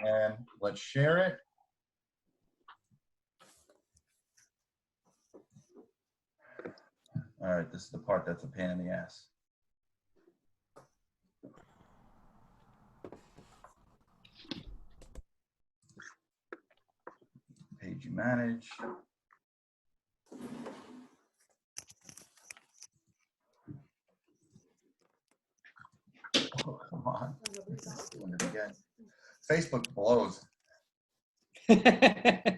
And let's share it. All right, this is the part that's a pain in the ass. Page you manage. Oh, come on. It's doing it again. Facebook blows. They're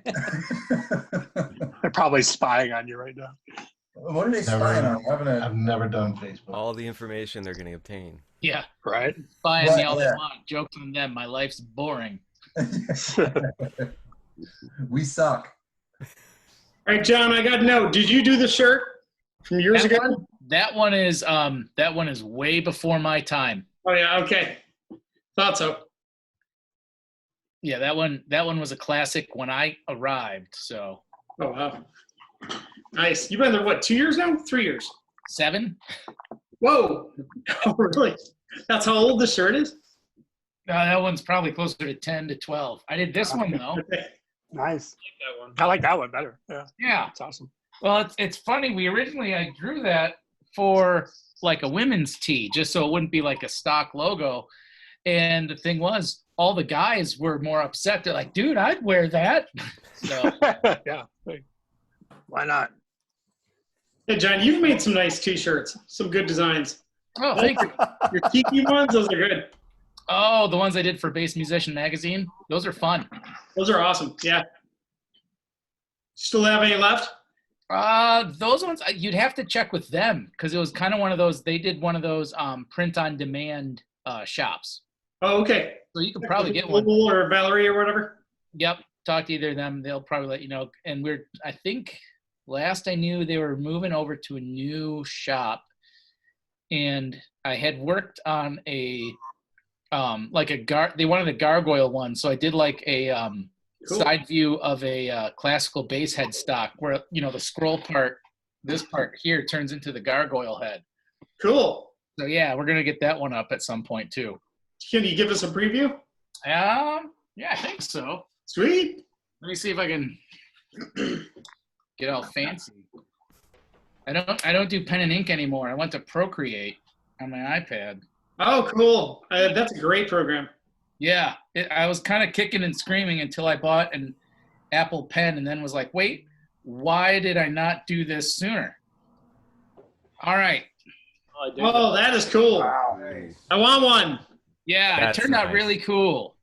probably spying on you right now. What are they spying on? I've never done Facebook. All the information they're going to obtain. Yeah, Right? spying me all they Yeah. want. Jokes on them. My life's boring. We suck. All right, John, I got to know, did you do the shirt from years ago? That one is way before my time. Oh, yeah, okay. Thought so. Yeah, that one was a classic when I arrived. So Oh, wow. Nice. You've been there, what, 2 years now? 3 years? 7. Whoa. Oh, really? That's how old the shirt is? That one's probably closer to 10 to 12. I did this one though. Okay. Nice. That one. I like that one better. Yeah, Yeah. that's awesome. Well, it's funny. I drew that for like a women's tee, just so it wouldn't be like a stock logo. And the thing was, all the guys were more upset. They're like, dude, I'd wear that. So Yeah. Why not? Hey, John, you've made some nice T-shirts, some good designs. oh, thank you. Your Tiki ones, those are good. Oh, the ones I did for Bass Musician Magazine. Those are fun. Those are awesome. Yeah. Still have any left? Those ones, you'd have to check with them because it was kind of one of those, they did one of those print on demand shops. Oh, okay. So you could probably get one. Claypool or Valerie or whatever. Yep. Talk to either of them. They'll probably let you know. And I think last I knew they were moving over to a new shop, and I had worked on they wanted a gargoyle one. So I did like a Cool. side view of a classical bass head stock where, the scroll part, this part here turns into the gargoyle head. Cool. So yeah, we're going to get that one up at some point too. Can you give us a preview? Yeah, I think so. Sweet. Let me see if I can get all fancy. I don't do pen and ink anymore. I went to Procreate on my iPad. Oh, cool. That's a great program. Yeah, I was kind of kicking and screaming until I bought an Apple Pen and then was like, wait, why did I not do this sooner? All right. Oh, that is cool. Wow. I want one. Yeah, That's it turned out nice. really cool.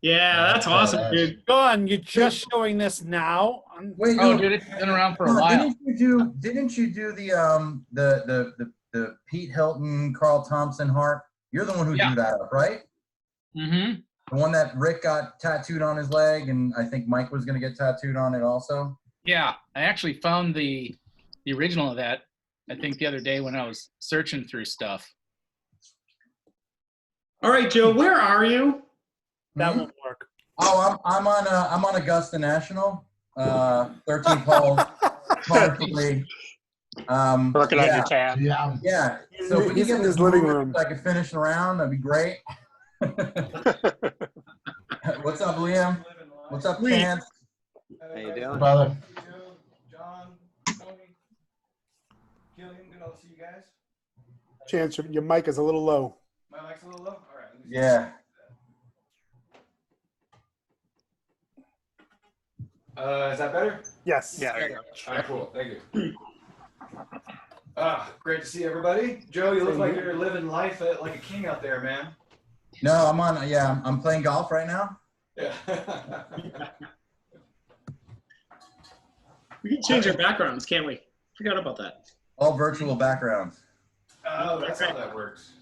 Yeah, that's awesome, dude. John, you're just showing this now. Wait, Oh, no, dude, it's been around for a no, while. Didn't you do the Pete Hilton, Carl Thompson harp? You're the one who Yeah. drew that up, right? Mm-hmm. The one that Rick got tattooed on his leg, and I think Mike was going to get tattooed on it also. Yeah, I actually found the original of that, I think the other day when I was searching through stuff. All right, Joe, where are you? That Hmm? won't work. Oh, I'm on Augusta National, 13 calls, probably. Working on your tab. Yeah. Yeah. So if we He's can in get his this living moving room. so I could finish the round, that'd be great. What's up, Liam? What's up, Chance? How you doing? Brother. John, Tony, Kilan, good to see you guys. Chance, your mic is a little low. My mic's a little low? All right. Let me see. Yeah. Is that better? Yes. Yeah, there you go. All right, cool. Thank you. Great to see everybody. Joe, you look like you're living life like a king out there, man. No, I'm playing golf right now. Yeah. We can change our backgrounds, can't we? Forgot about that. All virtual backgrounds. Oh, that's how that works.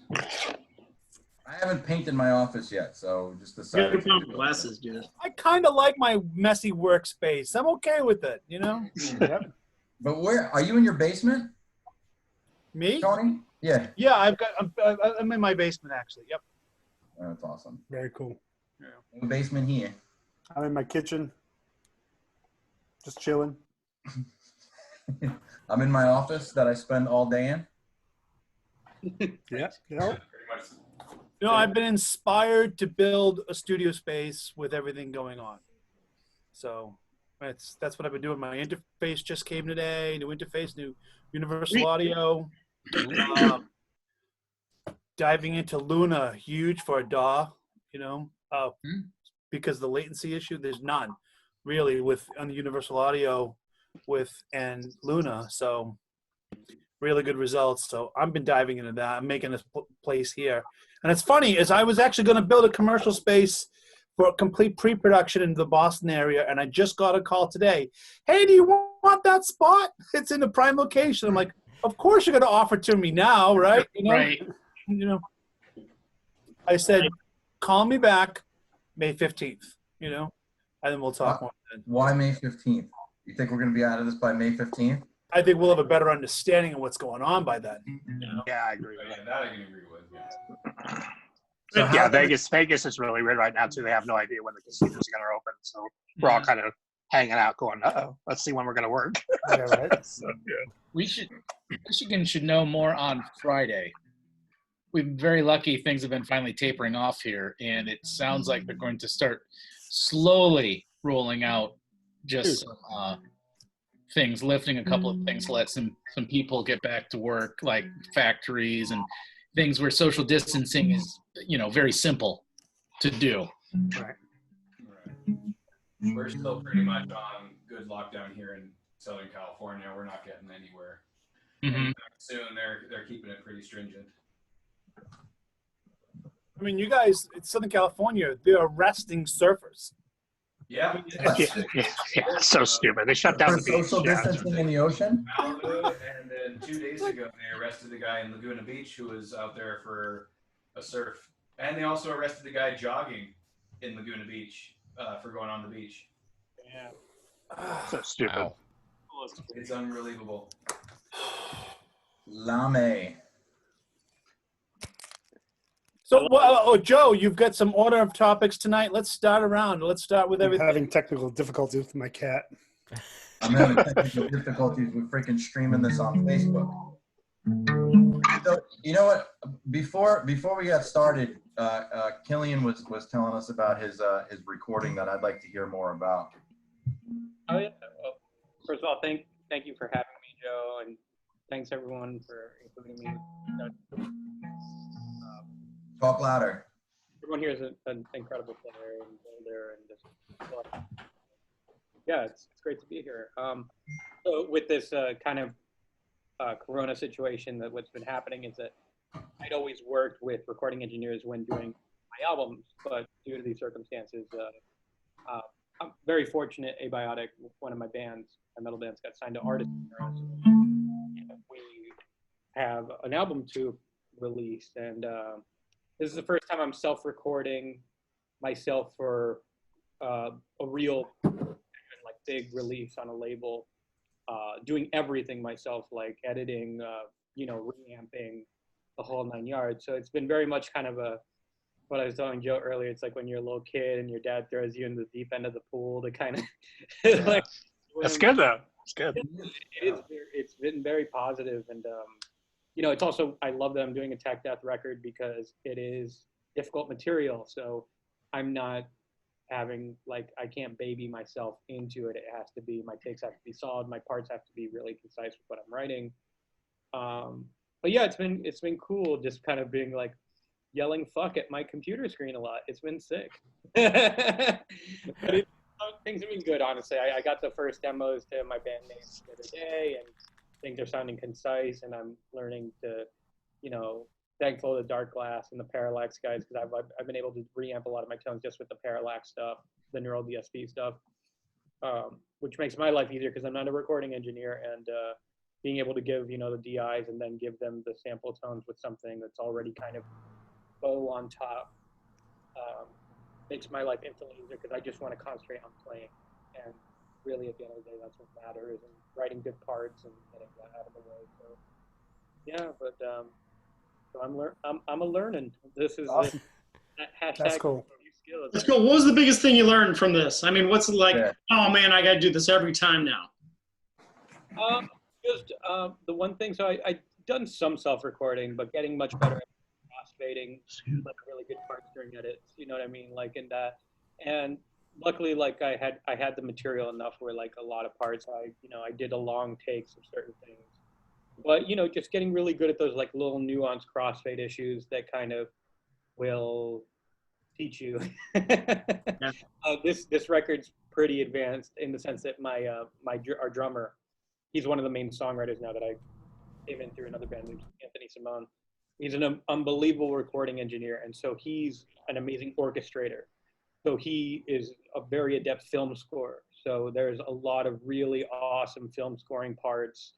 I haven't painted my office yet, so just Good decided. found glasses, dude. I kind of like my messy workspace. I'm okay with it, Yep. But where are you in your basement, Me? Tony? Yeah. Yeah, I'm in my basement actually. Yep. Oh, that's awesome. Very cool. No basement here. I'm in my kitchen, just chilling. I'm in my office that I spend all day in. Yeah. Pretty much. You know, I've been inspired to build a studio space with everything going on. So that's what I've been doing. My interface just came today. New interface, new universal audio. Diving into Luna, huge for a DAW. You know, because the latency issue, there's none really on the universal audio and Luna. So really good results. So I've been diving into that. I'm making this place here. And it's funny, is I was actually going to build a commercial space for a complete pre-production in the Boston area, and I just got a call today. Hey, do you want that spot? It's in the prime location. I'm like, of course you're going to offer it to me now, right? You know? Right. You know, I said, call me back May 15th, you know, and then we'll talk more then. Why May 15th? You think we're going to be out of this by May 15th? I think we'll have a better understanding of what's going on by then. You know? Yeah, I agree. Yeah, that I can agree with. Yeah. So Yeah, how- Vegas is really weird right now too. They have no idea when the casinos are going to open, so we're all kind of hanging out, going, "Uh-oh, let's see when we're going to work." Yeah, right. So, yeah. Michigan should know more on Friday. We've been very lucky. Things have been finally tapering off here, and it sounds like they're going to start slowly rolling out just some things, lifting a couple of things, let some people get back to work, like factories and things where social distancing is, you know, very simple to do. Right. We're still pretty much on good lockdown here in Southern California. We're not getting anywhere. Anytime soon, they're keeping it pretty stringent. I mean, you guys, it's Southern California, they're arresting surfers. Yeah. Yeah, so stupid. They shut down For the beach. social Yeah. distancing in the ocean? Malibu, and then 2 days ago, they arrested the guy in Laguna Beach who was out there for a surf. And they also arrested the guy jogging in Laguna Beach for going on the beach. So stupid. Wow. It's unbelievable. Lame. So, Joe, you've got some order of topics tonight. Let's start around. Let's start with I'm everything. having technical difficulties with my cat. I'm having technical difficulties with freaking streaming this on Facebook. So, you know what? Before we got started, Killian was telling us about his recording that I'd like to hear more about. Oh yeah. Well, first of all, thank you for having me, Joe, and thanks everyone for including me. Talk louder. Everyone here is an incredible player and builder, and just yeah, it's great to be here. So with this kind of Corona situation, that what's been happening is that I'd always worked with recording engineers when doing my albums, but due to these circumstances, I'm very fortunate. Abiotic, one of my bands, my metal bands, got signed to Artist Era, so we have an album to release, and this is the first time I'm self-recording myself for a real like big release on a label, doing everything myself, like editing, you know, reamping, the whole 9 yards. So it's been very much kind of what I was telling Joe earlier. It's like when you're a little kid and your dad throws you in the deep end of the pool to kind of like. That's good though. It's good. It's been very positive, and you know, it's also, I love that I'm doing a tech death record because it is difficult material. So I'm not having, like, I can't baby myself into it. It has to be, my takes have to be solid. My parts have to be really concise with what I'm writing. But yeah, it's been cool just kind of being like yelling fuck at my computer screen a lot. It's been sick. But things have been good, honestly. I got the first demos to my bandmates the other day, and things are sounding concise, and I'm learning to, you know, thankful to the Dark Glass and the Parallax guys, because I've been able to reamp a lot of my tones just with the Parallax stuff, the Neural DSP stuff, which makes my life easier because I'm not a recording engineer, and being able to give, you know, the DIs and then give them the sample tones with something that's already kind of bow on top makes my life infinitely easier, because I just want to concentrate on playing, and really at the end of the day that's what matters, and writing good parts and getting that out of the way. So yeah, but so I'm a learning. This is Awesome. hashtag That's cool. new skills. That's cool. What was the biggest thing you learned from this? I mean, what's it like? Yeah. Oh man, I got to do this every time now. Just the one thing. So I done some self-recording, but getting much better at crossfading like really good parts during edits. You know what I mean? Like in that, and luckily, like I had the material enough where like a lot of parts I did a long takes of certain things. But just getting really good at those like little nuanced crossfade issues that kind of will teach you. This record's pretty advanced in the sense that our drummer, he's one of the main songwriters now that I came in through another band, Anthony Simone. He's an unbelievable recording engineer, and so he's an amazing orchestrator. So he is a very adept film scorer. So there's a lot of really awesome film scoring parts,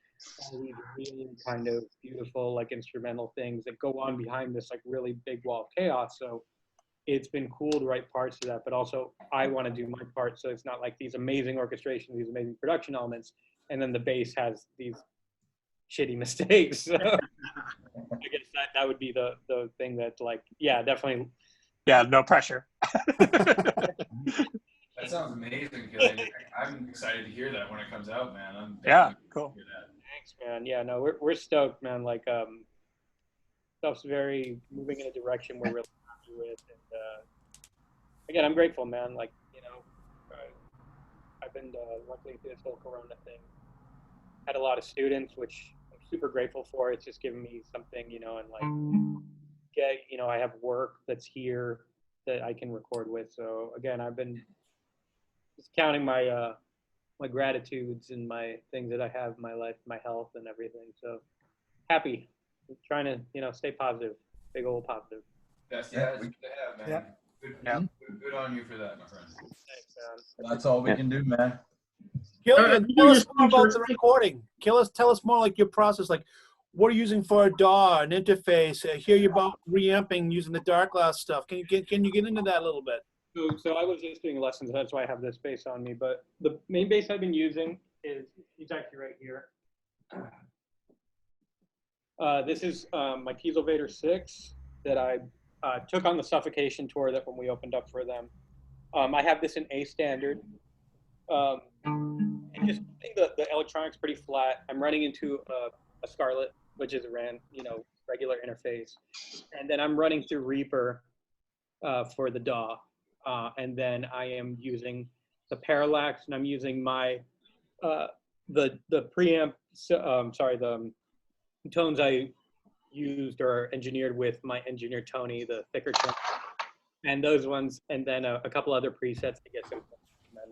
all these really kind of beautiful like instrumental things that go on behind this like really big wall of chaos. So it's been cool to write parts to that, but also I want to do my part. So it's not like these amazing orchestrations, these amazing production elements, and then the bass has these shitty mistakes. So I guess that would be the thing that like, yeah, definitely. Yeah, no pressure. That sounds amazing. I'm excited to hear that when it comes out, man. I'm Yeah, definitely cool. Hear that. Thanks, man. Yeah, no, we're stoked, man. Like, stuff's very moving in a direction we're really happy with, and again, I'm grateful, man. Like, I've been luckily through this whole Corona thing. Had a lot of students, which I'm super grateful for. It's just given me something, and like, I have work that's here that I can record with. So again, I've been just counting my my gratitudes and my things that I have in my life, my health and everything. So happy, trying to stay positive, big old positive. That's good to have, man. Yeah. Good on you for that, my friend. Thanks, man. That's all we can do, man. Killian, tell us more about the recording. Tell us more like your process. Like, what are you using for a DAW, an interface? I hear you about reamping using the dark glass stuff. Can you get into that a little bit? So I was just doing lessons. That's why I have this bass on me. But the main bass I've been using is actually right here. This is my Kieselvader 6 that I took on the Suffocation tour that when we opened up for them. I have this in A standard. And just the electronics pretty flat. I'm running into a Scarlett, which is a regular interface, and then I'm running through Reaper for the DAW, and then I am using the Parallax, and I'm using my the preamp. The tones I used or engineered with my engineer Tony, the thicker tones, and those ones, and then a couple other presets to get some. And then,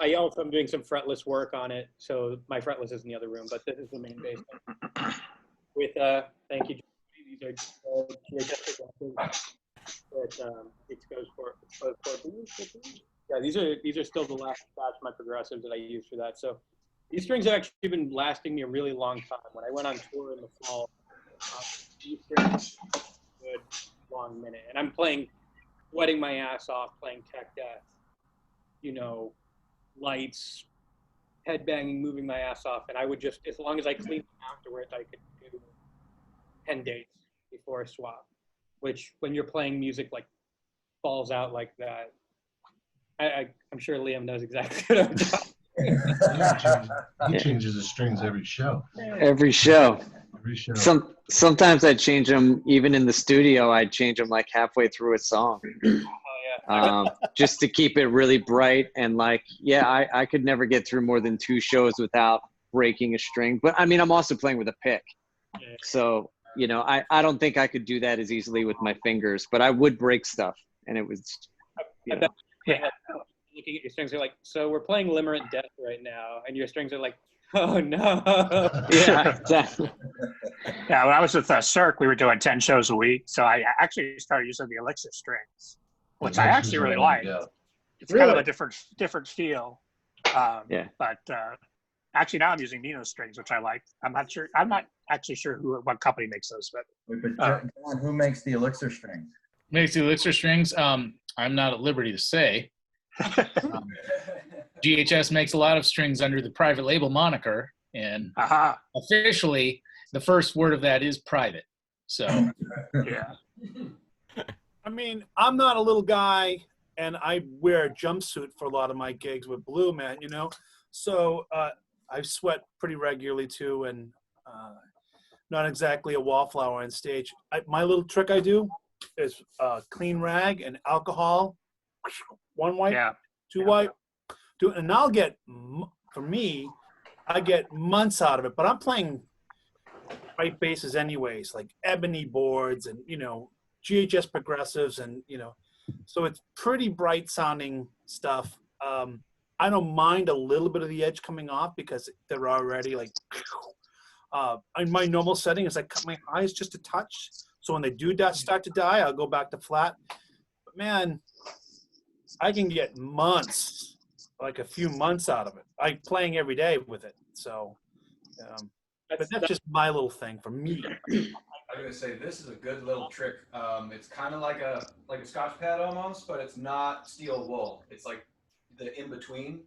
I also am doing some fretless work on it, so my fretless is in the other room, but this is the main bass. With thank you, these are that it goes for. Yeah, these are still the last batch of my progressives that I use for that. So these strings have actually been lasting me a really long time. When I went on tour in the fall, these strings a good long minute, and I'm sweating my ass off playing tech death, lights, headbanging, moving my ass off, and I would just, as long as I cleaned them afterwards, I could do 10 dates before a swap, which when you're playing music like falls out like that, I'm sure Liam knows exactly what I'm talking. He changes the strings every show. Every show. Every show. Sometimes I change them, even in the studio, I change them like halfway through a song. Just to keep it really bright and I could never get through more than 2 shows without breaking a string. But I mean, I'm also playing with a pick. So, I don't think I could do that as easily with my fingers, but I would break stuff. And it was, looking at your strings, you're like, so we're playing Limerent Death right now, and your strings are like, oh no. Yeah, exactly. Yeah, when I was with Cirque, we were doing 10 shows a week, so I actually started using the Elixir strings, which I actually really like. It's kind of a different feel. But actually now I'm using Nino strings, which I like. I'm not actually sure what company makes those, but John, who makes the Elixir strings? Makes the Elixir strings. I'm not at liberty to say. GHS makes a lot of strings under the private label moniker, and officially the first word of that is private. So yeah. I mean, I'm not a little guy, and I wear a jumpsuit for a lot of my gigs with Blue, man, So I sweat pretty regularly too, and not exactly a wallflower on stage. My little trick I do is clean rag and alcohol, one wipe, two wipe, and I'll get, for me, I get months out of it, but I'm playing white basses anyways, like ebony boards and, you know, GHS progressives and, you know, so it's pretty bright sounding stuff. I don't mind a little bit of the edge coming off because they're already like, in my normal setting is I cut my highs just a touch. So when they do start to die, I'll go back to flat. But man, I can get months, like a few months out of it. I'm playing every day with it. So, but that's just my little thing for me. I'm gonna say this is a good little trick. It's kind of like a Scotch pad almost, but it's not steel wool. It's like the in between.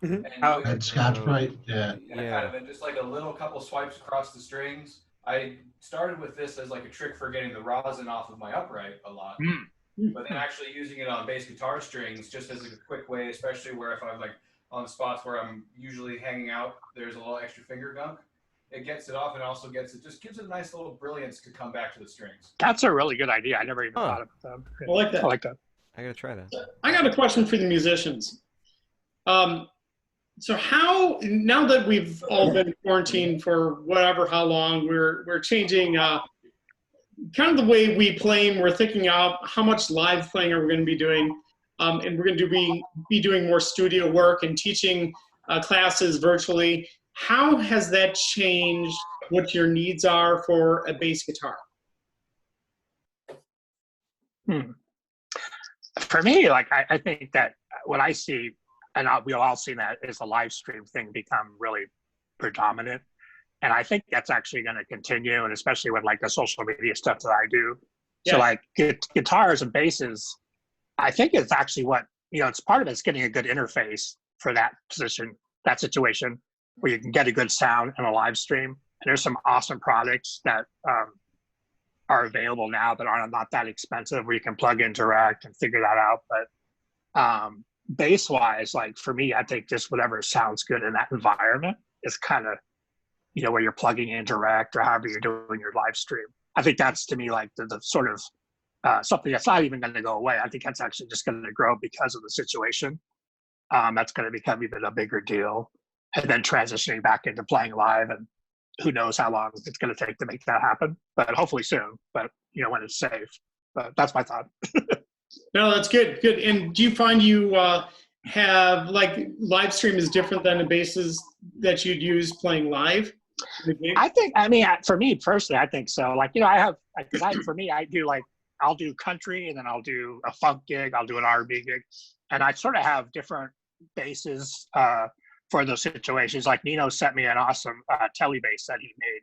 And Scotch Brite, yeah. Kind of, and just like a little couple swipes across the strings. I started with this as like a trick for getting the rosin off of my upright a lot, but then actually using it on bass guitar strings just as a quick way, especially where if I'm like on spots where I'm usually hanging out, there's a little extra finger gunk. It gets it off and also just gives it a nice little brilliance to come back to the strings. That's a really good idea. I never even thought of that. I like that. I like that. I gotta try that. I got a question for the musicians. So how, now that we've all been quarantined for whatever, how long, we're changing kind of the way we play, and we're thinking out how much live playing are we going to be doing, and we're going to be doing more studio work and teaching classes virtually. How has that changed what your needs are for a bass guitar? For me, like I think that what I see, and we've all seen that, is the live stream thing become really predominant. And I think that's actually going to continue, and especially with like the social media stuff that I do. Yeah. So like guitars and basses, I think it's actually what, you know, it's part of it's getting a good interface for that position, that situation, where you can get a good sound in a live stream. And there's some awesome products that are available now that are not that expensive, where you can plug in direct and figure that out. But bass wise, like for me, I think just whatever sounds good in that environment is kind of, you know, where you're plugging in direct or however you're doing your live stream. I think that's, to me, like the sort of something that's not even going to go away. I think that's actually just going to grow because of the situation. That's going to become even a bigger deal. And then transitioning back into playing live, and who knows how long it's going to take to make that happen, but hopefully soon, but you know, when it's safe. But that's my thought. No, that's good. Good. And do you find you have, like, live stream is different than the basses that you'd use playing live? I think, I mean, for me personally, I think so. Like, you know, I have, for me, I do like, I'll do country, and then I'll do a funk gig, I'll do an R&B gig. And I sort of have different basses for those situations. Like Nino sent me an awesome telly bass that he made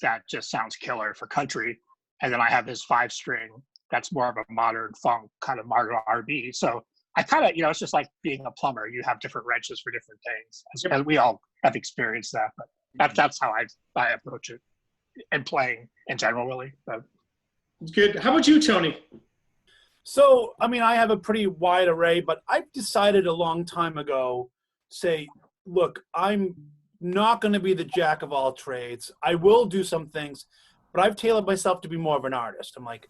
that just sounds killer for country. And then I have his 5-string that's more of a modern funk, kind of modern R&B. So I kind of, you know, it's just like being a plumber. You have different wrenches for different things. And we all have experienced that, but that's how I approach it, and playing in general, really. But. Good. How about you, Tony? So, I mean, I have a pretty wide array, but I've decided a long time ago, say, look, I'm not going to be the jack of all trades. I will do some things, but I've tailored myself to be more of an artist. I'm like,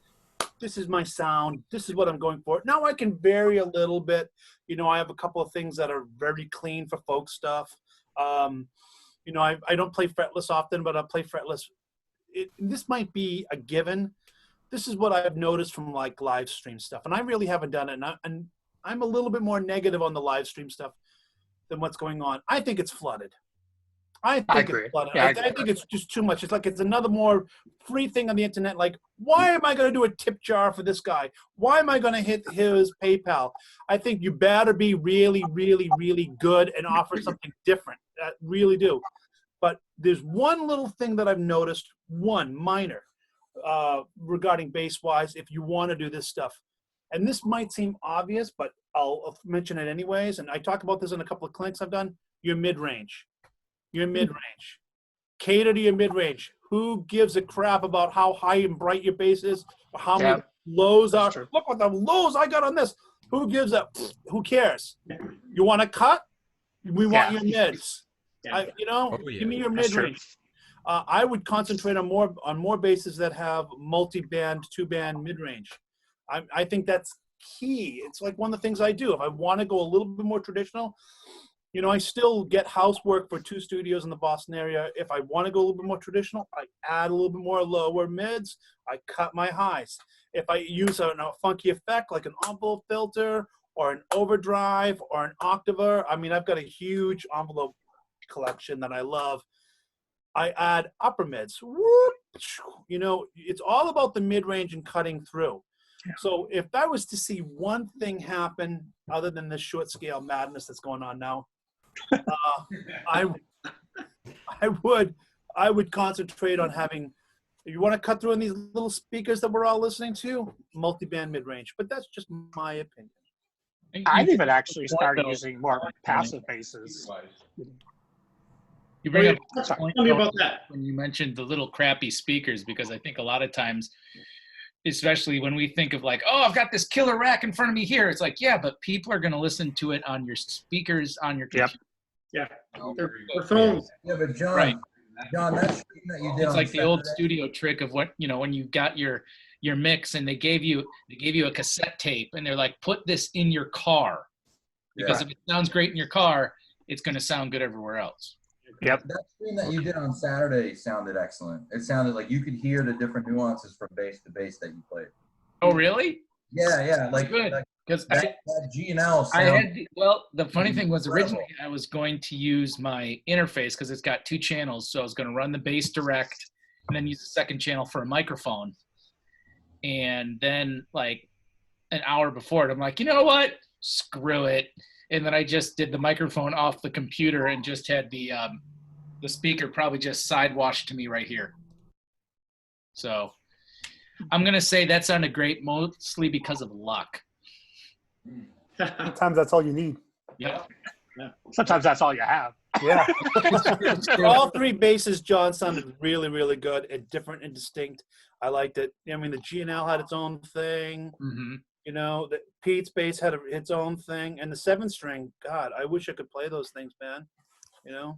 this is my sound. This is what I'm going for. Now I can vary a little bit. You know, I have a couple of things that are very clean for folk stuff. You know, I don't play fretless often, but I play fretless. This might be a given. This is what I've noticed from like live stream stuff. And I really haven't done it. And I'm a little bit more negative on the live stream stuff than what's going on. I think it's flooded. I agree. It's flooded. Yeah, I think it's just too much. It's like it's another more free thing on the internet. Like, why am I going to do a tip jar for this guy? Why am I going to hit his PayPal? I think you better be really, really, really good and offer something different. I really do. But there's one little thing that I've noticed, one minor, regarding bass-wise, if you want to do this stuff. And this might seem obvious, but I'll mention it anyways. And I talk about this in a couple of clinics I've done. Your mid-range. Your mid-range. Cater to your mid-range. Who gives a crap about how high and bright your bass is, or how many lows are? True. Look what the lows I got on this. Who gives a? Who cares? You want to cut? We want your mids. You know, give me your mid-range. I would concentrate on more basses that have multi-band, 2-band mid-range. I think that's key. It's like one of the things I do. If I want to go a little bit more traditional, you know, I still get housework for 2 studios in the Boston area. If I want to go a little bit more traditional, I add a little bit more lower mids. I cut my highs. If I use a funky effect like an envelope filter or an overdrive or an octaver, I mean, I've got a huge envelope collection that I love. I add upper mids. Whoop, you know, it's all about the mid-range and cutting through. So if I was to see one thing happen other than this short scale madness that's going on now, I would concentrate on having, if you want to cut through in these little speakers that we're all listening to, multi-band mid-range. But that's just my opinion. I've even actually started using more passive basses. You bring up Tell me about that. when you mentioned the little crappy speakers, because I think a lot of times, especially when we think of like, oh, I've got this killer rack in front of me here. It's like, yeah, but people are going to listen to it on your speakers on your computer. Yeah, their phones. Yeah, but John, Right. John, that stream that you did It's on like the old Saturday- studio trick of what, you know, when you got your mix and they gave you a cassette tape and they're like, put this in your car, because if it sounds great in your car, it's going to sound good everywhere else. Yep. That stream that you did on Saturday sounded excellent. It sounded like you could hear the different nuances from bass to bass that you played. Oh, really? Yeah, like Good. like Because that G and L I sound. had the funny thing was originally I was going to use my interface because it's got 2 channels, so I was going to run the bass direct and then use the second channel for a microphone. And then like an hour before it, I'm like, you know what? Screw it. And then I just did the microphone off the computer and just had the speaker probably just sidewashed to me right here. So I'm gonna say that sounded great mostly because of luck. Sometimes that's all you need. Yeah. Sometimes that's all you have. Yeah. All 3 basses, John, sounded really, really good and different and distinct. I liked it. I mean, the G&L had its own thing. Mm-hmm. You know, the Pete's bass had its own thing, and the 7-string. God, I wish I could play those things, man. You know.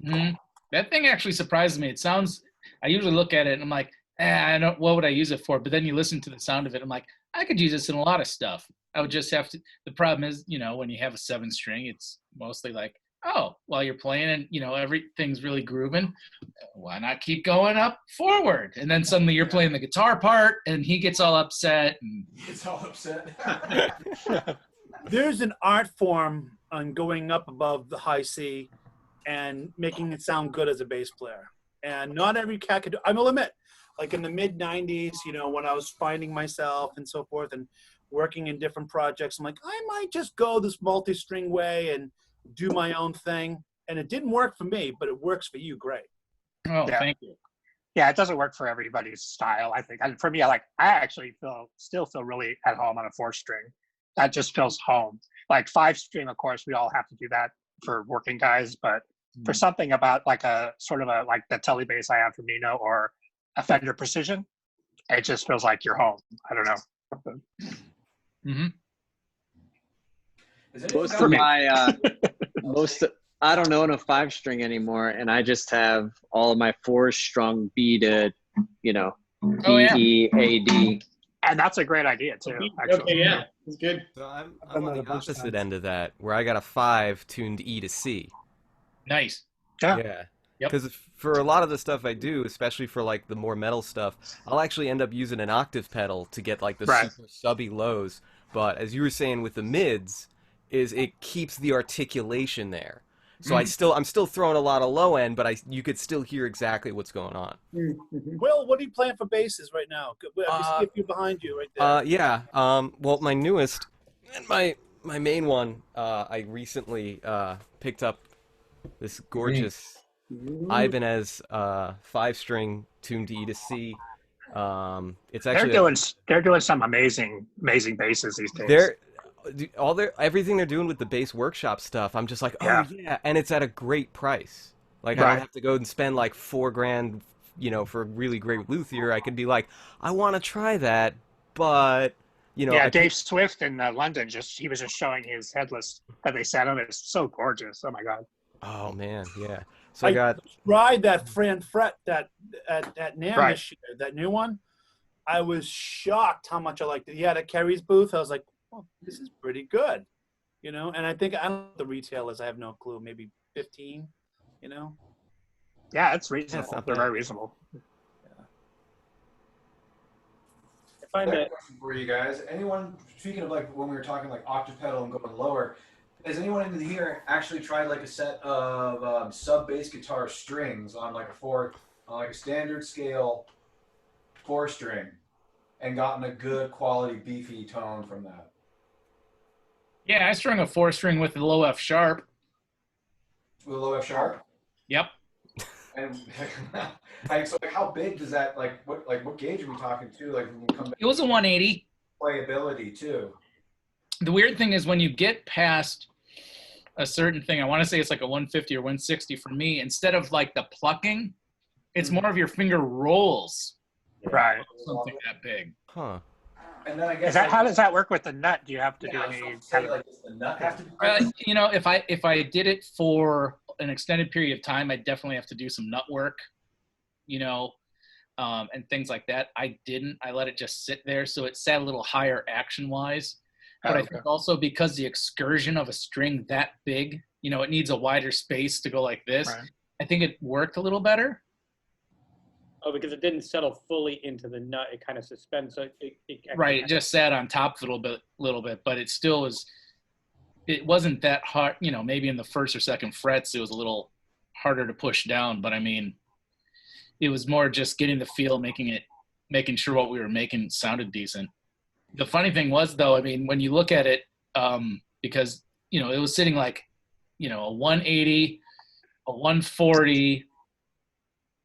Mm-hmm. That thing actually surprises me. It sounds. I usually look at it and I'm like, I don't. What would I use it for? But then you listen to the sound of it. I'm like, I could use this in a lot of stuff. I would just have to. The problem is, you know, when you have a 7-string, it's mostly like, oh, while you're playing and you know everything's really grooving, why not keep going up forward? And then suddenly you're playing the guitar part, and he gets all upset. And It's all upset. There's an art form on going up above the high C and making it sound good as a bass player. And not every cat could do. I will admit, like in the mid-90s, you know, when I was finding myself and so forth and working in different projects, I'm like, I might just go this multi-string way and do my own thing. And it didn't work for me, but it works for you great. oh, thank you. Yeah, it doesn't work for everybody's style, I think. And for me, I actually still feel really at home on a 4-string. That just feels home. Like 5-string, of course, we all have to do that for working guys, but for something about like a sort of a like the Telly bass I have from Nino or a Fender Precision, it just feels like you're home. I don't know. Mm-hmm. Most of my I don't own a 5-string anymore, and I just have all of my 4-strung B to, you know, E, A, D. And that's a great idea too. Actually. Okay, yeah, it's good. So I'm on the opposite end of that, where I got a 5 tuned E to C. Nice. Yeah. Because for a lot of the stuff I do, especially for like the more metal stuff, I'll actually end up using an octave pedal to get like the super subby lows. But as you were saying with the mids, is it keeps the articulation there. So I'm still throwing a lot of low end, but you could still hear exactly what's going on. Will, what are you playing for basses right now? I see a few behind you right there. Yeah. Well, my newest and my main one, I recently picked up this gorgeous Ibanez 5-string tuned to E to C. It's actually they're doing some amazing basses these days. Everything they're doing with the bass workshop stuff, I'm just like, oh yeah, and it's at a great price. Like I don't have to go and spend like $4,000, you know, for a really great luthier. I could be like, I want to try that, but you know. Yeah, Dave Swift in London he was just showing his headless that they sat on. It's so gorgeous. Oh my god. Oh man, yeah. So I got tried that Fran Fret that at NAMM Right. this year, that new one. I was shocked how much I liked it. Yeah, at Kerry's booth, I was like, well, this is pretty good, you know. And I think I don't know the retailers. I have no clue. Maybe 15, you know. Yeah, it's reasonable. That's not They're bad. very reasonable. I have a question for you guys. Anyone, speaking of like when we were talking like octave pedal and going lower, has anyone in here actually tried like a set of sub bass guitar strings on like a standard scale 4-string and gotten a good quality beefy tone from that? Yeah, I strung a 4-string with the low F sharp. With a low F sharp? Yep. And like, so like how big does that what gauge are we talking to? Like when we come back It was a 180. playability too. The weird thing is when you get past a certain thing, I want to say it's like a 150 or 160 for me, instead of like the plucking, it's more of your finger rolls. Right. Something that big. Huh. And then I guess How does that work with the nut? Do you have to do I was any about to kind say, of like, does the nut have to be You know, if I did it for an extended period of time, I'd definitely have to do some nut work, you know, and things like that. I didn't. I let it just sit there, so it sat a little higher action-wise. But I think also because the excursion of a string that big, you know, it needs a wider space to go like this. Right. I think it worked a little better. Oh, because it didn't settle fully into the nut. It kind of suspends. So Right. It just sat on top a little bit, but it still was. It wasn't that hard, you know. Maybe in the first or second frets, it was a little harder to push down. But I mean, it was more just getting the feel, making sure what we were making sounded decent. The funny thing was, though, I mean, when you look at it, because, you know, it was sitting like, you know, a 180, a 140,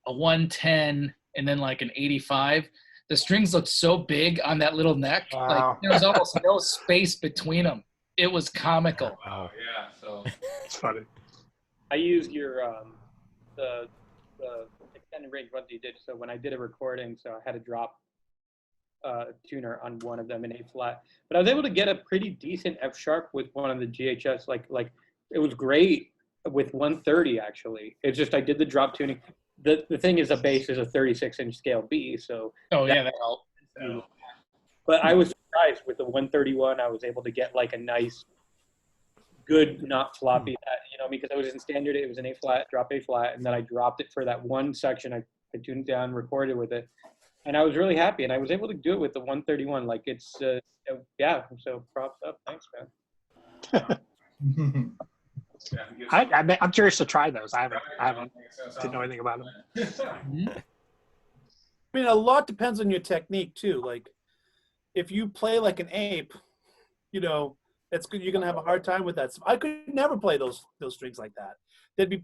a 110, and then like an 85. The strings looked so big on that little neck. Wow. Like there was almost no space between them. It was comical. Oh yeah, so it's funny. I used your the extended range ones you did. So when I did a recording, so I had to drop tuner on one of them in A flat, but I was able to get a pretty decent F sharp with one of the GHS. Like it was great with 130 actually. It's just I did the drop tuning. The thing is, a bass is a 36-inch scale B, so that helped. But I was surprised with the 131. I was able to get like a nice, good, not floppy. You know, because I was in standard, it was an A flat, drop A flat, and then I dropped it for that one section. I tuned it down, recorded with it, and I was really happy. And I was able to do it with the 131. Like it's, yeah. So props up, thanks, man. I'm curious to try those. I haven't didn't know anything about them. I mean, a lot depends on your technique too. Like, if you play like an ape, you know, that's good. You're gonna have a hard time with that. I could never play those strings like that. They'd be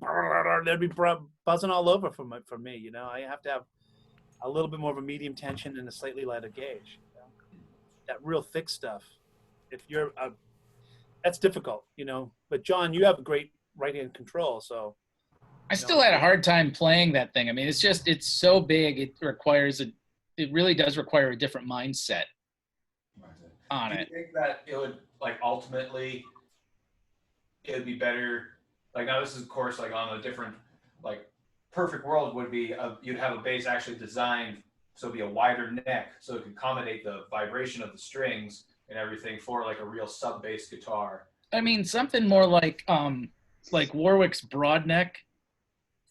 buzzing all over for me. You know, I have to have a little bit more of a medium tension and a slightly lighter gauge. You know? That real thick stuff. If you're that's difficult, you know. But John, you have great right-hand control, so. I still had a hard time playing that thing. I mean, it's so big. It really does require a different mindset on it. Do you think that it would like ultimately it would be better? Like now, this is of course like on a different like perfect world would be you'd have a bass actually designed so it'd be a wider neck so it could accommodate the vibration of the strings and everything for like a real sub bass guitar. I mean, something more like Warwick's broad neck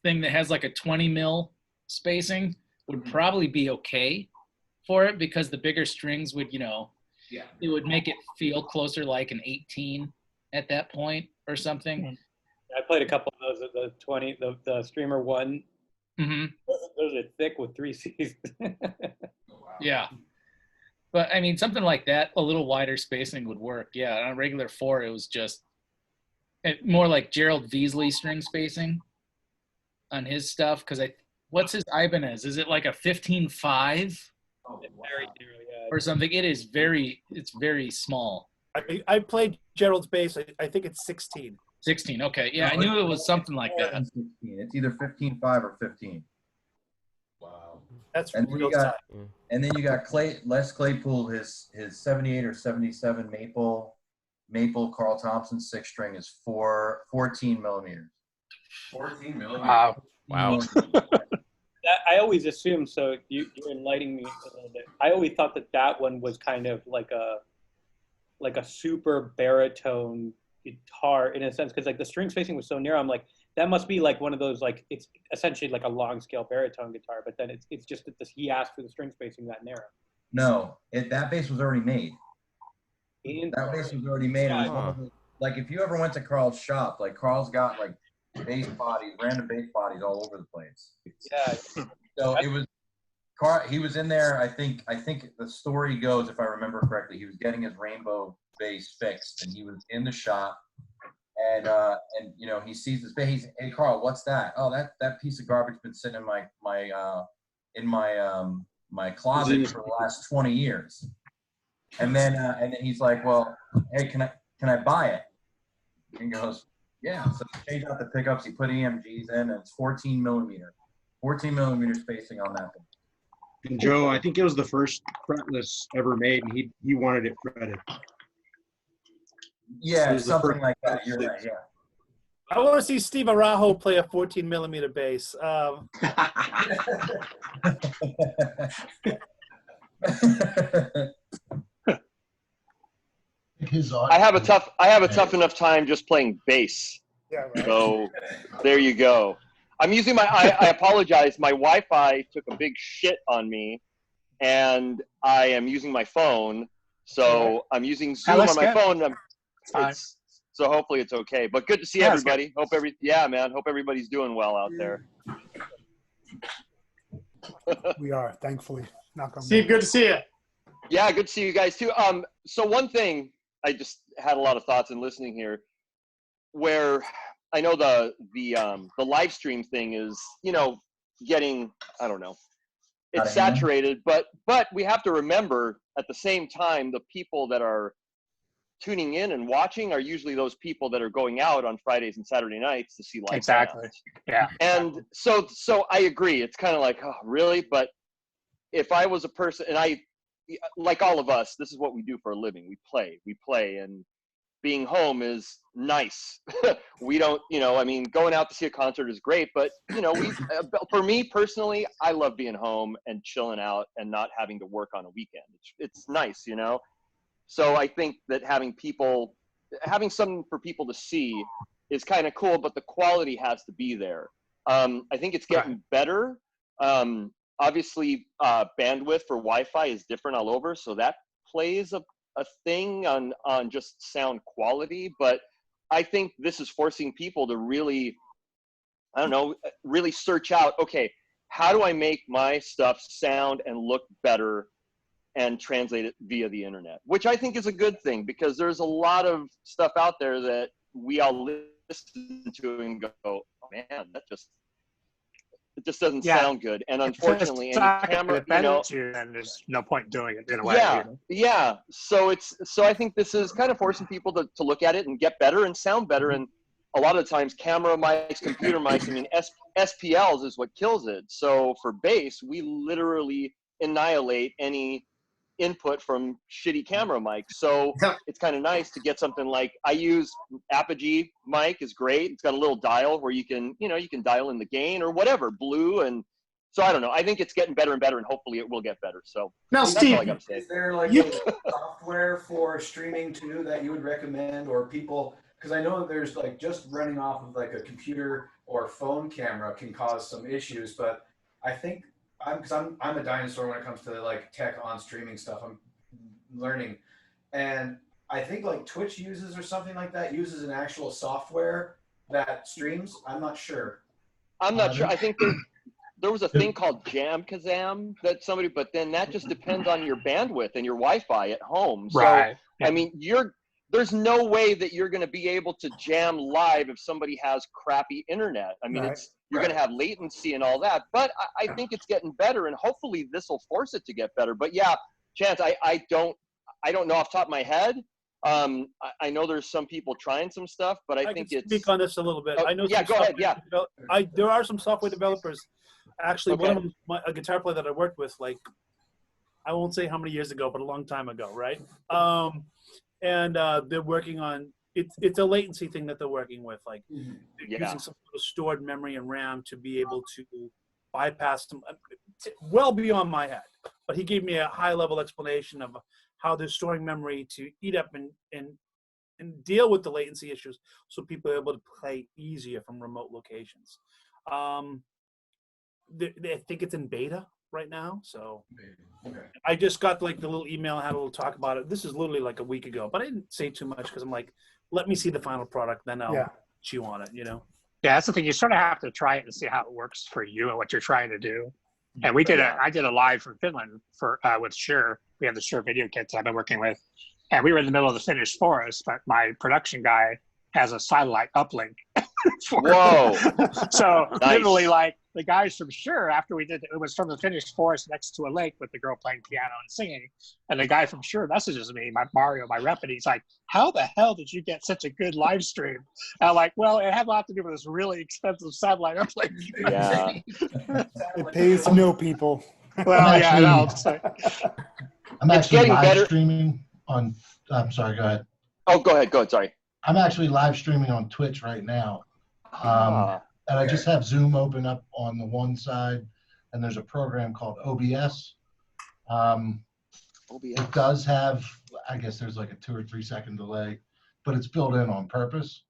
thing that has like a 20 mil spacing would probably be okay for it, because the bigger strings would, you know, it would make it feel closer like an 18 at that point or something. I played a couple of those at the 20, the Streamer 1. Mm-hmm. Those are thick with 3 Cs. Yeah. But I mean, something like that, a little wider spacing would work. Yeah, on a regular 4, it was just more like Gerald Veasley string spacing on his stuff. Because what's his Ibanez? Is it like a 15.5? Oh, wow. Very narrow, yeah. Or something? It's very small. I played Gerald's bass. I think it's 16. 16. Okay, yeah, I knew it was something like that. 16. It's either 15.5 or 15. Wow. That's And then real you got, tight. and then you got Les Claypool. His 78 or 77 maple Carl Thompson 6-string is 14 millimeters. 14 millimeters. Wow. I always assumed, so you're enlightening me a little bit. I always thought that one was kind of like a super baritone guitar in a sense, because like the string spacing was so narrow. I'm like, that must be like one of those, like, it's essentially like a long scale baritone guitar, but then it's just that he asked for the string spacing that narrow. No, that bass was already made. That bass was already made. Yeah. Like if you ever went to Carl's shop, like Carl's got like bass bodies, random bass bodies all over the place. Yeah. So it was, he was in there. I think the story goes, if I remember correctly, he was getting his rainbow bass fixed, and he was in the shop, and you know, he sees this bass. Hey Carl, what's that? Oh, that piece of garbage been sitting in my closet for the last 20 years. And then he's like, well, hey, can I buy it? And he goes, yeah. So he changed out the pickups, he put EMGs in, and it's 14 millimeter spacing on that thing. And Joe, I think it was the first fretless ever made, and he wanted it fretted. Yeah, something like that. You're right. Yeah. I want to see Steve Arajo play a 14 millimeter bass. I have a tough enough time just playing bass. Yeah, right. So there you go. I'm using I apologize. My Wi-Fi took a big shit on me, and I am using my phone. So I'm using Zoom on my phone. So hopefully it's okay. But good to see everybody. Hope everybody's doing well out there. We are, thankfully. Knock on Steve, wood. good to see you. Yeah, good to see you guys too. So one thing, I just had a lot of thoughts in listening here, where I know the live stream thing is, you know, getting, I don't know, it's saturated, but we have to remember at the same time, the people that are tuning in and watching are usually those people that are going out on Fridays and Saturday nights to see live. Exactly. bands. Yeah. And so I agree. It's kind of like, oh, really? But if I was a person, and like all of us, this is what we do for a living. We play, and being home is nice. We don't, you know, I mean, going out to see a concert is great, but you know, for me personally, I love being home and chilling out and not having to work on a weekend. It's nice, you know? So I think that having something for people to see is kind of cool, but the quality has to be there. I think it's getting better. Obviously, bandwidth for Wi-Fi is different all over, so that plays a thing on just sound quality. But I think this is forcing people to really, I don't know, really search out, okay, how do I make my stuff sound and look better and translate it via the internet, which I think is a good thing, because there's a lot of stuff out there that we all listen to and go, oh, man, it just doesn't sound good. And unfortunately, any camera, you know, and there's no point doing it in a way. Yeah, you know? yeah. So I think this is kind of forcing people to look at it and get better and sound better. And a lot of the times, camera mics, computer mics, I mean, SPLs is what kills it. So for bass, we literally annihilate any input from shitty camera mics. So it's kind of nice to get something like, I use Apogee mic is great. It's got a little dial where you can dial in the gain or whatever, blue. And so I don't know. I think it's getting better and better, and hopefully it will get better. So now, that's Steve, all I gotta say. Is there like a software for streaming too that you would recommend, or people? Because I know there's like just running off of like a computer or phone camera can cause some issues, but I think I'm a dinosaur when it comes to like tech on streaming stuff. I'm learning, and I think like Twitch uses or something like that uses an actual software that streams. I'm not sure. I'm not sure. I think there was a thing called Jam Kazam that somebody, but then that just depends on your bandwidth and your Wi-Fi at home. So Right. I mean, there's no way that you're going to be able to jam live if somebody has crappy internet. I mean, you're going to have latency and all that, but I think it's getting better, and hopefully this will force it to get better. But yeah, Chance, I don't know off the top of my head. I know there's some people trying some stuff, but I think can speak on this a little bit. Oh, I know. Yeah, go ahead. Yeah. There are some software developers. Actually, one of them, a guitar player that I worked with, like, I won't say how many years ago, but a long time ago, right? And they're working on it's a latency thing that they're working with, like Yeah. using some sort of stored memory and RAM to be able to bypass them, well beyond my head. But he gave me a high level explanation of how they're storing memory to eat up and deal with the latency issues, so people are able to play easier from remote locations. I think it's in beta right now, so Okay. I just got like the little email. I had a little talk about it. This is literally like a week ago, but I didn't say too much because I'm like, let me see the final product, then I'll chew on it, you know? Yeah, that's the thing. You sort of have to try it and see how it works for you and what you're trying to do. And I did a live from Finland for with Shure. We have the Shure video kits I've been working with. And we were in the middle of the Finnish forest, but my production guy has a satellite uplink. Whoa. So Nice. literally, like, the guys from Shure, after we did it was from the Finnish forest next to a lake with the girl playing piano and singing. And the guy from Shure messages me, my rep, and he's like, how the hell did you get such a good live stream? And I'm like, well, it had a lot to do with this really expensive satellite uplink. Yeah. It pays to know people. Well, I know. I'm It's actually getting live better. streaming on. I'm sorry. Go ahead. Oh, go ahead. Sorry. I'm actually live streaming on Twitch right now. And I just have Zoom open up on the one side, and there's a program called OBS. It does have, I guess there's like a 2 or 3 second delay, but it's built in on purpose.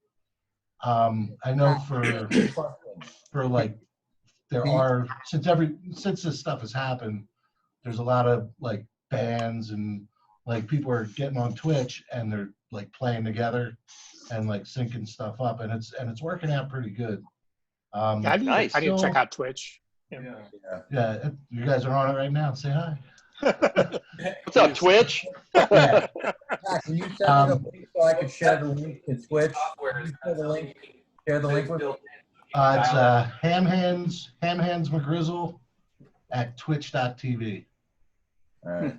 I know for like, there are, since this stuff has happened, there's a lot of like bands and like people are getting on Twitch and they're like playing together and like syncing stuff up, and it's working out pretty good. I need to check out Twitch. Yeah, you guys are on it right now. Say hi. What's up, Twitch? Yeah. Can you send me the link so I can share the link to Twitch? Share the link with me. It's Hamhands McGrizzle at twitch.tv. All right.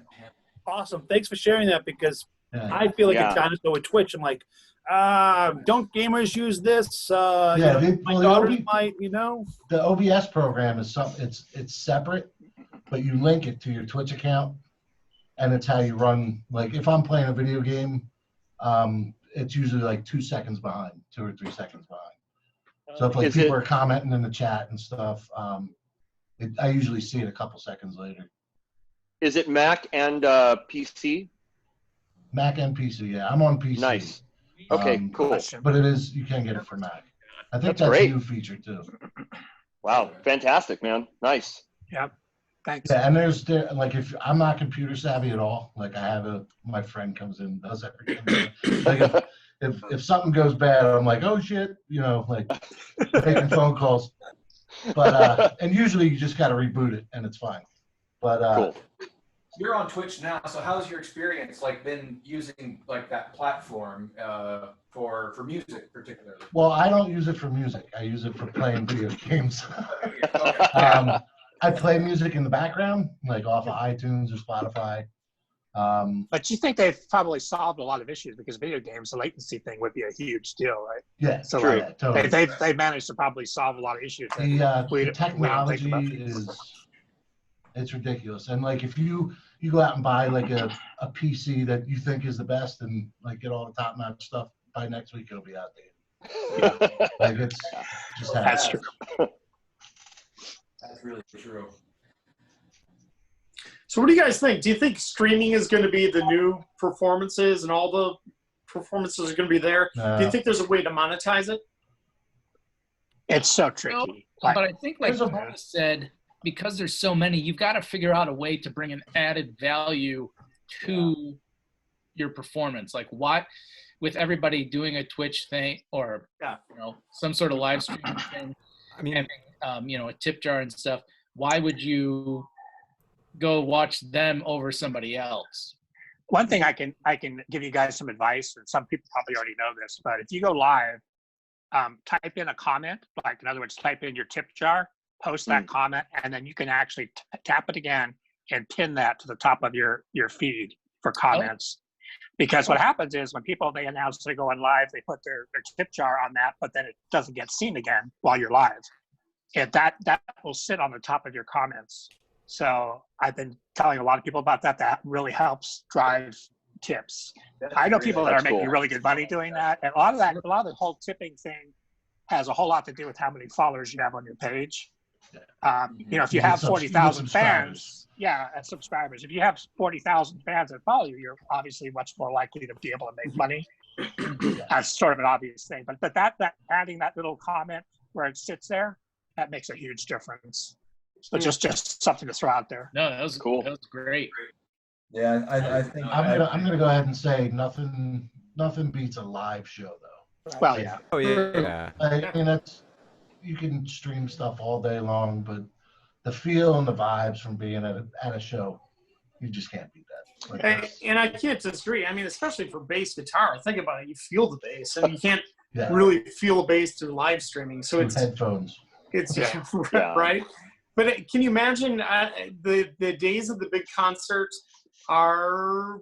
Awesome. Thanks for sharing that, because I feel like a dinosaur with Twitch. I'm like, don't gamers use this? My daughters might, you know. The OBS program is it's separate, but you link it to your Twitch account, and it's how you run. Like if I'm playing a video game, it's usually like 2 seconds behind, 2 or 3 seconds behind. So if like people are commenting in the chat and stuff, I usually see it a couple seconds later. Is it Mac and PC? Mac and PC, yeah. I'm on PC. Nice. Okay, cool. But you can get it for Mac. I think that's great. a new feature too. Wow, fantastic, man. Nice. Yep. Thanks. Yeah, and there's like, if I'm not computer savvy at all, like I have my friend comes in and does everything. Like if something goes bad, I'm like, oh shit, you know, like making phone calls. But and usually you just got to reboot it and it's fine. But cool. You're on Twitch now, so how's your experience like been using like that platform for music particularly? Well, I don't use it for music. I use it for playing video games. I play music in the background, like off of iTunes or Spotify. But you think they've probably solved a lot of issues, because video games, the latency thing would be a huge deal, right? Yeah, so true. Like, Totally. they've managed to probably solve a lot of issues. The technology it's ridiculous. And like if you go out and buy like a PC that you think is the best and like get all the top notch stuff, by next week it'll be outdated. Like it's just that's true. That's really true. So what do you guys think? Do you think streaming is going to be the new performances and all the performances are going to be there? Do you think there's a way to monetize it? It's so tricky. But I think, like Paul said, because there's so many, you've got to figure out a way to bring an added value to your performance. Like what, with everybody doing a Twitch thing or you know, some sort of live streaming thing, I mean, having, you know, a tip jar and stuff, why would you go watch them over somebody else? One thing I can give you guys some advice, and some people probably already know this, but if you go live, type in a comment, like in other words, type in your tip jar, post that comment, and then you can actually tap it again and pin that to the top of your feed for comments. Because what happens is when people, they announce they're going live, they put their tip jar on that, but then it doesn't get seen again while you're live. And that will sit on the top of your comments. So I've been telling a lot of people about that. That really helps drive tips. I know people that are making cool. really good money doing that, and a lot of the whole tipping thing has a whole lot to do with how many followers you have on your page. You know, if you have 40,000 fans, and subscribers. If you have 40,000 fans that follow you, you're obviously much more likely to be able to make money. That's sort of an obvious thing, but that adding that little comment where it sits there, that makes a huge difference. So just something to throw out there. No, that was cool. That was great. Yeah, I think I'm gonna go ahead and say nothing beats a live show though. Well, yeah. Oh yeah. I mean, that's, you can stream stuff all day long, but the feel and the vibes from being at a show, you just can't beat that. Like, and I can't disagree. I mean, especially for bass guitar, think about it. You feel the bass, and you can't yeah. really feel the bass through live streaming. So Through it's headphones. It's Yeah. right. But can you imagine the days of the big concerts are,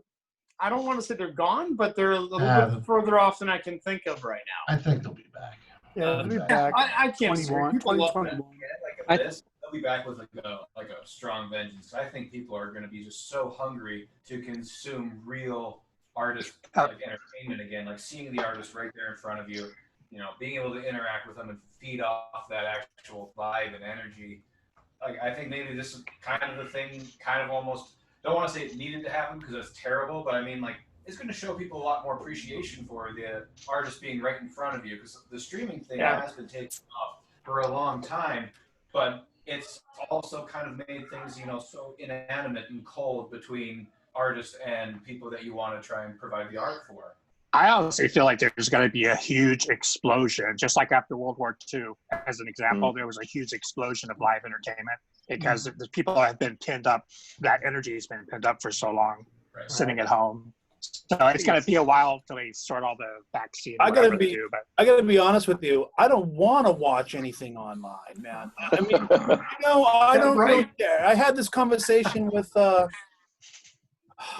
I don't want to say they're gone, but they're a little bit further off than I can think of right now. I think they'll be back. Yeah, they'll be back. I can't say. People love that. They'll be back with like a strong vengeance. I think people are going to be just so hungry to consume real artist like entertainment again, like seeing the artist right there in front of you, you know, being able to interact with them and feed off that actual vibe and energy. Like, I think maybe this is kind of the thing, kind of almost, don't want to say it needed to happen because it's terrible, but I mean, like, it's going to show people a lot more appreciation for the artist being right in front of you, because the streaming thing has been taken off for a long time, but it's also kind of made things, you know, so inanimate and cold between artists and people that you want to try and provide the art for. I honestly feel like there's going to be a huge explosion, just like after World War II, as an example. There was a huge explosion of live entertainment because the people have been pinned up, that energy has been pinned up for so long, sitting at home. So it's going to be a while till they sort all the vaccine. I gotta be honest with you. I don't want to watch anything online, man. I mean, you know, I don't really care. I had this conversation with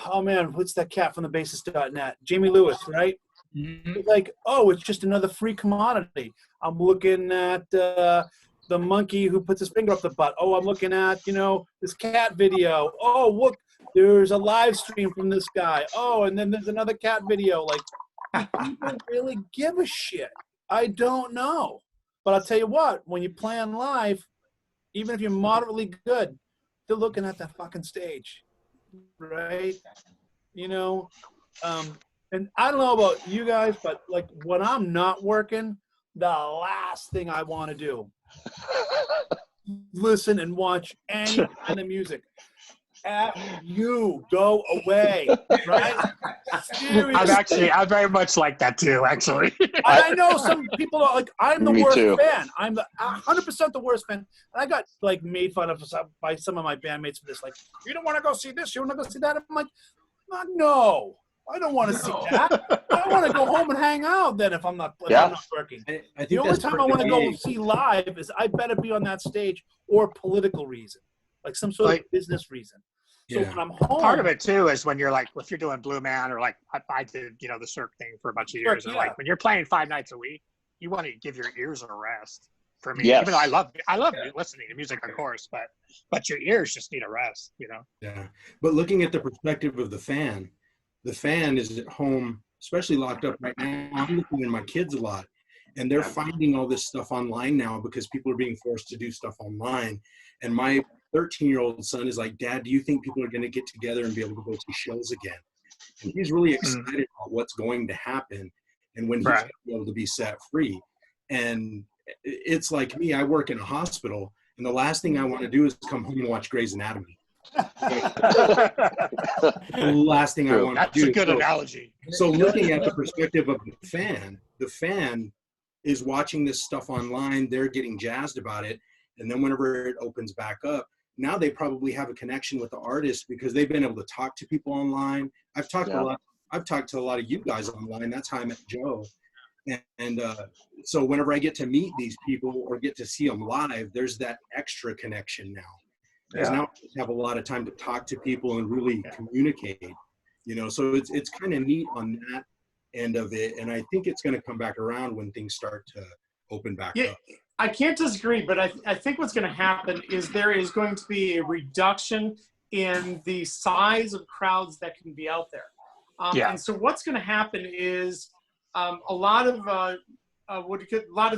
oh man, what's that cat from the basis.net? Jamie Lewis, right? Mm-hmm. Like, oh, it's just another free commodity. I'm looking at the monkey who puts his finger up the butt. Oh, I'm looking at, you know, this cat video. Oh, look, there's a live stream from this guy. Oh, and then there's another cat video. Like, I don't really give a shit. I don't know. But I'll tell you what, when you're playing live, even if you're moderately good, they're looking at that fucking stage. Right? You know, and I don't know about you guys, but like when I'm not working, the last thing I want to do, listen and watch any kind of music. You go away, right? Seriously. I'm very much like that too, actually. I know some people are like, I'm the worst fan. I'm the 100% the worst fan. And I got like made fun of by some of my bandmates for this. Like, you don't want to go see this? You want to go see that? I'm like, no, I don't want to see that. I want to go home and hang out then if I'm not working. I think the only time I want to go see live is I better be on that stage or political reason, like some sort of business reason. So when I'm home, part of it too is when you're like, if you're doing Blue Man or like I did, you know, the Cirque thing for a bunch of years. And like when you're playing 5 nights a week, you want to give your ears a rest. For me, even though I love listening to music, of course, but your ears just need a rest, you know. Yeah, but looking at the perspective of the fan is at home, especially locked up right now. I'm looking at my kids a lot, and they're finding all this stuff online now because people are being forced to do stuff online. And my 13-year-old son is like, Dad, do you think people are going to get together and be able to go see shows again? And he's really excited about what's going to happen and when he's going to be able to be set free. And it's like me, I work in a hospital, and the last thing I want to do is come home and watch Grey's Anatomy. The last thing I want to do. That's a good analogy. So looking at the perspective of the fan is watching this stuff online. They're getting jazzed about it. And then whenever it opens back up, now they probably have a connection with the artist because they've been able to talk to people online. I've talked to a lot of you guys online. That's how I met Joe. And so whenever I get to meet these people or get to see them live, there's that extra connection now. Because now I have a lot of time to talk to people and really communicate, you know, so it's kind of neat on that end of it. And I think it's going to come back around when things start to open back up. I can't disagree, but I think what's going to happen is there is going to be a reduction in the size of crowds that can be out there. And so what's going to happen is a lot of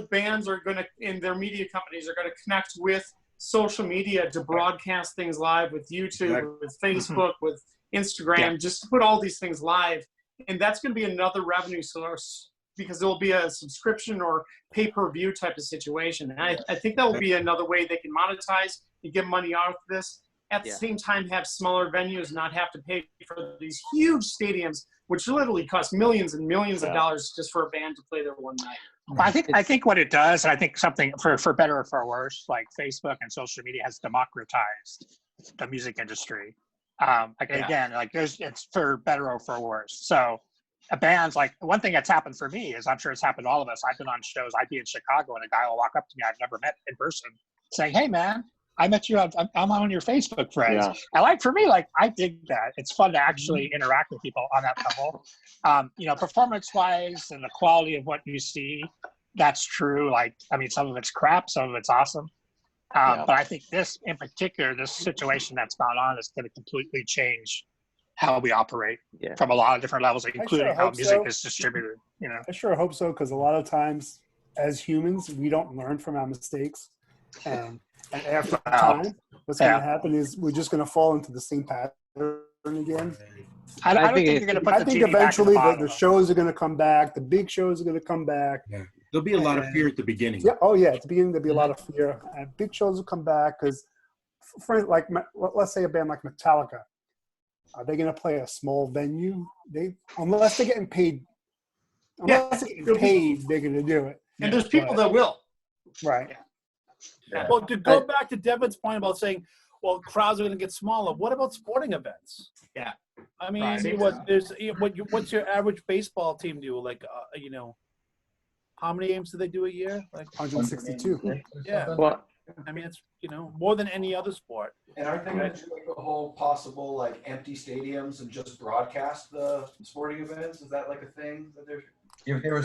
bands are going to, and their media companies are going to connect with social media to broadcast things live with YouTube, with Facebook, with Instagram, just to put all these things live. And that's going to be another revenue source because there'll be a subscription or pay-per-view type of situation. And I think that will be another way they can monetize and get money out of this. At the same time, have smaller venues, not have to pay for these huge stadiums, which literally cost millions and millions of dollars just for a band to play there one night. Well, I think what it does, and I think something for better or for worse, like Facebook and social media has democratized the music industry. Again, like it's for better or for worse. So bands, like one thing that's happened for me is, I'm sure it's happened to all of us. I've been on shows, I'd be in Chicago and a guy will walk up to me I've never met in person saying, "Hey man, I met you, I'm on your Facebook friends." And like, for me, like, I dig that. It's fun to actually interact with people on that level. Performance wise and the quality of what you see, that's true. Like, I mean, some of it's crap, some of it's awesome. But I think this in particular, this situation that's gone on is going to completely change how we operate from a lot of different levels, including how music is distributed. I sure hope so, because a lot of times as humans, we don't learn from our mistakes. And after time, what's going to happen is we're just going to fall into the same pattern again. I don't think you're going to put I think eventually the shows are going to come back. The big shows are going to come back. Yeah. There'll be a lot of fear at the beginning. Yeah. Oh, yeah. At the beginning, there'll be a lot of fear. And big shows will come back because, like, let's say a band like Metallica, are they going to play a small venue? Unless they're getting paid. Unless they're getting paid, they're going to do it. And there's people that will. Right. Yeah. Well, to go back to Devin's point about saying, well, crowds are going to get smaller. What about sporting events? Yeah. I mean, what's your average baseball team do? Like, how many games do they do a year? Like 162. Yeah. Well, I mean, it's more than any other sport. And aren't they going to do like a whole possible like empty stadiums and just broadcast the sporting events? Is that like a thing that they're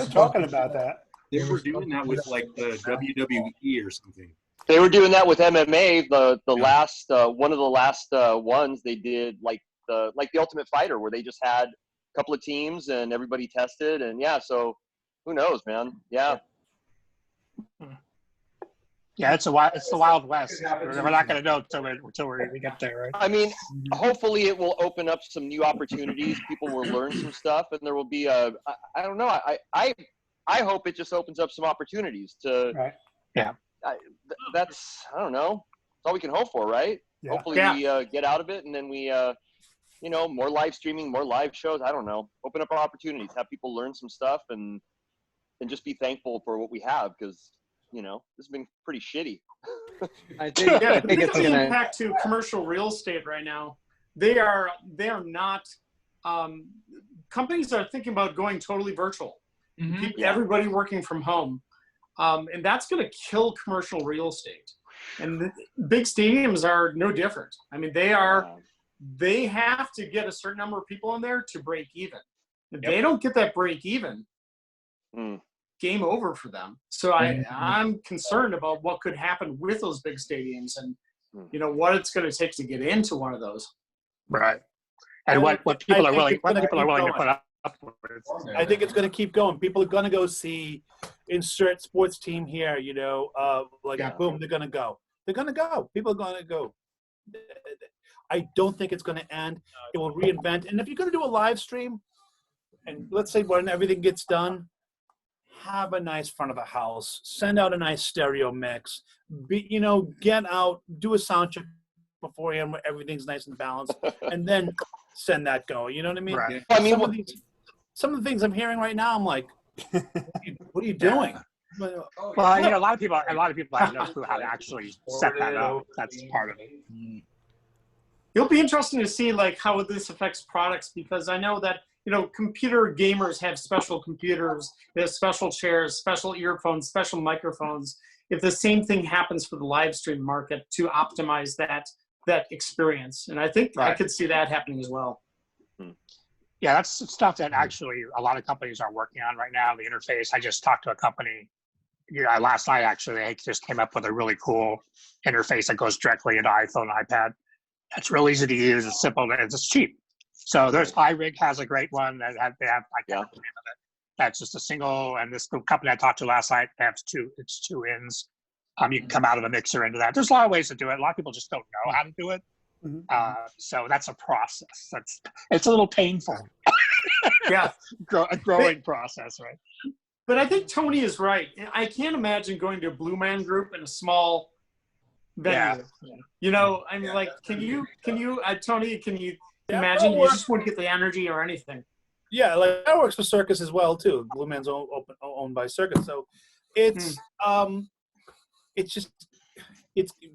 talking about that? They were doing that with like the WWE or something. They were doing that with MMA. The last one of the last ones they did like the Ultimate Fighter, where they just had a couple of teams and everybody tested, and so who knows, man? Yeah, it's the Wild West. We're not going to know until we get there, right? I mean, hopefully it will open up some new opportunities. People will learn some stuff, and there will be I don't know. I hope it just opens up some opportunities to. Right. Yeah. That's I don't know. That's all we can hope for, right? Yeah. Hopefully we get out of it, and then we more live streaming, more live shows. I don't know. Open up our opportunities, have people learn some stuff, and just be thankful for what we have, because this has been pretty shitty. I think it's going to impact to commercial real estate right now. They are not. Companies are thinking about going totally virtual. Mm-hmm. Everybody working from home. And that's going to kill commercial real estate. And the big stadiums are no different. I mean, they have to get a certain number of people in there to break even. If they don't get that break even, game over for them. So I'm concerned about what could happen with those big stadiums and, what it's going to take to get into one of those. Right. And what people are willing to put up. I think it's going to keep going. People are going to go see insert sports team here, boom, they're going to go. They're going to go. People are going to go. I don't think it's going to end. It will reinvent. And if you're going to do a live stream, and let's say when everything gets done, have a nice front of the house, send out a nice stereo mix, get out, do a sound check beforehand where everything's nice and balanced, and then send that go. You know what I mean? Right. I mean, some of the things I'm hearing right now, I'm like, what are you doing? Well, a lot of people have no clue how to actually set that up. That's part of it. It'll be interesting to see how this affects products, because I know that computer gamers have special computers, they have special chairs, special earphones, special microphones. If the same thing happens for the live stream market to optimize that experience, and I think I could see that happening as well. Yeah, that's stuff that actually a lot of companies are working on right now. The interface. I just talked to a company last night. Actually, they just came up with a really cool interface that goes directly into iPhone, iPad. It's real easy to use. It's simple. And it's cheap. So there's iRig has a great one that they have I can't remember the name of it. That's just a single, and this the company I talked to last night has it's two ins. You can come out of a mixer into that. There's a lot of ways to do it. A lot of people just don't know how to do it. So that's a process. It's a little painful. Yeah, a growing process, right? But I think Tony is right. I can't imagine going to a Blue Man Group in a small venue. Yeah. You know, I mean, like, can you, Tony, can you imagine? You just wouldn't get the energy or anything. Yeah, like that works for Circus as well too. Blue Man's owned by Circus, so it's just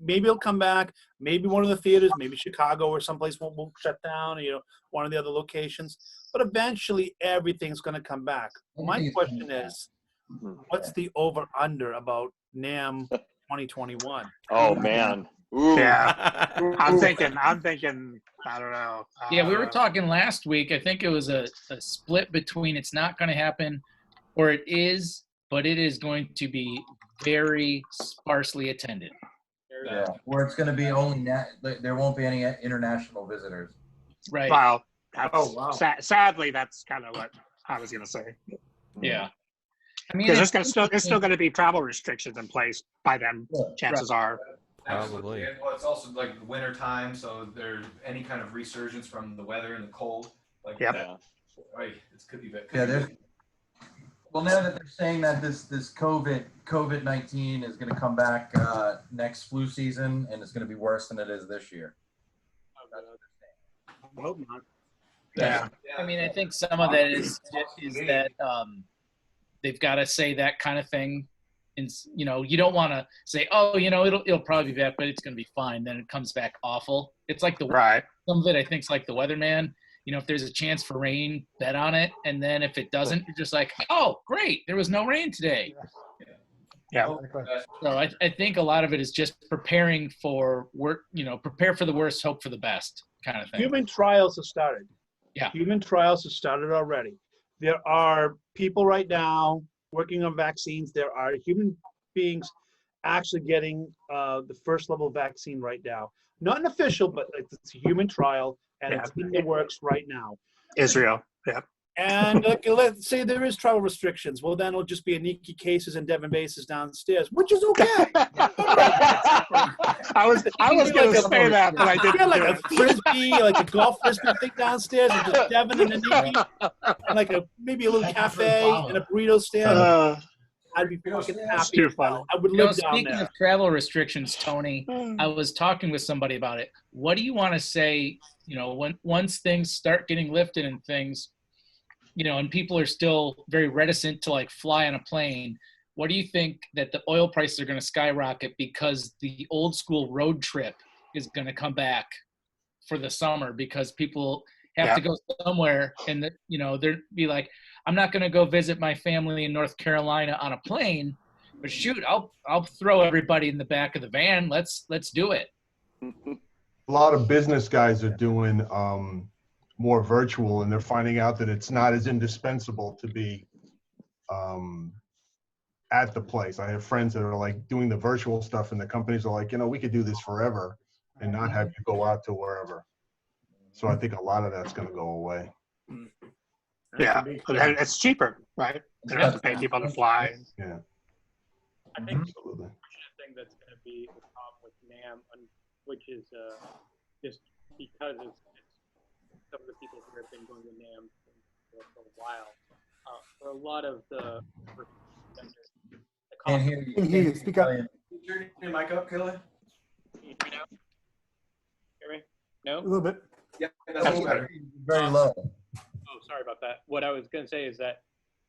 maybe it'll come back. Maybe one of the theaters, maybe Chicago or someplace won't shut down. You know, one of the other locations. But eventually, everything's going to come back. My question is, what's the over/under about NAMM 2021? Oh man. Ooh. Yeah, I'm thinking. I don't know. Yeah, we were talking last week. I think it was a split between it's not going to happen, or it is, but it is going to be very sparsely attended. Yeah, or it's going to be only there won't be any international visitors. Right. Wow. Sadly, that's kind of what I was going to say. Yeah. I mean, because there's still going to be travel restrictions in place by then. Chances are. Probably. Well, it's also like winter time, so there's any kind of resurgence from the weather and the cold. Like that. Right. It could be bad. Well, now that they're saying that this COVID-19 is going to come back next flu season, and it's going to be worse than it is this year. I hope not. Yeah. I mean, I think some of that is that they've got to say that kind of thing. And, you know, you don't want to say, oh, you know, it'll probably be bad, but it's going to be fine. Then it comes back awful. It's like some of it, I think, is like the weatherman. You know, if there's a chance for rain, bet on it. And then if it doesn't, you're just like, oh, great, there was no rain today. Yeah. So I think a lot of it is just preparing for work, you know, prepare for the worst, hope for the best kind of thing. Human trials have started. Yeah. Human trials have started already. There are people right now working on vaccines. There are human beings actually getting the first level vaccine right now. Not an official, but it's a human trial, and it's in the works right now. Israel, yeah. And let's say there is travel restrictions. Well, then it'll just be Aniki cases and Devin bases downstairs, which is okay. I was going to say that, but I didn't. Yeah, like a frisbee, like a golf frisbee thing downstairs, and just Devin and Aniki, and like maybe a little cafe and a burrito stand. I'd be fucking happy. I would live down speaking there. of travel restrictions, Tony, I was talking with somebody about it. What do you want to say? You know, once things start getting lifted and things, you know, and people are still very reticent to like fly on a plane. What do you think that the oil prices are going to skyrocket because the old school road trip is going to come back for the summer because people have to go somewhere and, you know, they'd be like, I'm not going to go visit my family in North Carolina on a plane, but shoot, I'll throw everybody in the back of the van. Let's do it. A lot of business guys are doing more virtual, and they're finding out that it's not as indispensable to be at the place. I have friends that are like doing the virtual stuff, and the companies are like, you know, we could do this forever and not have you go out to wherever. So I think a lot of that's going to go away. Yeah, it's cheaper, right? They don't have to pay people to fly. Yeah. I think the thing that's going to be the problem with NAMM, which is just because it's some of the people who have been going to NAMM for a while. For a lot of the Can't hear you. Speak up. Turn your mic up, Kilan. Can you hear me now? Hear me? No? A little bit. Yeah, that's better. Very low. Oh, sorry about that. What I was going to say is that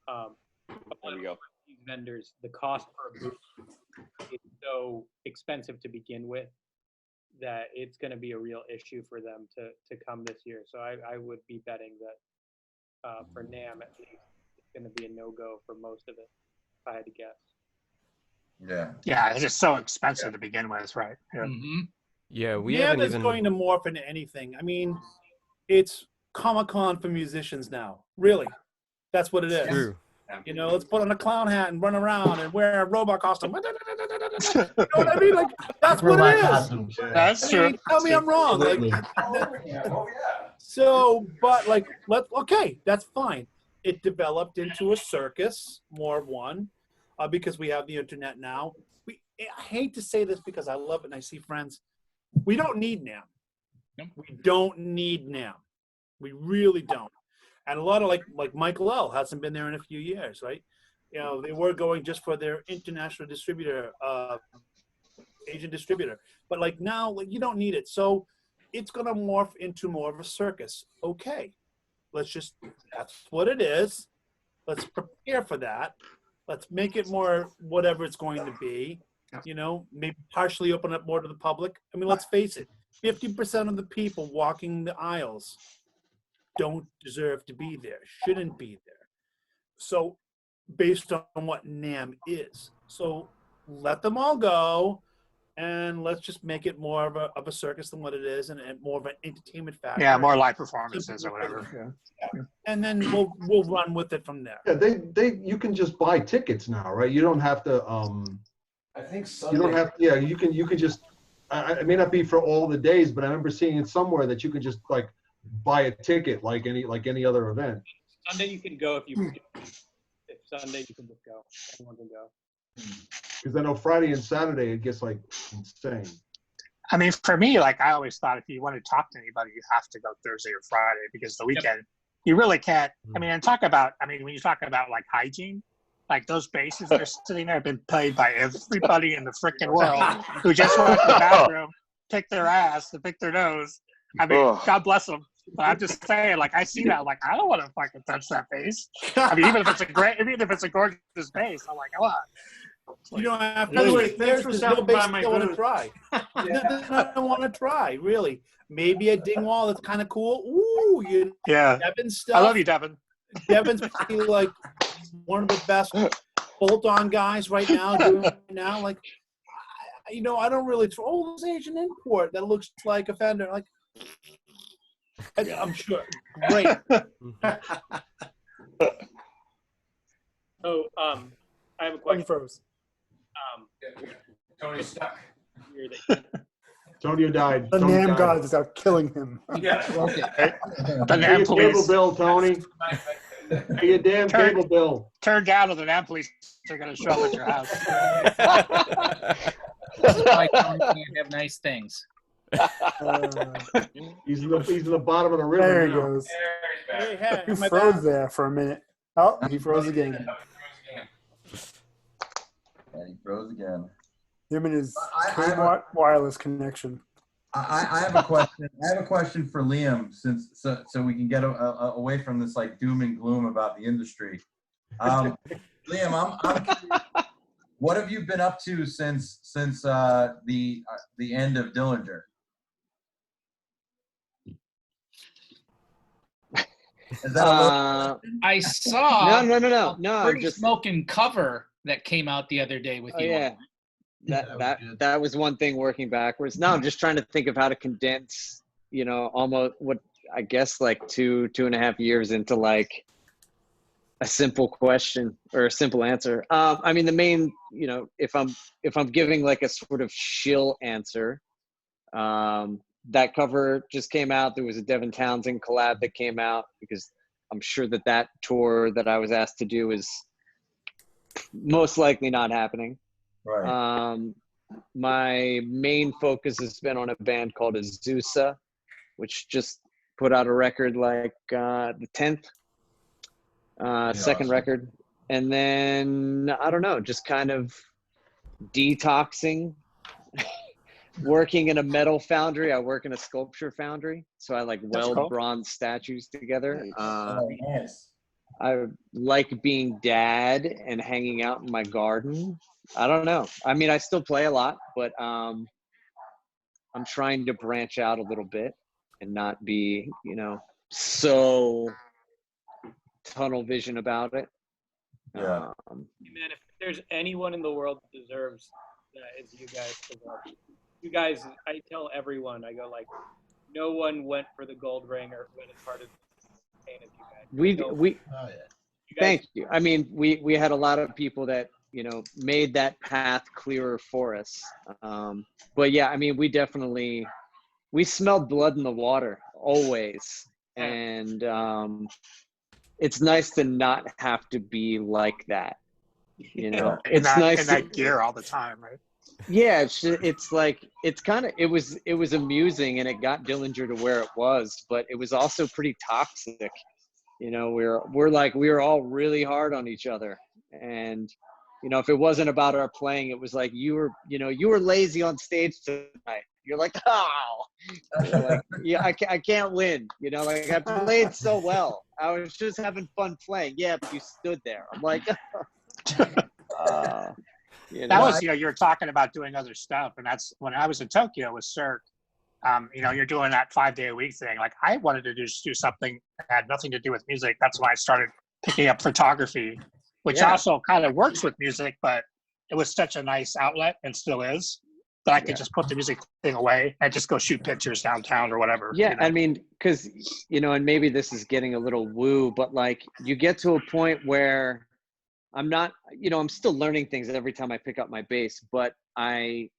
there we go. These vendors, the cost per booth is so expensive to begin with that it's going to be a real issue for them to come this year. So I would be betting that for NAMM at least, it's going to be a no-go for most of it, if I had to guess. Yeah, it's just so expensive to begin with, right? Yeah. Mm-hmm. Yeah, we NAMM haven't is even going to morph into anything. I mean, it's Comic-Con for musicians now. Really, that's what it is. True. You know, let's put on a clown hat and run around and wear a robot costume. You know what I mean? Like, that's what it is. That's true. Tell me I'm wrong. Like, So, but like, okay, that's fine. It developed into a circus, more of one, because we have the internet now. I hate to say this because I love it and I see friends. We don't need NAMM. We don't need NAMM. We really don't. And a lot of like Michael L. hasn't been there in a few years, right? You know, they were going just for their international distributor, Asian distributor. But like now, like you don't need it. So it's going to morph into more of a circus. Okay. That's what it is. Let's prepare for that. Let's make it more whatever it's going to be. You know, maybe partially open up more to the public. I mean, let's face it, 50% of the people walking the aisles don't deserve to be there, shouldn't be there. So based on what NAMM is. So let them all go and let's just make it more of a circus than what it is and more of an entertainment factor. Yeah, more live performances or whatever. Yeah. And then we'll run with it from there. Yeah, you can just buy tickets now, right? You don't have to I think Sunday. you don't have you can just it may not be for all the days, but I remember seeing it somewhere that you could just like buy a ticket like any other event. Sunday you can go if Sunday you can just go. Anyone can go. Because I know Friday and Saturday it gets like insane. I mean, for me, like I always thought, if you want to talk to anybody, you have to go Thursday or Friday because the weekend you really can't. I mean, when you talk about like hygiene, like those bases that are sitting there have been played by everybody in the freaking world who just went to the bathroom, picked their ass, and picked their nose. I mean, God bless them. But I'm just saying, like, I see that, like, I don't want to fucking touch that base. I mean, even if it's a gorgeous base, I'm like, come on. You know, after By the way, there's thanks for no stopping base by my they want to booth. try. I don't want to try, really. Maybe a ding wall that's kind of cool. Ooh, Devin's stuff. I love you, Devin. Devin's probably like one of the best bolt-on guys right now. Like, you know, I don't really throw this Asian import that looks like a Fender. Like, I'm sure. Great. So, I have a question. Froze. Tony's stuck. Tony died. The Tony NAMM died. gods is out killing him. Yeah. The Pay NAMM your police. cable bill, Tony. Pay your damn cable bill. Turn down or the NAMM police are going to show up at your house. This is why Tony can't have nice things. He's in the bottom of the river. There he now. goes. Hey, He froze there for a minute. Oh, he froze again. And he froze again. Him and his I wireless connection. I have a question. I have a question for Liam, so we can get away from this like doom and gloom about the industry. Liam, I'm curious, what have you been up to since the end of Dilinger? Is that I saw No. pretty Just smoking cover that came out the other day with you. yeah. That was one thing working backwards. Now I'm just trying to think of how to condense, you know, almost what I guess like 2.5 years into like a simple question or a simple answer. I mean, the main, you know, if I'm giving like a sort of shill answer, that cover just came out. There was a Devin Townsend collab that came out because I'm sure that tour that I was asked to do is most likely not happening. right? My main focus has been on a band called Azusa, which just put out a record like the 10th, second record. And then, I don't know, just kind of detoxing, working in a metal foundry. I work in a sculpture foundry. So I like weld cool. bronze statues together. Nice. I like being dad and hanging out in my garden. I don't know. I mean, I still play a lot, but I'm trying to branch out a little bit and not be, you know, so tunnel vision about it. Yeah. Man, if there's anyone in the world that deserves that, it's you guys. You guys, I tell everyone, I go like, no one went for the gold ring or went as hard as pain as you guys. Thank you. I mean, we had a lot of people that, you know, made that path clearer for us. But yeah, I mean, we smelled blood in the water always. And it's nice to not have to be like that. You know, it's nice in that gear all the time, right? Yeah, it's like it was amusing, and it got Dillinger to where it was, but it was also pretty toxic. You know, we were all really hard on each other, and you know, if it wasn't about our playing, it was like you were lazy on stage tonight. You're like, oh, like, yeah, I can't win. You know, like I played so well. I was just having fun playing. Yeah, but you stood there. I'm like, that was, you were talking about doing other stuff, and that's when I was in Tokyo with Cirque. You're doing that 5-day-a-week thing. Like I wanted to just do something that had nothing to do with music. That's when I started picking up photography, which also kind of works with music, but it was such a nice outlet and still is that I could just put the music thing away and just go shoot pictures downtown or whatever. Yeah, I mean, because, and maybe this is getting a little woo, but like you get to a point where I'm not, I'm still learning things every time I pick up my bass, but I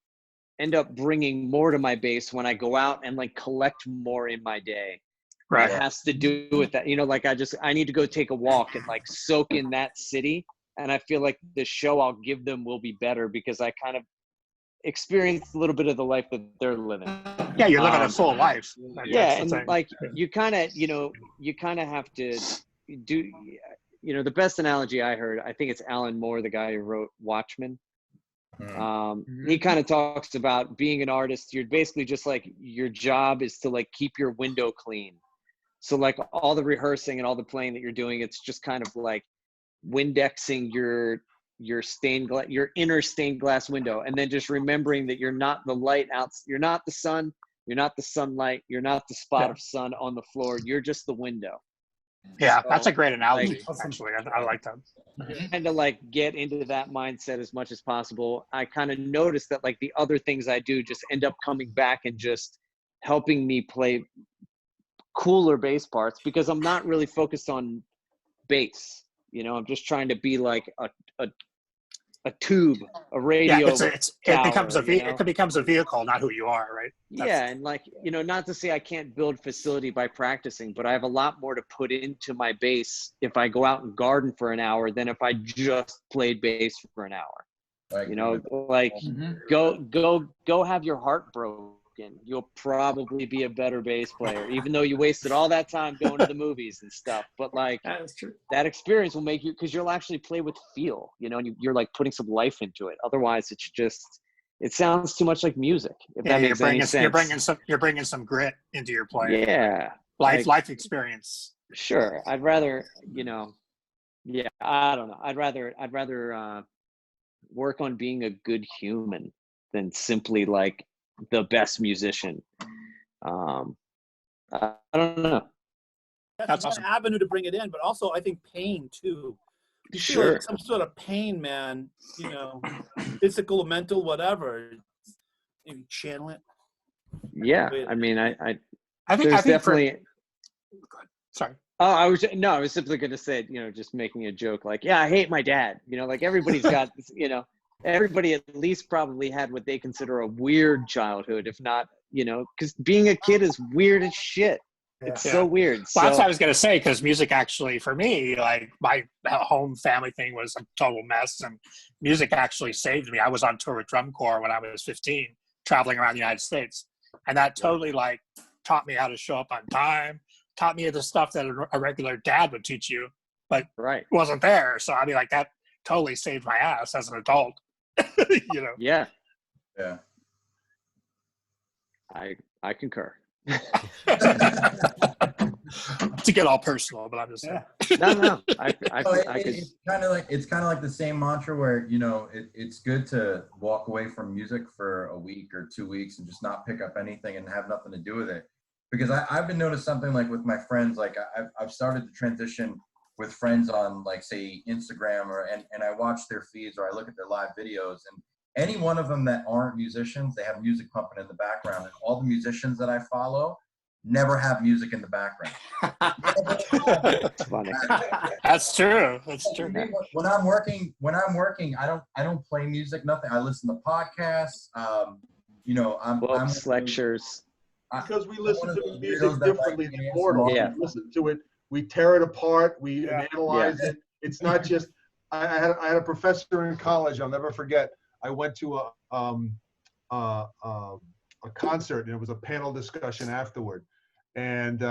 end up bringing more to my bass when I go out and like collect more in my day. Right. It has to do with that. Like I need to go take a walk and like soak in that city. And I feel like the show I'll give them will be better because I kind of experienced a little bit of the life that they're living. Yeah, you're living a full life. Yeah, and like you kind of have to do. The best analogy I heard, I think it's Alan Moore, the guy who wrote Watchmen. He kind of talks about being an artist. You're basically just like your job is to like keep your window clean. So like all the rehearsing and all the playing that you're doing, it's just kind of like Windexing your inner stained glass window, and then just remembering that you're not the light out, you're not the sun, you're not the sunlight, you're not the spot of sun on the floor, you're just the window. Yeah, so, that's a great analogy. Actually, I like that. And to like get into that mindset as much as possible. I kind of noticed that like the other things I do just end up coming back and just helping me play cooler bass parts because I'm not really focused on bass. I'm just trying to be like a tube, a radio. Yeah, it becomes it becomes a vehicle, not who you are, right? And like, not to say I can't build facility by practicing, but I have a lot more to put into my bass if I go out and garden for an hour than if I just played bass for an hour. Like, go have your heart broken. You'll probably be a better bass player, even though you wasted all that time going to the movies and stuff. But like that experience will make you, because you'll actually play with feel, and you're like putting some life into it. Otherwise, it sounds too much like music. If that makes any sense. You're bringing some grit into your playing. Yeah, life experience. Sure, I'd rather, I don't know. I'd rather work on being a good human than simply like the best musician. I don't know. That's awesome. An avenue to bring it in, but also I think pain too. You feel like some sort of pain, man. Physical, mental, whatever. Maybe channel it. Yeah, I mean, I think definitely. Sorry. Oh, I was simply going to say, just making a joke, like, yeah, I hate my dad. Like everybody's got, everybody at least probably had what they consider a weird childhood, if not, because being a kid is weird as shit. It's so weird. Well, that's what I was going to say, because music actually, for me, like my home family thing was a total mess, and music actually saved me. I was on tour with drum corps when I was 15, traveling around the United States. And that totally like taught me how to show up on time, taught me the stuff that a regular dad would teach you, but wasn't there. So I mean, like that totally saved my ass as an adult. Yeah. Yeah. I concur. To get all personal, but I'm just saying. No. It's kind of like the same mantra where it's good to walk away from music for a week or 2 weeks and just not pick up anything and have nothing to do with it. Because I've been noticing something like with my friends, like I've started to transition with friends on like say Instagram and I watch their feeds or I look at their live videos, and any one of them that aren't musicians, they have music pumping in the background, and all the musicians that I follow never have music in the background. That's funny. That's true. When I'm working, I don't play music, nothing. I listen to podcasts. I'm books, lectures. Because we listen to weirdos music that like differently than mortals. Yeah. We listen to it, we tear it apart, we analyze Yeah. it. It's not just. I had a professor in college. I'll never forget. I went to a concert and it was a panel discussion afterward, and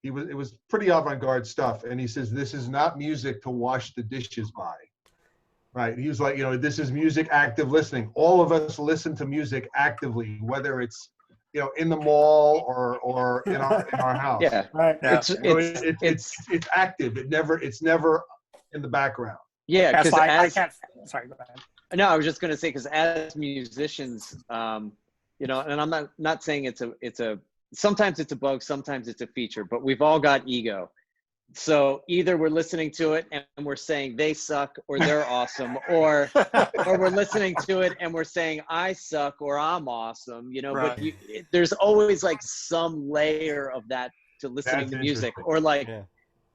it was pretty avant-garde stuff. And he says, "This is not music to wash the dishes by." Right. He was like, this is music active listening. All of us listen to music actively, whether it's, in the mall or in our house. Yeah. Right. It's active. It's never in the background. Yeah. That's Because why I can't. Sorry, go ahead. no, I was just going to say, because as musicians, and I'm not saying it's a sometimes it's a bug, sometimes it's a feature, but we've all got ego. So either we're listening to it and we're saying they suck or they're awesome, or we're listening to it and we're saying I suck or I'm awesome, Right. but there's always like some layer of that to listening That's to music, interesting. or like, Yeah.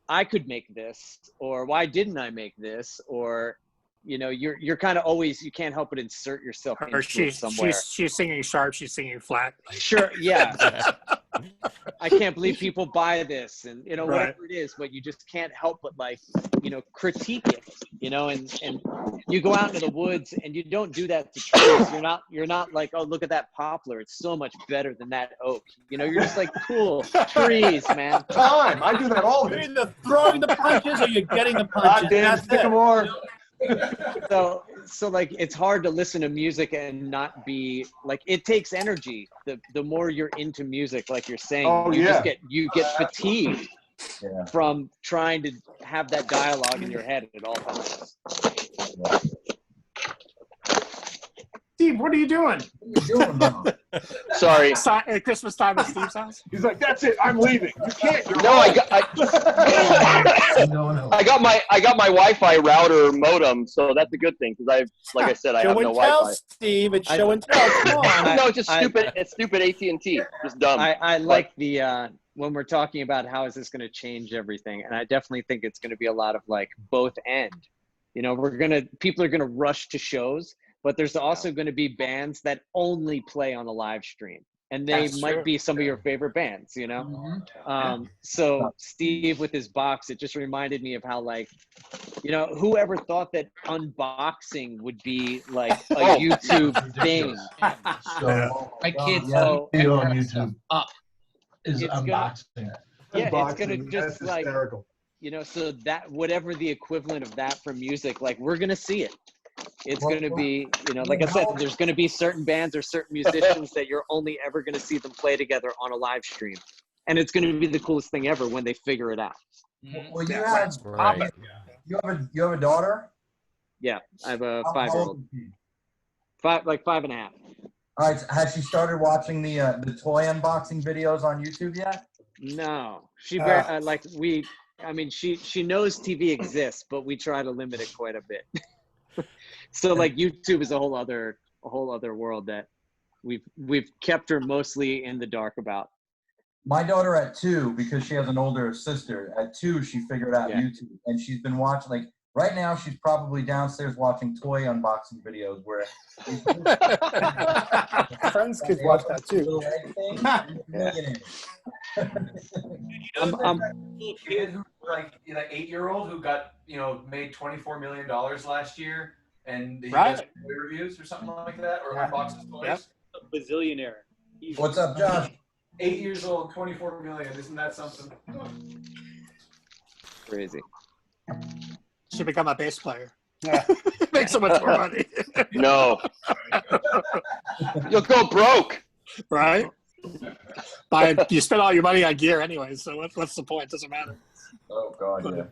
I could make this, or why didn't I make this? Or, you're kind of always, you can't help but insert yourself Or into it somewhere. she's singing sharp, she's singing flat. Sure, yeah. I can't believe people buy this, and Right. whatever it is, but you just can't help but like, critique it, and you go out into the woods and you don't do that to trees. You're not like, oh, look at that poplar, it's so much better than that oak. You're just like, cool, trees, man. Time. I do that all the You're time. either throwing the punches or you're getting the punches. Goddamn That's it. sycamore. So like, it's hard to listen to music and not be like, it takes energy. The more you're into music, like you're saying, Oh, you yeah. you get fatigued from trying to have that dialogue in your head at all times. Steve, what are you doing? What are you doing now? Sorry. At Christmas time at Steve's house? He's like, that's it. I'm leaving. You can't. You're No, home. I got my Wi-Fi router modem, so that's a good thing because like I said, I Show have no and tell, Wi-Fi. Steve. It's show and tell. Come on. No, it's just stupid. It's stupid AT&T. Just dumb. I like the when we're talking about how is this going to change everything, and I definitely think it's going to be a lot of like both end. People are gonna rush to shows, but there's also going to be bands that only play on a live stream, and they That's might true. be some of your favorite bands. So Steve with his box, it just reminded me of how like, whoever thought that unboxing would be like a YouTube thing. So My kids video on YouTube up. is It's gonna- unboxing. Yeah, it's gonna Unboxing. just That's like, hysterical. so that whatever the equivalent of that for music, like we're gonna see it. It's gonna be, like I said, there's gonna be certain bands or certain musicians that you're only ever gonna see them play together on a live stream, and it's gonna be the coolest thing ever when they figure it out. Well, you have Right. you have a daughter? Yeah, I have a How 5-year-old, old is she? 5.5. All right. Has she started watching the toy unboxing videos on YouTube yet? No, she she knows TV exists, but we try to limit it quite a bit. So like YouTube is a whole other world that we've kept her mostly in the dark about. My daughter at 2, because she has an older sister, at 2 she figured out YouTube, and she's been watching, like right now she's probably downstairs watching toy unboxing videos where Friends kids watch that too. Little kid who like 8-year-old who got made $24 million last year, and he does toy reviews or something like that, or unboxes toys. Yep. A bazillionaire. What's up, Josh? 8 years old, 24 million. Isn't that something? Crazy. Should become a bass player. Yeah. Make so much more money. No. You'll go broke. Right? You spend all your money on gear anyway, so what's the point? Doesn't matter. Oh, God,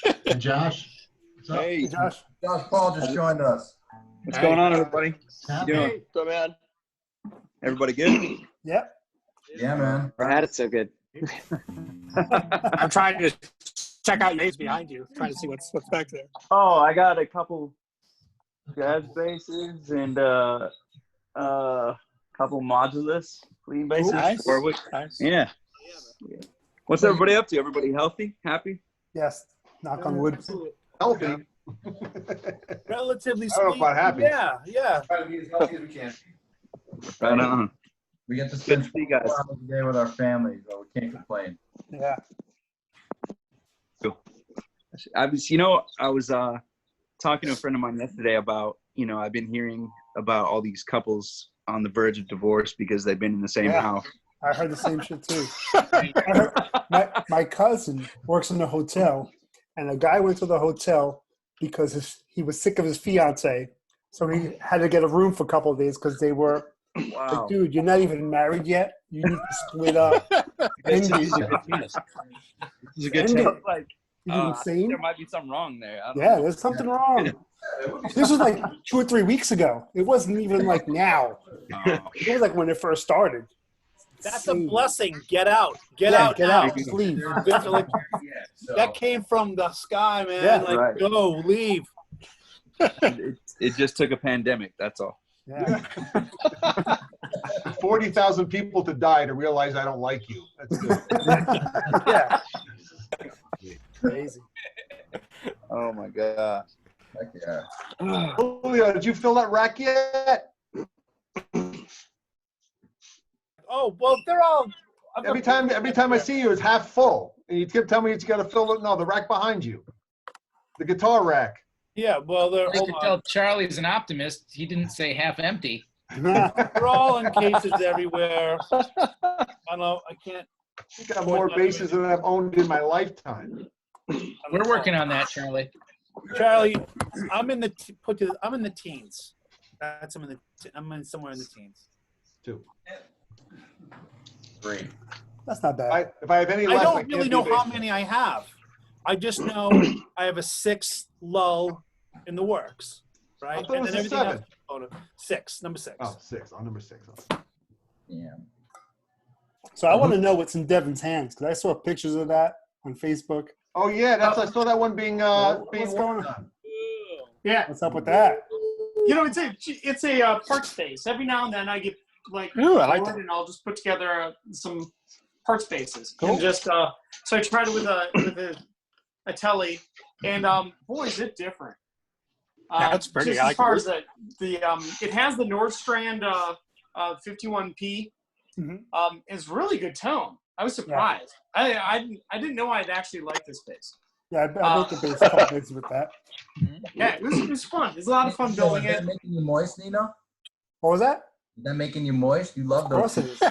yeah. And Josh? What's up? Hey, Josh. Josh Paul just joined us. What's going on, everybody? How you doing? So, man. Everybody good? Yep. Yeah, man. I had it so good. I'm trying to check out your names behind you, trying to see what's back there. Oh, I got a couple jazz basses and couple modulus clean basses. Nice. Nice. Yeah. What's everybody up to? Everybody healthy? Happy? Yes. Knock on wood. Healthy. Relatively I don't know speaking. about happy. Yeah, yeah. Try to be as healthy as we can. Right on. We get to spend Good to see you guys. 4 hours a day with our families, so we can't complain. Yeah. I was talking to a friend of mine yesterday about, I've been hearing about all these couples on the verge of divorce because they've been in the same house. I heard the same shit too. I heard my cousin works in a hotel, and a guy went to the hotel because he was sick of his fiance, so he had to get a room for a couple of days because they were like, dude, you're not even married yet. You need to split up. This is a good chance. Like, you insane? There might be something wrong there. I don't know. There's something wrong. This was like 2 or 3 weeks ago. It wasn't even like now. It was like when it first started. That's a blessing. Get out. Get out. Just leave. That came from the sky, man. Yeah. Right. Go, leave. It just took a pandemic. That's all. Yeah. 40,000 people to die to realize I don't like you. That's good. Yeah. Crazy. Oh my god. Heck yeah. Julio, did you fill that rack yet? Oh, well, they're all. Every time I see you, it's half full, and you keep telling me you got to fill it. No, the rack behind you, the guitar rack. Yeah, well, they're. You can tell Charlie's an optimist. He didn't say half empty. They're all in cases everywhere. I don't know. I can't. I got more bases than I've owned in my lifetime. We're working on that, Charlie. Charlie, I'm in the I'm in the teens. I'm in somewhere in the teens. 2. 3. That's not bad. If I have any I left, don't really know how many I have. I just know I have a 6 lull in the works, right? I thought it was a 7. Else, 6, number 6. Oh, 6. On number 6. Yeah. So I want to know what's in Devin's hands because I saw pictures of that on Facebook. Oh yeah, I saw that one being What's going on? Yeah. What's up with that? You know, it's a part space. Every now and then I get like, Ooh, I like that. and I'll just put together some part spaces. Cool. And just so I tried it with a telly, and boy, is it different. That's pretty. Just I as like far it. as it has the Nordstrand 51P. Mm-hmm. It's really good tone. I was surprised. I didn't know I'd actually like this bass. Yeah, I make the bass a couple things with that. Yeah, it was fun. It was a lot of fun building Is it. that making you moist, Nino? What was that? Is that making you moist? You love Of those. course it is.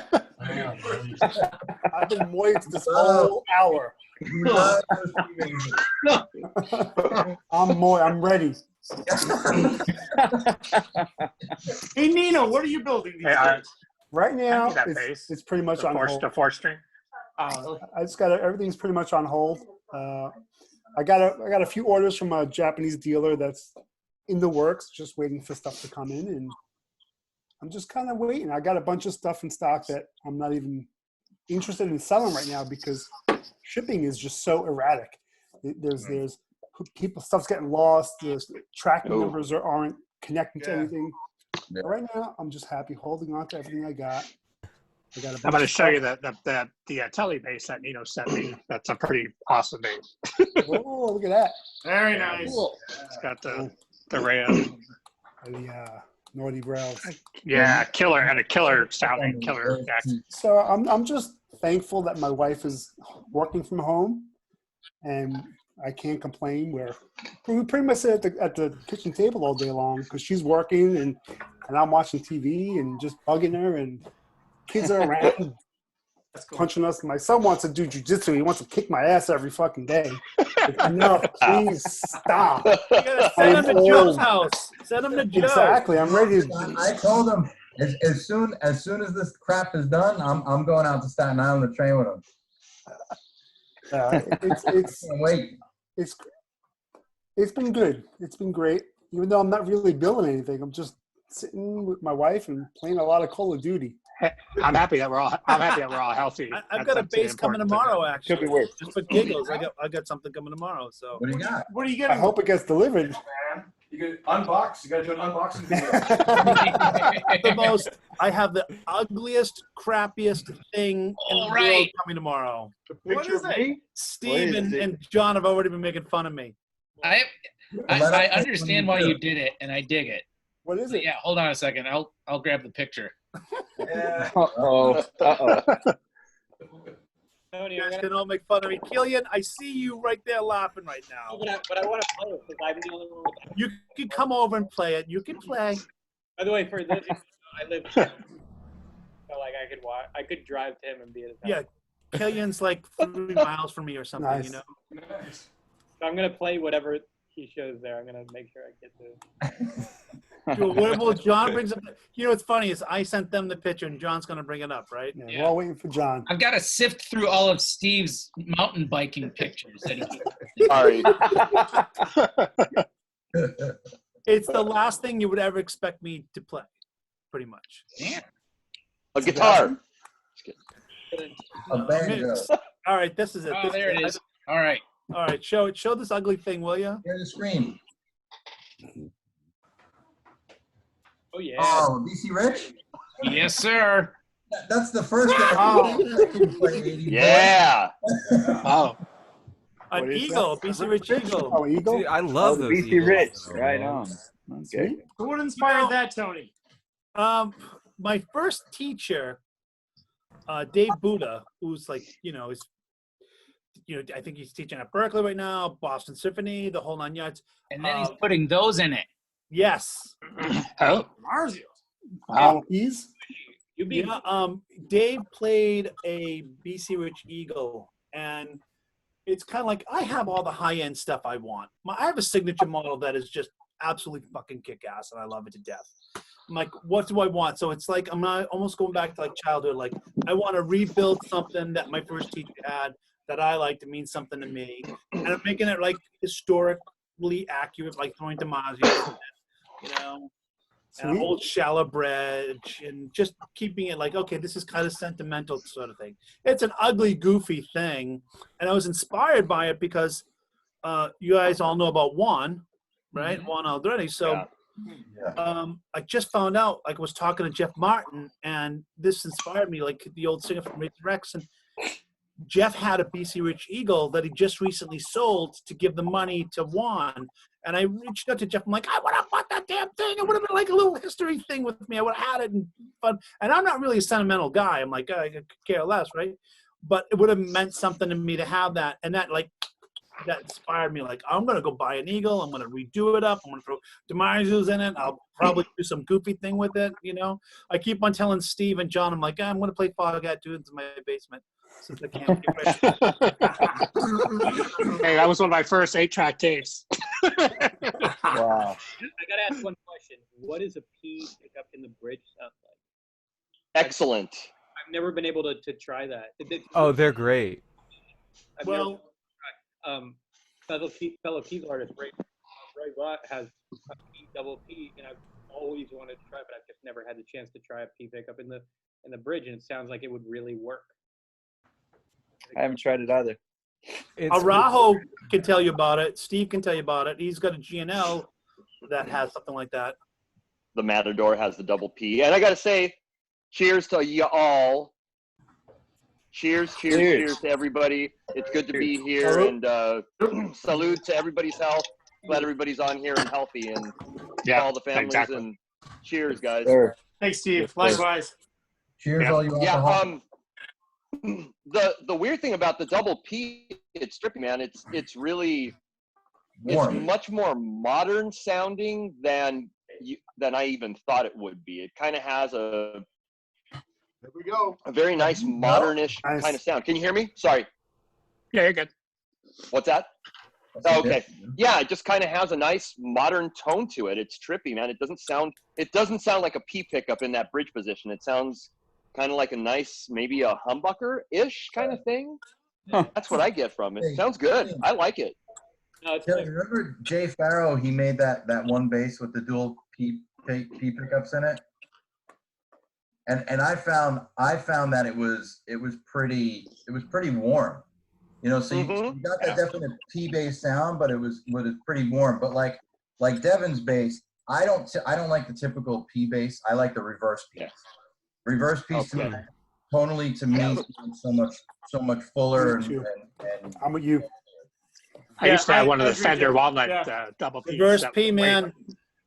I've been moist this whole hour. I'm ready. Hey Nino, what are you building these days? Right now, that bass. it's pretty much on hold. The 4-string. I just got everything's pretty much on hold. I got a few orders from a Japanese dealer that's in the works, just waiting for stuff to come in, and I'm just kind of waiting. I got a bunch of stuff in stock that I'm not even interested in selling right now because shipping is just so erratic. There's stuff's getting lost. There's tracking numbers aren't connecting to anything. Yeah. Right now, I'm just happy holding on to everything I got. I'm going to show you the telly bass that Nino sent me. That's a pretty awesome bass. Oh, look at that! Very nice. Cool. It's got the rail. The Naughty Rails. Yeah, killer sounding killer deck. So I'm just thankful that my wife is working from home, and I can't complain. We pretty much sit at the kitchen table all day long because she's working and I'm watching TV and just bugging her, and kids are around punching us. My son wants to do jujitsu. He wants to kick my ass every fucking day. No, please stop. You gotta send him to Joe's house. Send him to Joe. Exactly. I'm ready to. I told him as soon as this crap is done, I'm going out to Staten Island to train with him. It's wait. It's been good. It's been great. Even though I'm not really building anything, I'm just sitting with my wife and playing a lot of Call of Duty. I'm happy that we're all healthy. I've got a bass coming tomorrow, actually. Could be worse. Just for giggles, I got something coming tomorrow. So what do you got? What are you I getting? hope it gets delivered. You could unbox. You got to do an unboxing video. I have the ugliest, crappiest thing in the world coming tomorrow. What is it? Steve and John have already been making fun of me. I understand why you did it, and I dig it. What is But it? yeah, hold on a second. I'll grab the picture. Yeah. Uh-oh. Tony, You guys can all make fun of me. Killian, I see you right there laughing right now. but I want to play it because I'm the only one with You can come over and play it. You can play. By the way, for those of you who know, I live so like I could drive to him and be at his house. Yeah, Killian's like 3 miles from me or something, Nice. you know? So I'm gonna play whatever he shows there. I'm gonna make sure I get to. Dude, well, John brings up. You know what's funny is I sent them the picture and John's gonna bring it up, right? Yeah, we're all waiting for John. I've got to sift through all of Steve's mountain biking pictures. That he It's the last thing you would ever expect me to play, pretty much. Damn. A guitar. A banjo. All right, this is it. Oh, This there it is. All right. All right, show this ugly thing, will you? Here's the screen. Oh yeah. Oh, BC Rich? Yes, sir. That's the first thing. Yeah. Oh. An eagle, BC Rich eagle. Oh, eagle? Dude, I love those BC eagles. Rich. Right on. Okay. So what inspired that, Tony? My first teacher, Dave Buddha, who's like, I think he's teaching at Berkeley right now, Boston Symphony, the whole 9 yards. And then he's putting those in it. Yes. Oh. Marzio. Wow. Yeah, Dave played a BC Rich Eagle, and it's kind of like I have all the high-end stuff I want. I have a signature model that is just absolutely fucking kick-ass, and I love it to death. I'm like, what do I want? So it's like I'm not almost going back to like childhood. Like I want to rebuild something that my first teacher had that I like to mean something to me, and I'm making it like historically accurate, like throwing DiMaggio, and an old shallow bridge, and just keeping it like, okay, this is kind of sentimental sort of thing. It's an ugly, goofy thing, and I was inspired by it because you guys all know about Juan, right? Mm-hmm. Juan already. So I just found out, like I was talking to Jeff Martin, and this inspired me, like the old singer from Rich Rex, and Jeff had a BC Rich Eagle that he just recently sold to give the money to Juan. And I reached out to Jeff. I'm like, I would have bought that damn thing. It would have been like a little history thing with me. I would have had it and fun. And I'm not really a sentimental guy. I'm like, I could care less, right? But it would have meant something to me to have that. And that inspired me. Like, I'm going to go buy an Eagle. I'm going to redo it up. I'm going to throw DiMaggio's in it. I'll probably do some goofy thing with it, I keep on telling Steve and John, I'm like, I'm going to play Foghat Dudes in my basement. Since I can't get ready. Hey, that was one of my first 8-track tapes. Wow. I gotta ask one question. What does a P pickup in the bridge sound like? Excellent. I've never been able to try that. Oh, they're great. Fellow keys artist Ray Watt has a P double P, and I've always wanted to try, but I've just never had the chance to try a P pickup in the bridge, and it sounds like it would really work. I haven't tried it either. Rahul can tell you about it. Steve can tell you about it. He's got a G&L that has something like that. The Matador has the double P. And I got to say, cheers to you all. Cheers to everybody. It's good to be here. And salute to everybody's health. Glad everybody's on here and healthy. And all the families. Exactly. And cheers, guys. Sure. Thanks, Steve. Likewise. Cheers, all you alcohol. The weird thing about the double P, it's trippy, man. It's really warm. It's much more modern sounding than I even thought it would be. It kind of has a very nice modernish kind of sound. Can you hear me? Sorry. Yeah, you're good. What's that? Oh, okay. Yeah, it just kind of has a nice modern tone to it. It's trippy, man. It doesn't sound like a P pickup in that bridge position. It sounds kind of like a nice, maybe a humbucker-ish kind of thing. Huh. That's what I get from it. Sounds good. I like it. No, remember Jay Farrow? He made that one bass with the dual P pickups in it, and I found that it was pretty warm. So you got that definite P bass sound, but it was pretty warm. But like Devin's bass, I don't like the typical P bass. I like the reverse piece. Reverse piece tonally to me so much fuller and I'm with you. I used to have one of the Fender Walnut double P. Reverse P, man.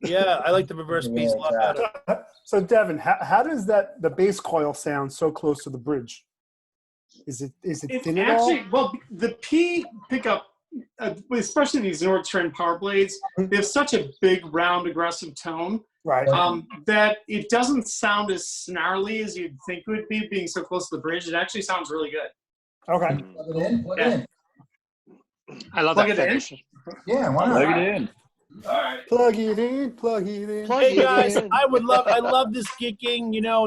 Yeah, I like the reverse piece a lot better. So Devin, how does the bass coil sound so close to the bridge? Is it It's thin at actually, all? well, the P pickup, especially these North Trend power blades, they have such a big, round, aggressive tone, right? That it doesn't sound as snarly as you'd think it would be, being so close to the bridge. It actually sounds really good. Okay. Plug it in. Plug it in. I love Plug that it in? finish. Yeah, why not? Plug it in. All right. Plug it in. Plug it in. Hey guys, I love this geeking. You know,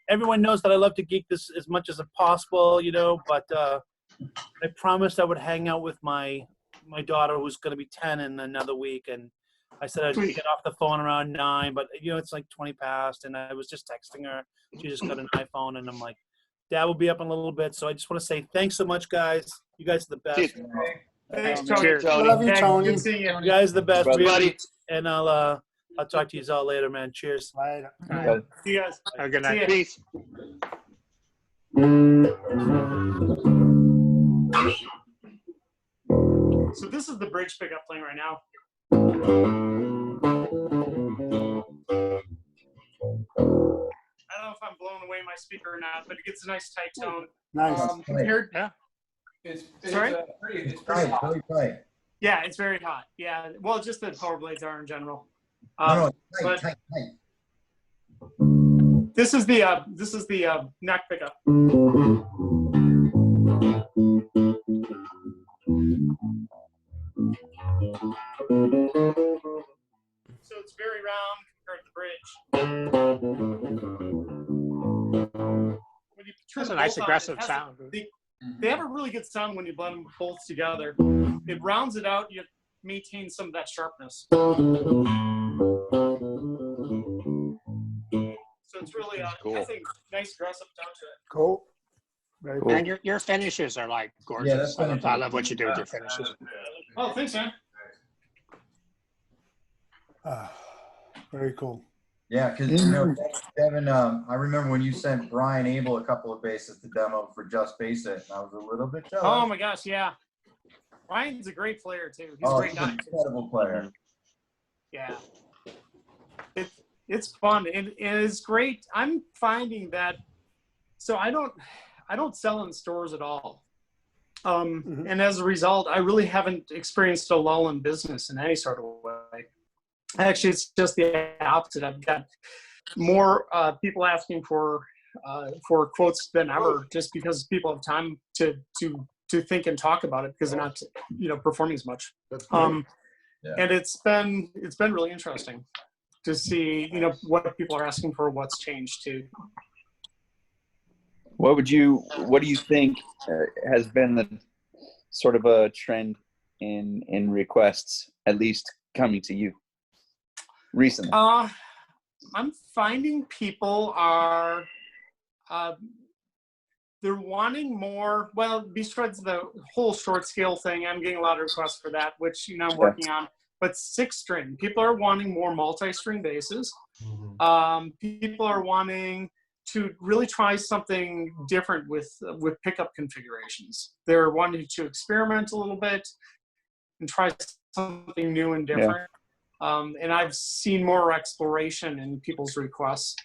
everyone knows that I love to geek this as much as possible. You know, but I promised I would hang out with my daughter, who's going to be 10 in another week, and I said I'd get off the phone around 9, but it's like 20 past, and I was just texting her. She just got an iPhone, and I'm like, Dad will be up in a little bit, so I just want to say thanks so much, guys. You guys are the best. Thanks, Tony. Cheers. Love you, Tony. Good seeing you. You guys are the best, Brother. really. And I'll talk to you all later, man. Cheers. Later. See you guys. Have a good See night. ya. Peace. So this is the bridge pickup playing right now. I don't know if I'm blowing away my speaker or not, but it gets a nice tight tone. Nice. Compared, Yeah. It's Sorry? pretty Tight, hot. very tight. yeah, it's very hot. Yeah, well, just the power blades are in general. No, but tight. this is the neck pickup. So it's very round compared to the bridge. When you turn That's a them nice both on, aggressive it has sound. they have a really good sound when you blend them both together. It rounds it out. You maintain some of that sharpness. So it's really, Cool. I think, nice aggressive tone to it. Cool. Very cool. And your finishes are like gorgeous. Yeah, that's finished. I love what you do with your finishes. Oh, thanks, man. Very cool. Yeah, because Devin, I remember when you sent Brian Abel a couple of basses to demo for Just Bass It, and I was a little bit jealous. Oh my gosh, yeah. Ryan's a great player too. He's a great he's guy. an incredible player. Yeah. It's fun and it's great. I'm finding that so I don't sell in stores at all. And as a result, I really haven't experienced a lull in business in any sort of way. Actually, it's just the opposite. I've got more people asking for quotes than ever, just because people have time to think and talk about it because they're not performing as much. And it's been really interesting to see what people are asking for, what's changed too. What do you think has been the sort of a trend in requests, at least coming to you recently? I'm finding people are they're wanting more. Well, besides the whole short scale thing, I'm getting a lot of requests for that, which I'm working on. But 6-string, people are wanting more multi-string basses. People are wanting to really try something different with pickup configurations. They're wanting to experiment a little bit and try something new and different. And I've seen more exploration in people's requests.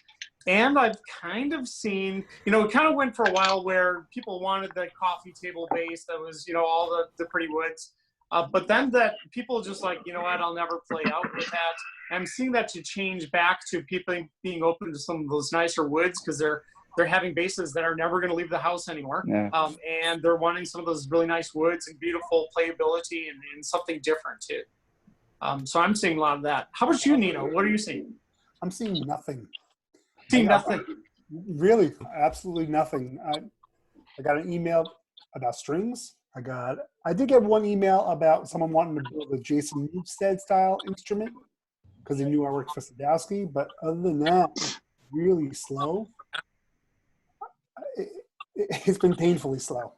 And I've kind of seen, it kind of went for a while where people wanted the coffee table bass that was, all the pretty woods. But then that people just like, what, I'll never play out with that. And I'm seeing that to change back to people being open to some of those nicer woods because they're having basses that are never going to leave the house anymore. Yeah. And they're wanting some of those really nice woods and beautiful playability and something different too. So I'm seeing a lot of that. How about you, Nino? What are you seeing? I'm seeing nothing. Seeing nothing. Really, absolutely nothing. I got an email about strings. I did get one email about someone wanting to build a Jason Newsted style instrument because they knew I worked for Sadowski. But other than that, really slow. It's been painfully slow.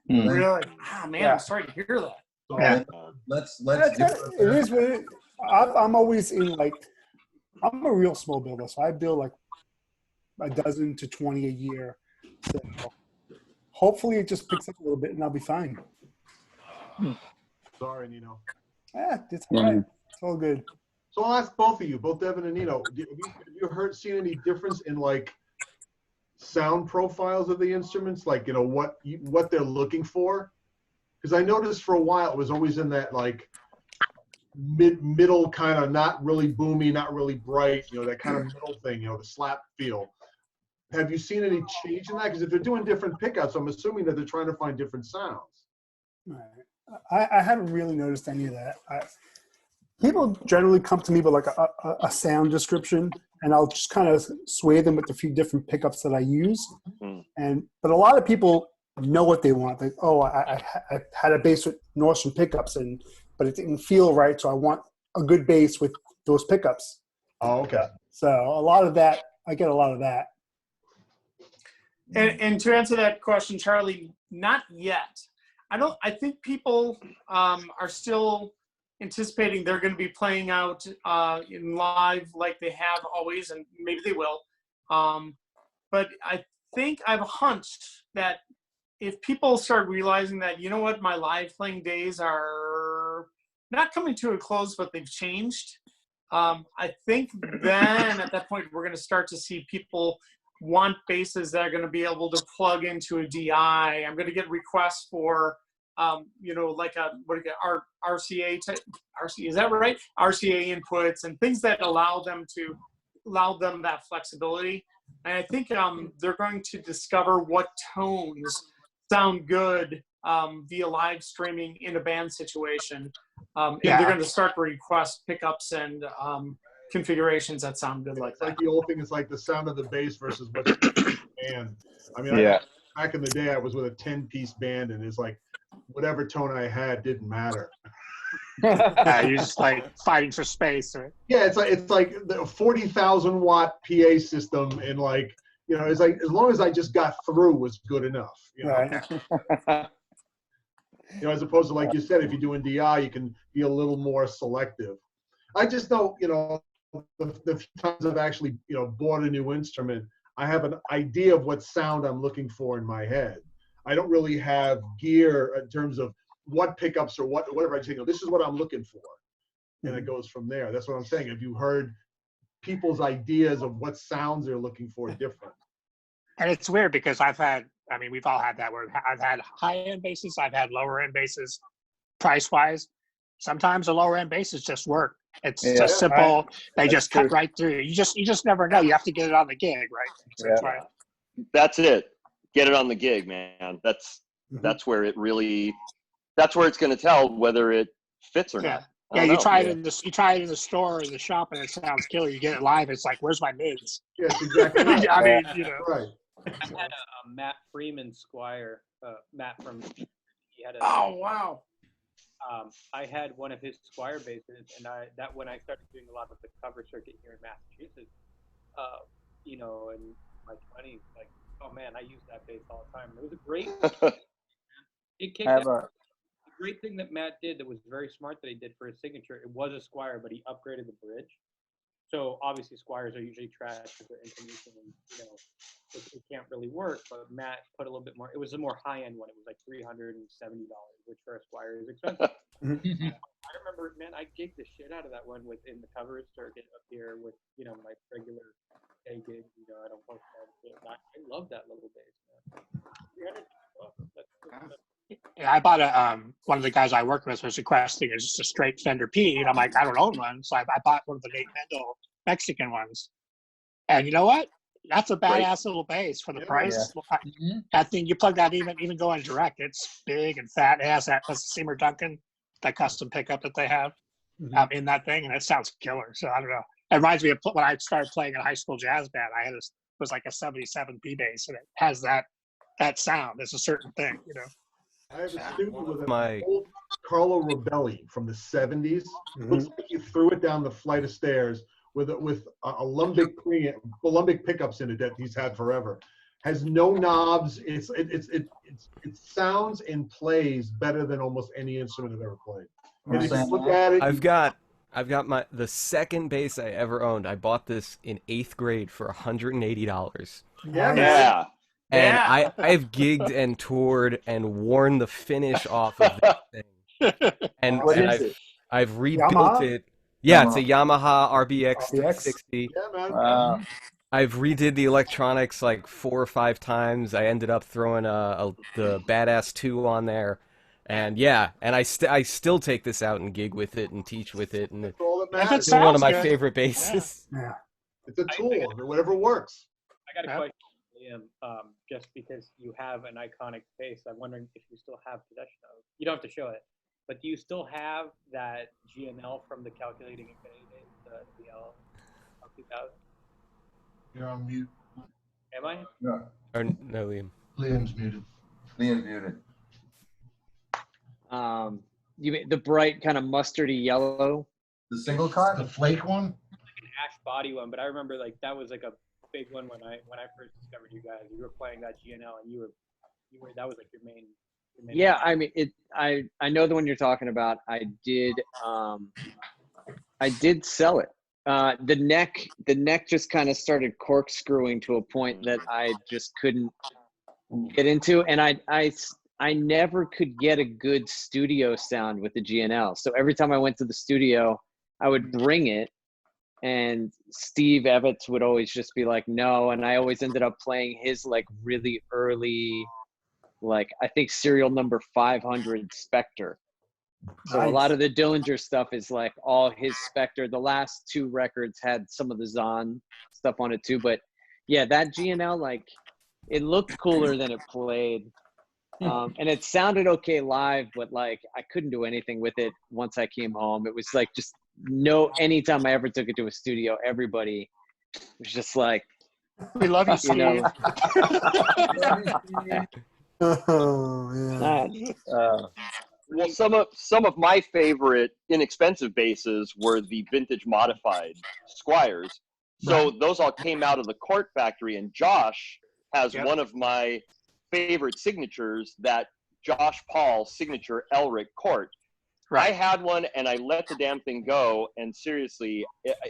Really? Ah, man, Yeah. I'm sorry to hear that. Yeah. Let's do It is what it is. I'm always in I'm a real small builder, so I build like a dozen to 20 a year. So hopefully it just picks up a little bit and I'll be fine. Sorry, Nino. It's all right. It's all good. So I'll ask both of you, both Devin and Nino, have you seen any difference in like sound profiles of the instruments? Like, you know, what they're looking for? Because I noticed for a while it was always in that like middle kind of, not really boomy, not really bright, you know, that kind of middle thing, you know, the slap feel. Have you seen any change in that? Because if they're doing different pickups, I'm assuming that they're trying to find different sounds. Right. I haven't really noticed any of that. People generally come to me with like a sound description, and I'll just kind of sway them with a few different pickups that I use. But a lot of people know what they want. Like, oh, I had a bass with Nordstrom pickups, but it didn't feel right, so I want a good bass with those pickups. Oh, okay. So a lot of that, I get a lot of that. And to answer that question, Charlie, not yet. I think people are still anticipating they're going to be playing out in live like they have always, and maybe they will. But I think I have a hunch that if people start realizing that, you know what, my live playing days are not coming to a close, but they've changed, I think then at that point we're going to start to see people want basses that are going to be able to plug into a DI. I'm going to get requests for, you know, like RCA type, is that right? RCA inputs and things that allow them that flexibility. And I think they're going to discover what tones sound good via live streaming in a band situation. And they're going to start to request pickups and configurations that sound good like that. Like the old thing is like the sound of the bass versus what's in the band. I mean, back in the day, I was with a 10-piece band, and it's like whatever tone I had didn't matter. You're just like fighting for space, right? Yeah, it's like the 40,000 watt PA system, and like, you know, it's like as long as I just got through was good enough. You know? Right. You know, as opposed to, like you said, if you're doing DI, you can be a little more selective. I just know, you know, the few times I've actually, you know, bought a new instrument, I have an idea of what sound I'm looking for in my head. I don't really have gear in terms of what pickups or whatever. I just think, this is what I'm looking for, and it goes from there. That's what I'm saying. Have you heard people's ideas of what sounds they're looking for different? And it's weird because we've all had that where I've had high-end basses, I've had lower-end basses, price-wise. Sometimes the lower-end basses just work. It's just simple. They just cut right through. You just never know. You have to get it on the gig, right? So That's it. Get it on the gig, man. That's where it really. That's where it's going to tell whether it fits or not. Yeah, you try it in the store or the shop, and it sounds killer. You get it live, it's like, where's my mids? Yes, exactly. Right. I mean, you know. Right. I had a Matt Freeman Squire. Matt from. Oh wow. I had one of his Squire basses, and when I started doing a lot of the cover circuit here in Massachusetts, you know, in my 20s, like, oh man, I used that bass all the time. It was a great. It kicked out. The great thing that Matt did that was very smart that he did for his signature, it was a Squire, but he upgraded the bridge. So obviously Squires are usually trash because they're intonation and, you know, it can't really work. But Matt put a little bit more. It was a more high-end one. It was like $370, which for a Squire is expensive. I remember, man, I gigged the shit out of that one within the cover circuit up here with, you know, my regular day gigs. You know, I don't post that. I love that little bass, man. Yeah, I bought one of the guys I worked with was requesting just a straight Fender P, and I'm like, I don't own one, so I bought one of the Nate Mendel Mexican ones. And you know what? That's a badass little bass for the price. Yeah. I think you plug that even going direct, it's big and fat. It has that Seymour Duncan, that custom pickup that they have in that thing, and it sounds killer. So I don't know. It reminds me of when I started playing in a high school jazz band. I had was like a 77 P bass, and it has that sound. It's a certain thing, you know. I have a student with an old Carlo Robelli from the 70s. Looks like he threw it down the flight of stairs with a alembic pickups in it that he's had forever. Has no knobs. It sounds and plays better than almost any instrument I've ever played. And if you look at it, I've got the second bass I ever owned. I bought this in 8th grade for $180. Yeah. And I've gigged and toured and worn the finish off of that thing. And I've rebuilt it Yeah, it's a Yamaha RBX 360. Yeah, man. I've redid the electronics like 4 or 5 times. I ended up throwing the Badass 2 on there. And yeah, and I still take this out and gig with it and teach with it, and it's still one of my favorite basses. Yeah. It's a tool, whatever works. I got a question, Liam. Just because you have an iconic bass, I'm wondering if you still have possession of. You don't have to show it, but do you still have that GNL from the Calculating Infinity days, the L2000? You're on mute. Am I? Yeah. Or no, Liam. Liam's muted. Liam's muted. You mean the bright kind of mustardy yellow? The single cut? The flake one? Like an ash body one, but I remember like that was like a big one when I first discovered you guys. You were playing that GNL, and you were that was like your main. Yeah, I mean I know the one you're talking about. I did sell it. The neck just kind of started corkscrewing to a point that I just couldn't get into, and I never could get a good studio sound with the GNL. So every time I went to the studio, I would bring it, and Steve Evans would always just be like, no. And I always ended up playing his like really early, like I think serial number 500 Spectre. So Nice. a lot of the Dilinger stuff is like all his Spectre. The last 2 records had some of the Zahn stuff on it too. But yeah, that GNL, like it looked cooler than it played. And it sounded okay live, but like I couldn't do anything with it once I came home. It was like just anytime I ever took it to a studio, everybody was just like, we love you, Steve. know. Oh, yeah. Well, some of my favorite inexpensive basses were the vintage modified Squires. So those all came out of the Court factory, and Josh has one of my favorite signatures, that Josh Paul signature Elric Court. I had one and I let the damn thing go, and seriously,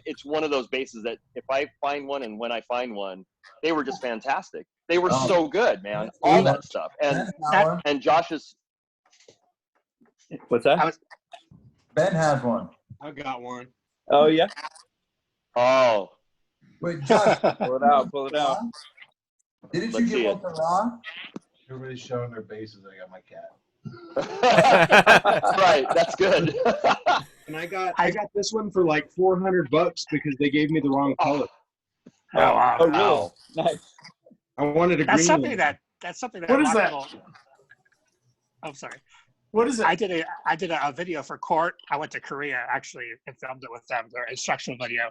it's one of those basses that if I find one, and when I find one, they were just fantastic. They were so good, man. All that stuff. And Josh's. What's that? Ben has one. I got one. Oh yeah. Oh. Wait, Josh. Pull it out. Pull it out. Didn't you get one for Raw? Everybody's showing their bases. I got my cat. Right, that's good. And I got this one for like $400 because they gave me the wrong color. Oh, wow. Oh, really? Nice. I wanted a That's green something one. that's something that. What is that? I'm sorry. What is it? I did a video for Court. I went to Korea actually and filmed it with them, their instructional video.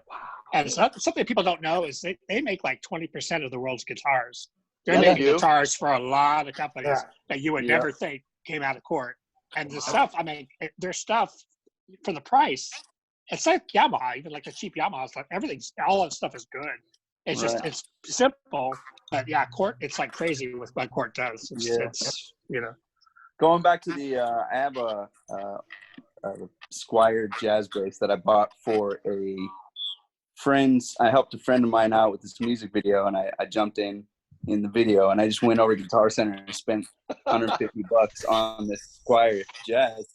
And something people don't know is they make like 20% of the world's guitars. They're making guitars for a lot of companies that you would never think came out of Court. And the stuff, I mean, their stuff for the price, it's like Yamaha, even like the cheap Yamaha stuff. All that stuff is good. It's just it's simple, but yeah, Court. It's like crazy with what Court does. It's you know. Going back to the I have a Squire jazz bass that I bought for a friend's. I helped a friend of mine out with this music video, and I jumped in the video, and I just went over to Guitar Center and spent $150 on this Squire jazz,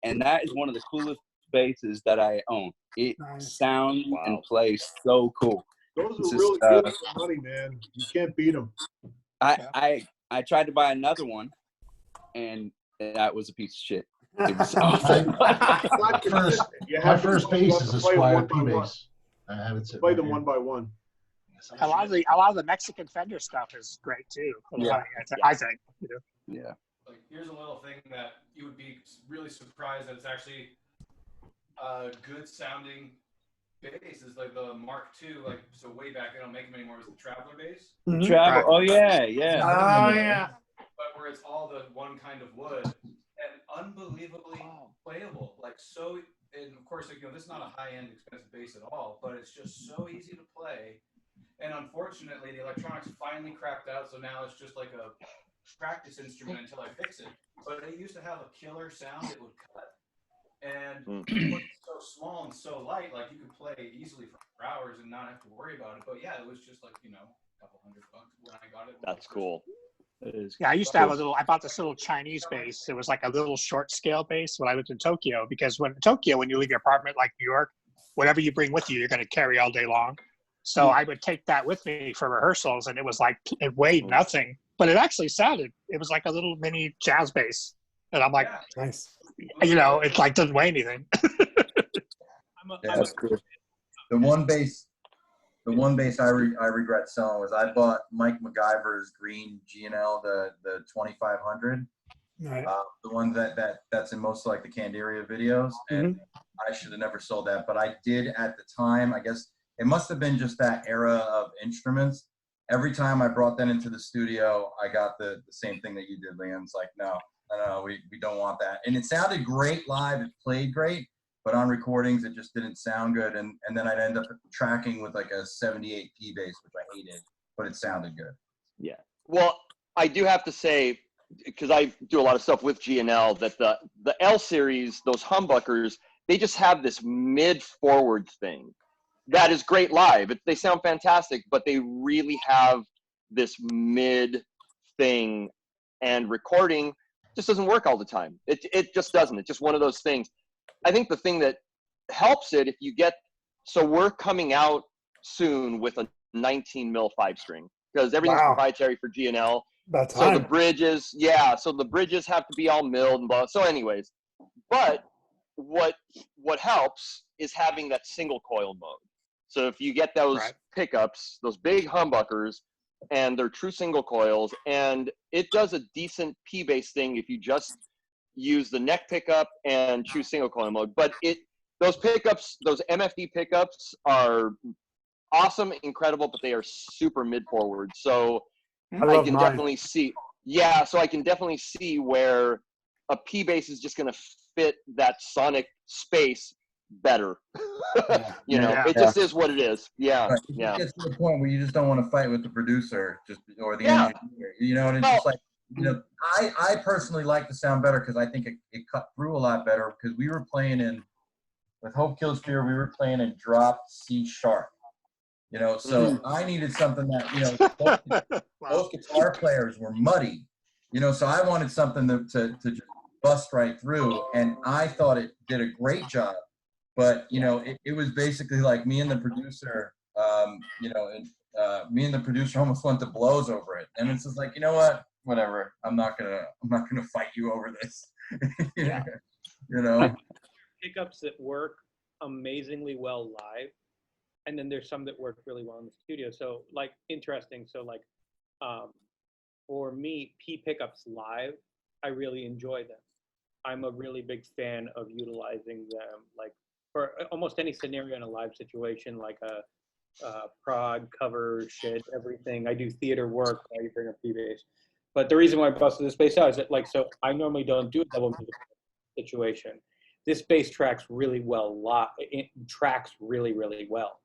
and that is one of the coolest basses that I own. It sounds and plays so cool. Those are really good for money, man. You can't beat them. I tried to buy another one, and that was a piece of shit. It was awesome. My first bass is a Squire P bass. I have it. Play them one by one. A lot of the Mexican Fender stuff is great too. I think. You know? Yeah. Like, here's a little thing that you would be really surprised that it's actually a good sounding bass. Is like the Mark II. Like, so way back they don't make them anymore. Was the Traveler bass? Traveler. Oh yeah. Oh yeah. But where it's all the one kind of wood and unbelievably playable. Like so, and of course, like, this is not a high-end expensive bass at all, but it's just so easy to play. And unfortunately, the electronics finally crapped out, so now it's just like a practice instrument until I fix it. But it used to have a killer sound it would cut. And it was so small and so light, like you could play easily for hours and not have to worry about it. But yeah, it was just like, a couple $100 when I got it. That's cool. Yeah, I used to have I bought this little Chinese bass. It was like a little short scale bass when I lived in Tokyo, because when you leave your apartment, like New York, whatever you bring with you, you're going to carry all day long. So I would take that with me for rehearsals, and it was like, it weighed nothing, but it actually sounded, it was like a little mini jazz bass. And I'm like, nice. You know, it like doesn't weigh anything. That's cool. The one bass I regret selling was I bought Mike MacGyver's green G&L, the 2500. Right. The one that's in most of like the Candiria videos, and I should have never sold that, but I did at the time. I guess it must have been just that era of instruments. Every time I brought that into the studio, I got the same thing that you did, Liam. It's like, no, we don't want that. And it sounded great live, it played great, but on recordings it just didn't sound good. And then I'd end up tracking with like a 78p bass, which I hated, but it sounded good. Yeah. Well, I do have to say, because I do a lot of stuff with G&L, that the L series, those humbuckers, they just have this mid-forward thing that is great live. They sound fantastic, but they really have this mid thing, and recording just doesn't work all the time. It just doesn't. It's just one of those things. I think the thing that helps it, if you get, so we're coming out soon with a 19 mil 5-string, because everything's proprietary for G&L. So the bridges, so the bridges have to be all milled and blah. So anyways, but what helps is having that single coil mode. So if you get those pickups, those big humbuckers, and they're true single coils, and it does a decent P-bass thing if you just use the neck pickup and choose single coil mode. But those pickups, those MFD pickups are awesome, incredible, but they are super mid-forward. So I can definitely see, so I can definitely see where a P-bass is just going to fit that sonic space better. You know, it just is what it is. Yeah, right. It gets to the point where you just don't want to fight with the producer, or the engineer. You know, and it's just like, you know, I personally like the sound better because I think it cut through a lot better, because we were playing with Hope Kills Fear, we were playing in drop C sharp. You know, so I needed something that, you know, both guitar players were muddy, you know, so I wanted something to just bust right through, and I thought it did a great job. But, you know, it was basically like me and the producer, you know, and me and the producer almost went to blows over it. And it's just like, you know what, whatever, I'm not gonna fight you over this. You know, pickups that work amazingly well live, and then there's some that work really well in the studio. So like, interesting. So like, for me, P pickups live, I really enjoy them. I'm a really big fan of utilizing them, like for almost any scenario in a live situation, like a prog, cover, shit, everything. I do theater work, I bring a P bass. But the reason why I busted this bass out is that, like, so I normally don't do a double music situation. This bass tracks really well. It tracks really, really well.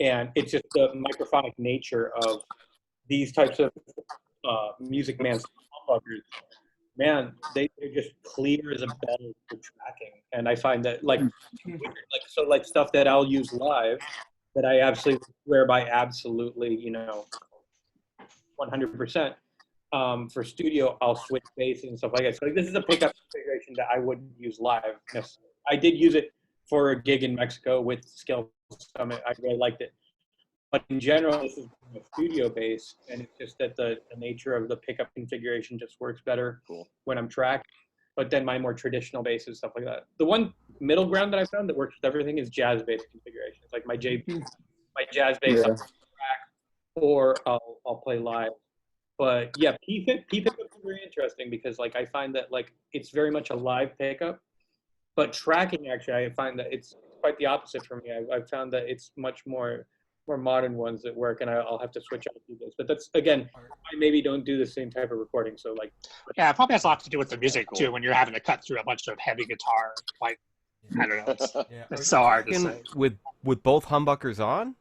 And it's just the microphonic nature of these types of Music Man humbuckers. Man, they're just clear as a bell for tracking. And I find that like stuff that I'll use live that I absolutely swear by, absolutely, you know, 100%. For studio, I'll switch bass and stuff like that. So like, this is a pickup configuration that I wouldn't use live necessarily. I did use it for a gig in Mexico with Scale Summit. I really liked it. But in general, this is a studio bass, and it's just that the nature of the pickup configuration just works better when I'm tracking. But then my more traditional basses, stuff like that. The one middle ground that I found that works with everything is jazz bass configurations. Like my jazz bass, I'll track, or I'll play live. But yeah, P pickups are very interesting because like I find that like it's very much a live pickup, but tracking actually I find that it's quite the opposite for me. I've found that it's much more modern ones that work, and I'll have to switch out these. But that's, again, I maybe don't do the same type of recording. So like, yeah, it probably has a lot to do with the music too. When you're having to cut through a bunch of heavy guitar, like I don't know, it's so hard to say. With both humbuckers on.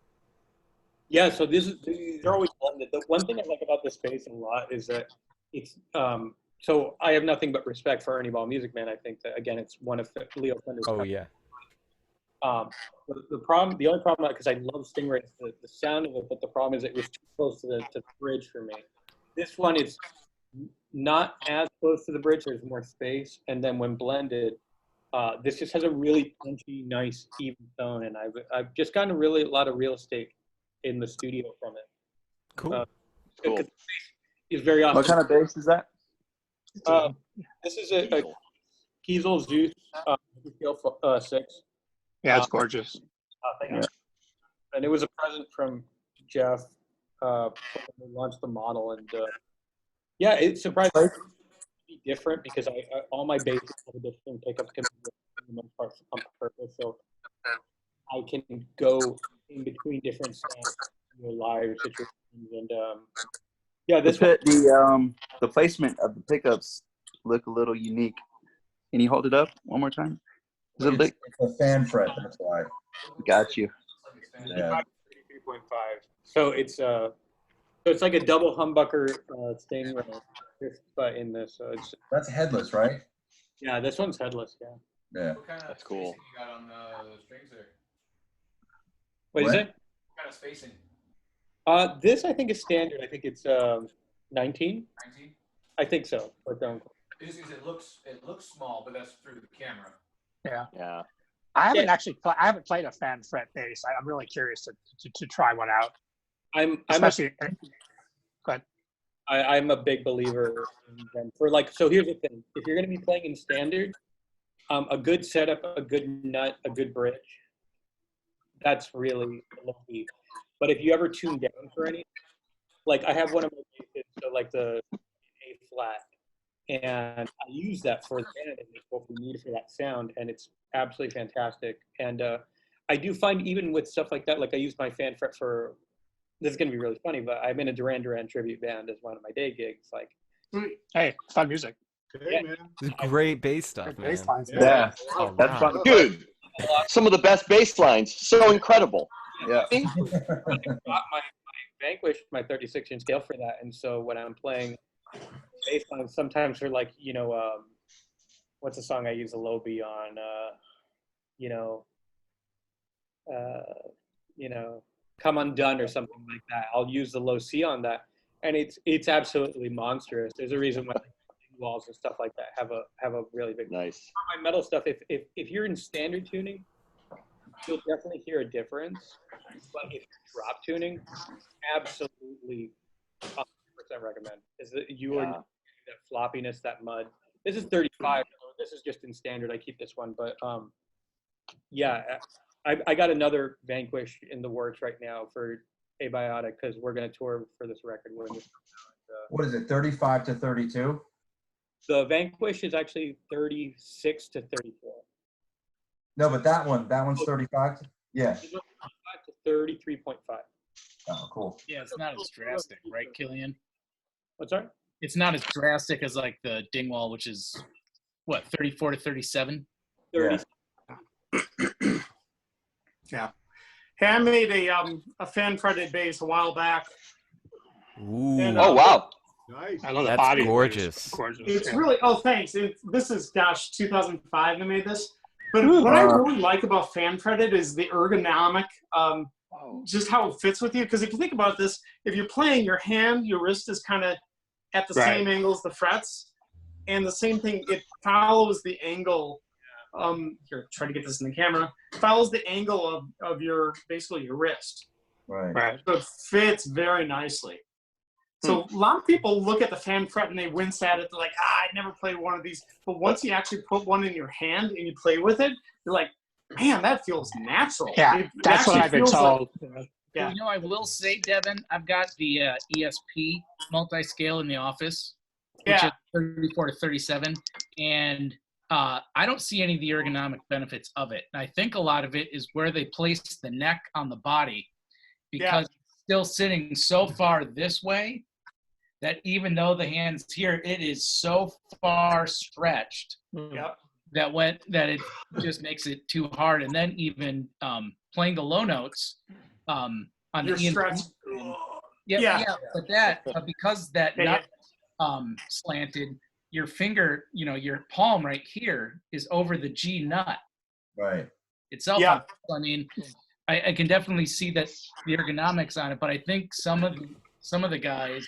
Yeah, so they're always blended. The one thing I like about this bass a lot is that it's so I have nothing but respect for Ernie Ball Music Man. I think that again, it's one of Leo Fender's. Oh yeah. The only problem, because I love Stingray, is the sound of it, but the problem is it was too close to the bridge for me. This one is not as close to the bridge. There's more space, and then when blended, This just has a really punchy, nice, even tone, and I've just gotten a lot of real estate in the studio from it. Cool. Cool. It's very awesome. What kind of bass is that? This is a Kiesel Zeus scale 6. Yeah, it's gorgeous. Thank you. And it was a present from Jeff when we launched the model, and yeah, it surprised me to be different because all my basses have a different pickups can be for the most part on purpose, so I can go in between different sounds in your live situations, and yeah, this the placement of the pickups look a little unique. Can you hold it up one more time? It's a fan fret, that's why. Got you. Yeah. 33.5. So it's like a double humbucker thing, but in this. So that's headless, right? Yeah, this one's headless. Yeah. Yeah. What kind of That's cool. spacing you got on the strings there? What is it? What kind of spacing? This I think is standard. I think it's 19. 19? I think so. It looks small, but that's through the camera. Yeah. Yeah. I haven't played a fan fret bass. I'm really curious to try one out. I'm a big believer in them. So here's the thing: if you're going to be playing in standard, a good setup, a good nut, a good bridge, that's really lucky. But if you ever tune down for any, like I have one of my basses, so like the A flat, and I use that for the band and what we need for that sound, and it's absolutely fantastic. And I do find even with stuff like that, like I use my fan fret for. This is going to be really funny, but I'm in a Duran Duran tribute band as one of my day gigs. Like, hey, fun music. Hey, man. This is great bass stuff, man. Yeah, Oh, that's wow. fun, dude. Some of the best bass lines, so incredible. Yeah. I got my Vanquish, my 36-inch scale for that, and so when I'm playing bass lines, sometimes they're like, what's a song I use a low B on? Come Undone or something like that. I'll use the low C on that, and it's absolutely monstrous. There's a reason why walls and stuff like that have a really big. Nice. My metal stuff, if you're in standard tuning, you'll definitely hear a difference. But if you're drop tuning, absolutely 100% recommend. Is that you are that floppiness, that mud. This is 35. So this is just in standard. I keep this one, but yeah. I got another Vanquish in the works right now for Abiotic because we're going to tour for this record. What is it, 35 to 32? The Vanquish is actually 36 to 34. No, but that one's 35? Yeah. 35 to 33.5. Oh, cool. Yeah, it's not as drastic, right, Killian? What's that? It's not as drastic as like the Dingwall, which is, what, 34 to 37? 30. Yeah. Hey, I made a fan fretted bass a while back. Ooh. And, Oh, wow. Nice. I love the That's body. gorgeous. Gorgeous. It's yeah. really, oh, thanks. This is, 2005 I made this. But what I really like about fan fretted is the ergonomic, just how it fits with you. Because if you think about this, if you're playing your hand, your wrist is kind of at the same angle as the frets. And the same thing, it follows the angle. Here, try to get this in the camera. Follows the angle of your, basically your wrist. Right. So it fits very nicely. So a lot of people look at the fan fret and they wince at it. They're like, I never played one of these. But once you actually put one in your hand and you play with it, you're like, man, that feels natural. Yeah, that's what I've been told. Yeah. You know, I will say, Devin, I've got the ESP multi-scale in the office, which is 34 to 37, and I don't see any of the ergonomic benefits of it. And I think a lot of it is where they place the neck on the body, because it's still sitting so far this way that even though the hand's here, it is so far stretched that it just makes it too hard. And then even playing the low notes on You're the stretched. but because that nut slanted, your finger, your palm right here is over the G nut itself. Yeah. I mean, I can definitely see that the ergonomics on it, but I think some of the guys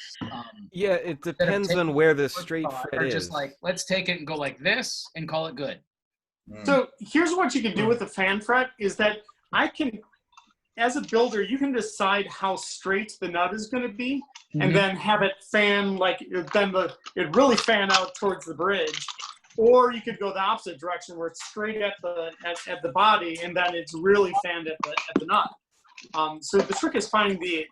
it depends on where the straight fret are is. just like, let's take it and go like this and call it good. So here's what you can do with the fan fret is that I can, as a builder, you can decide how straight the nut is going to be, and then have it fan it really fan out towards the bridge, or you could go the opposite direction where it's straight at the body, and then it's really fanned at the nut. So the trick is finding the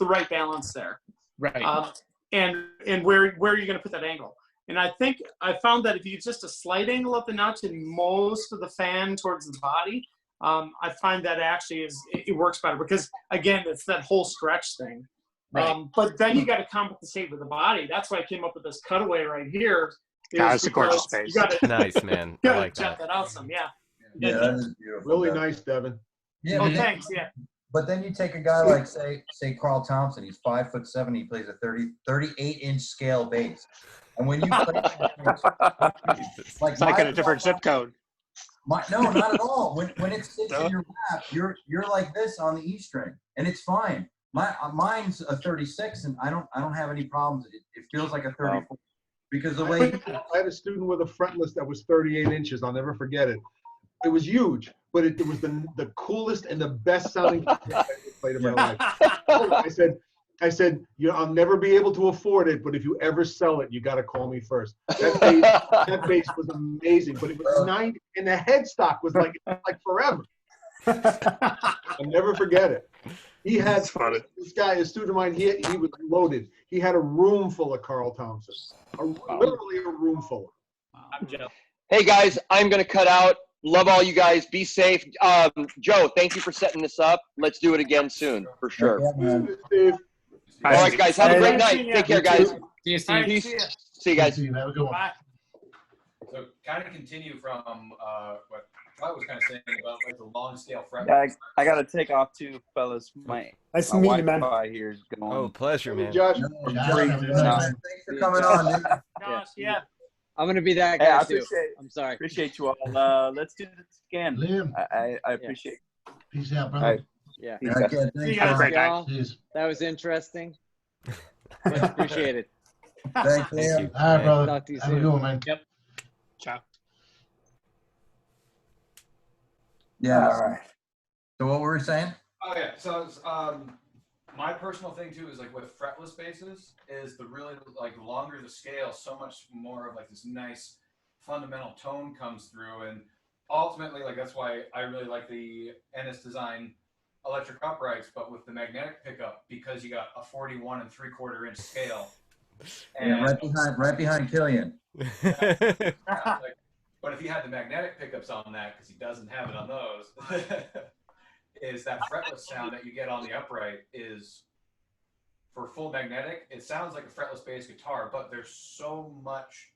right balance there, right? And where are you going to put that angle? And I think I found that if you just a slight angle at the nut and most of the fan towards the body, I find that actually it works better because again, it's that whole stretch thing. Right. But then you got to compensate with the body. That's why I came up with this cutaway right here. That's a gorgeous space. Nice, man. You I got like to jet that. that out some, yeah. Yeah, that is beautiful. Really Devin. nice, Devin. Yeah, Oh, but then, thanks. Yeah. but then you take a guy like say Carl Thompson. He's 5'7". He plays a 38-inch scale bass. And when you play, It's like in a different zip code. No, not at all. When it sits in your lap, you're like this on the E string, and it's fine. Mine's a 36, and I don't have any problems. It feels like a 34 because the way I had a student with a fretless that was 38 inches. I'll never forget it. It was huge, but it was the coolest and the best sounding I ever played in my life. I said, I'll never be able to afford it, but if you ever sell it, you got to call me first. That bass was amazing, but it was 90, and the headstock was like forever. I'll never forget it. He had this guy, a student of mine. He was loaded. He had a room full of Carl Thompson, literally a room full. I'm Joe. Hey guys, I'm gonna cut out. Love all you guys. Be safe. Joe, thank you for setting this up. Let's do it again soon, for sure. Steve. All right, guys. Have a great night. Take care, guys. See you, Steve. Peace. See you guys. Have a good one. Bye. So kind of continue from what I was kind of saying about like the long scale fret. Yeah, I got to take off too, fellas. My Nice to meet you, man. Wi-Fi here is going. Oh, pleasure, man. Josh. Thanks for coming on, dude. Gosh, yeah. I'm gonna be that Hey, guy I too. appreciate, I'm sorry. appreciate you all. Let's do this again. Liam. I appreciate it. Peace out, All brother. right. Yeah. Peace, Okay, guys. thanks, See you guys. Ron. Y'all, Cheers. that was interesting. Much appreciated. Thanks, Thank you. Liam. All right, brother. Talk to you Have a soon. good one, man. Yep. Ciao. Yeah. All right. So what were we saying? Oh yeah. So my personal thing too is like with fretless basses is the really like longer the scale, so much more of like this nice fundamental tone comes through, and ultimately like that's why I really like the Ennis design electric uprights, but with the magnetic pickup because you got a 41 3/4 inch scale. And Yeah, right behind Killian. but if he had the magnetic pickups on that, because he doesn't have it on those, is that fretless sound that you get on the upright is for full magnetic. It sounds like a fretless bass guitar, but there's so much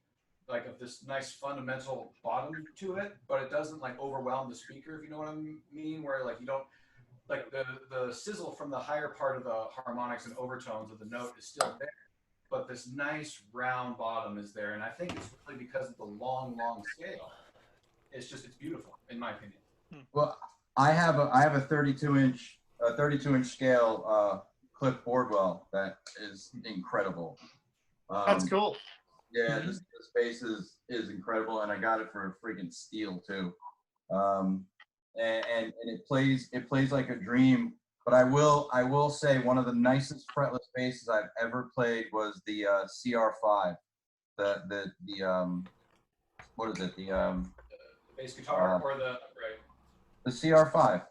like of this nice fundamental bottom to it, but it doesn't like overwhelm the speaker, if you know what I mean, where like you don't like the sizzle from the higher part of the harmonics and overtones of the note is still there, but this nice round bottom is there, and I think it's really because of the long scale. It's beautiful in my opinion. Well, I have a 32 inch scale Cliff Boardwell that is incredible. That's cool. Yeah, this bass is incredible, and I got it for a freaking steal too. And it plays like a dream. But I will say one of the nicest fretless basses I've ever played was the CR5. The what is it? The bass guitar or the upright? The CR5,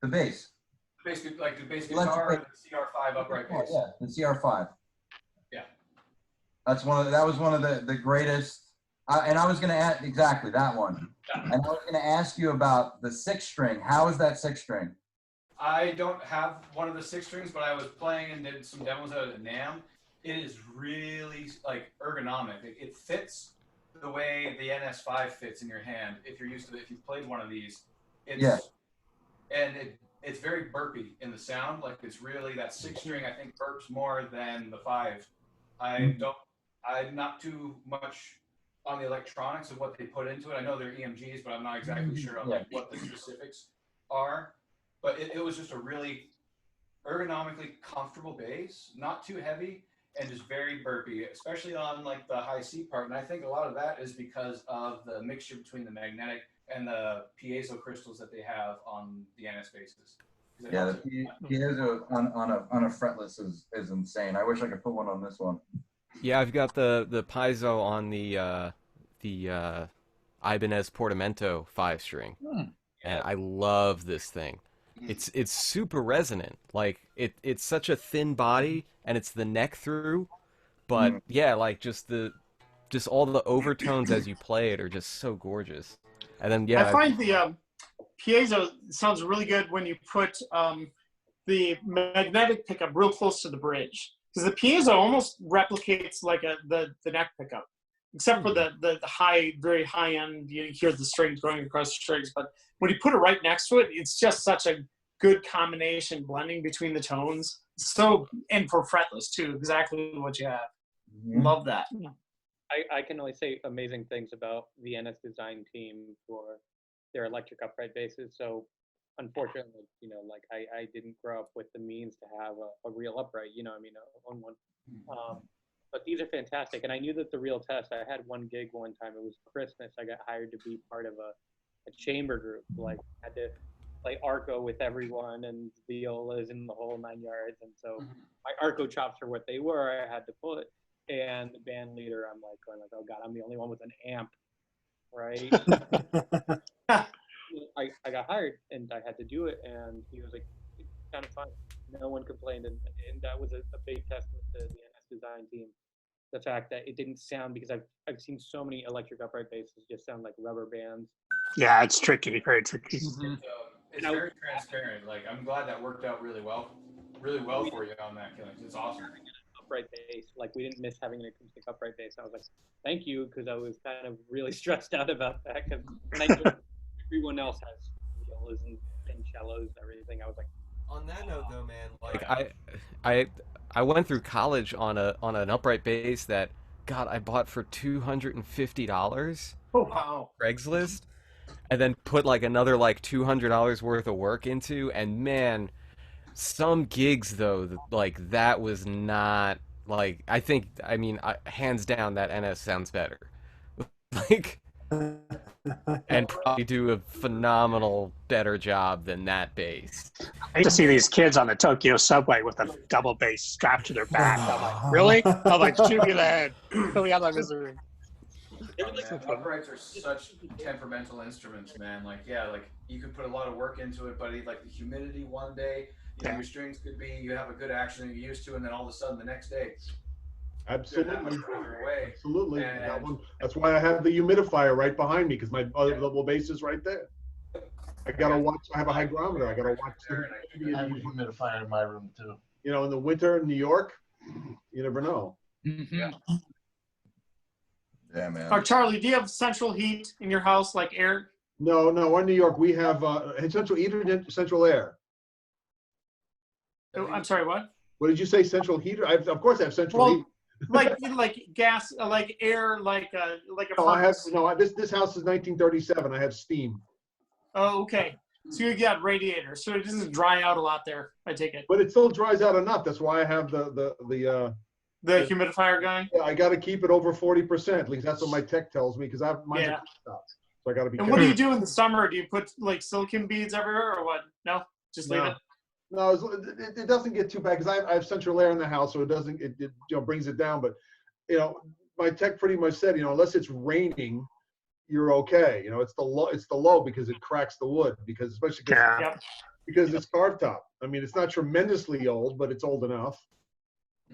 the bass. The bass guitar or the CR5 upright bass. Oh, yeah, the CR5. Yeah. That was one of the greatest. And I was going to add exactly that one. And I was going to ask you about the 6-string. How is that 6-string? I don't have one of the 6 strings, but I was playing and did some demos out at NAMM. It is really like ergonomic. It fits the way the NS5 fits in your hand. If you've played one of these, it's very burpy in the sound. Like it's really that 6-string. I think burps more than the 5. I'm not too much on the electronics of what they put into it. I know they're EMGs, but I'm not exactly sure on like what the specifics are. But it was just a really ergonomically comfortable bass, not too heavy, and just very burpy, especially on like the high C part. And I think a lot of that is because of the mixture between the magnetic and the piezo crystals that they have on the NS bases. Yeah, the piezo on a fretless is insane. I wish I could put one on this one. Yeah, I've got the piezo on the Ibanez Portamento 5-string, and I love this thing. It's super resonant. Like it's such a thin body, and it's the neck through, but yeah, like just all the overtones as you play it are just so gorgeous. And then yeah, I find the piezo sounds really good when you put the magnetic pickup real close to the bridge, because the piezo almost replicates like the neck pickup, except for the high, very high end. You hear the strings going across the strings, but when you put it right next to it, it's just such a good combination, blending between the tones. So, and for fretless too, exactly what you have. Love that. I can only say amazing things about the NS design team for their electric upright basses. So unfortunately, like I didn't grow up with the means to have a real upright, own one. But these are fantastic. And I knew that the real test, I had one gig one time, it was Christmas. I got hired to be part of a chamber group. Like I had to play arco with everyone and violas and the whole 9 yards. And so my arco chops are what they were, I had to put. And the band leader, I'm like going like, oh God, I'm the only one with an amp, right? I got hired and I had to do it, and he was like, it's kind of fun. No one complained, and that was a big testament to the NS design team. The fact that it didn't sound, because I've seen so many electric upright basses just sound like rubber bands. Yeah, it's tricky, very tricky. It's very transparent. Like I'm glad that worked out really well for you on that, Kilan. It's awesome. Upright bass, like we didn't miss having an acoustic upright bass. I was like, thank you, because I was kind of really stressed out about that, because I know everyone else has violas and cellos and everything. I was like, on that note though, man, like I went through college on an upright bass that, God, I bought for $250. Oh wow! Craigslist, and then put like another like $200 worth of work into, and man, some gigs though, like that was not like, I mean hands down that NS sounds better. Like, and probably do a phenomenal better job than that bass. I used to see these kids on the Tokyo subway with a double bass strapped to their back. I'm like, really? I'm like, shoot me in the head. Fill me out my misery. Uprights are such temperamental instruments, man. Like, yeah, like you could put a lot of work into it, but like the humidity one day, your strings could be, you have a good action that you're used to, and then all of a sudden the next day, absolutely, away. Absolutely. That's why I have the humidifier right behind me, because my other level bass is right there. I gotta watch. I have a hygrometer. I gotta watch. I have a humidifier in my room too. In the winter in New York, you never know. Yeah, man. Charlie, do you have central heat in your house, like air? No, in New York we have central heater, central air. Oh, I'm sorry, what? What did you say? Central heater? Of course I have central heat. like gas, like air, like a. This house is 1937. I have steam. Oh, okay. So you got radiator, so it doesn't dry out a lot there. I take it. But it still dries out enough. That's why I have the humidifier going. Yeah, I got to keep it over 40%. At least that's what my tech tells me, because mine's a stop. So I got to be. And what do you do in the summer? Do you put like silicon beads everywhere, or what? No, just leave it. No, it doesn't get too bad, because I have central air in the house, so it doesn't. It brings it down. But my tech pretty much said, unless it's raining, you're okay. It's the low because it cracks the wood, because especially because it's carved top. I mean, it's not tremendously old, but it's old enough.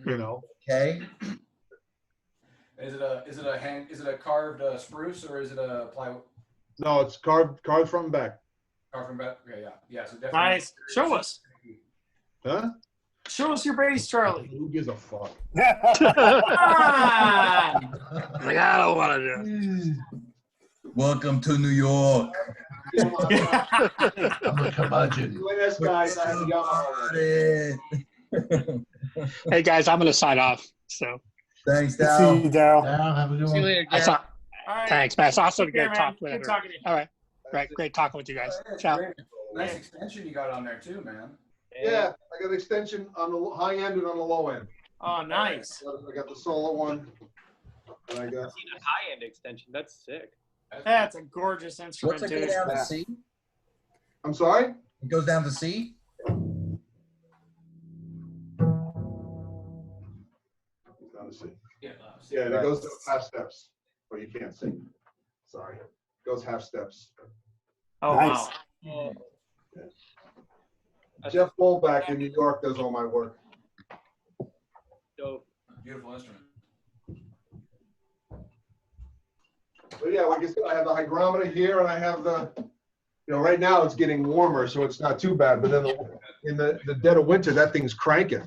Okay. Is it a carved spruce, or is it a plywood? No, it's carved front and back. Carved from back. Yeah. So definitely. Nice. Show us. Huh? Show us your bass, Charlie. Who gives a fuck? Like, I don't want to do it. Welcome to New York. I'm a curmudgeon. Guys, Hey guys, I'm gonna sign off. So thanks, See you, Dal. Have a good one. See you later, Gary. Thanks, man. It's awesome to Take care, get talk with man. Good everyone. talking to you. All right, great talking with you guys. Ciao. Nice extension you got on there too, man. Yeah, I got extension on the high end and on the low end. Oh, nice. I got the solo one. And I got A high-end extension. That's sick. That's a gorgeous instrument, What's it go dude. down to C? I'm sorry? It goes down to C? Down to C. Yeah, Yeah, and it goes to half steps. But you can't see. Sorry. It goes half steps. Oh, Nice. wow. Yeah. Jeff Bolback in New York does all my work. Dope. Beautiful instrument. But yeah, like I said, I have the hygrometer here, and I have the, right now it's getting warmer, so it's not too bad. But then in the dead of winter, that thing's cranking.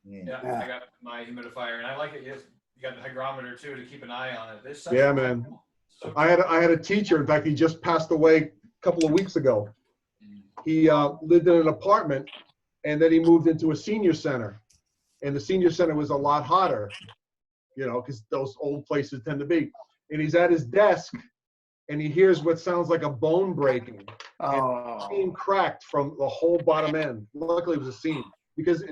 Yeah, I got my humidifier, and I like it. You got the hygrometer too to keep an eye on it. Yeah, man. I had a teacher. In fact, he just passed away a couple of weeks ago. He lived in an apartment, and then he moved into a senior center, and the senior center was a lot hotter, because those old places tend to be. And he's at his desk, and he hears what sounds like a bone breaking. And the seam cracked from the whole bottom end. Luckily, it was a seam because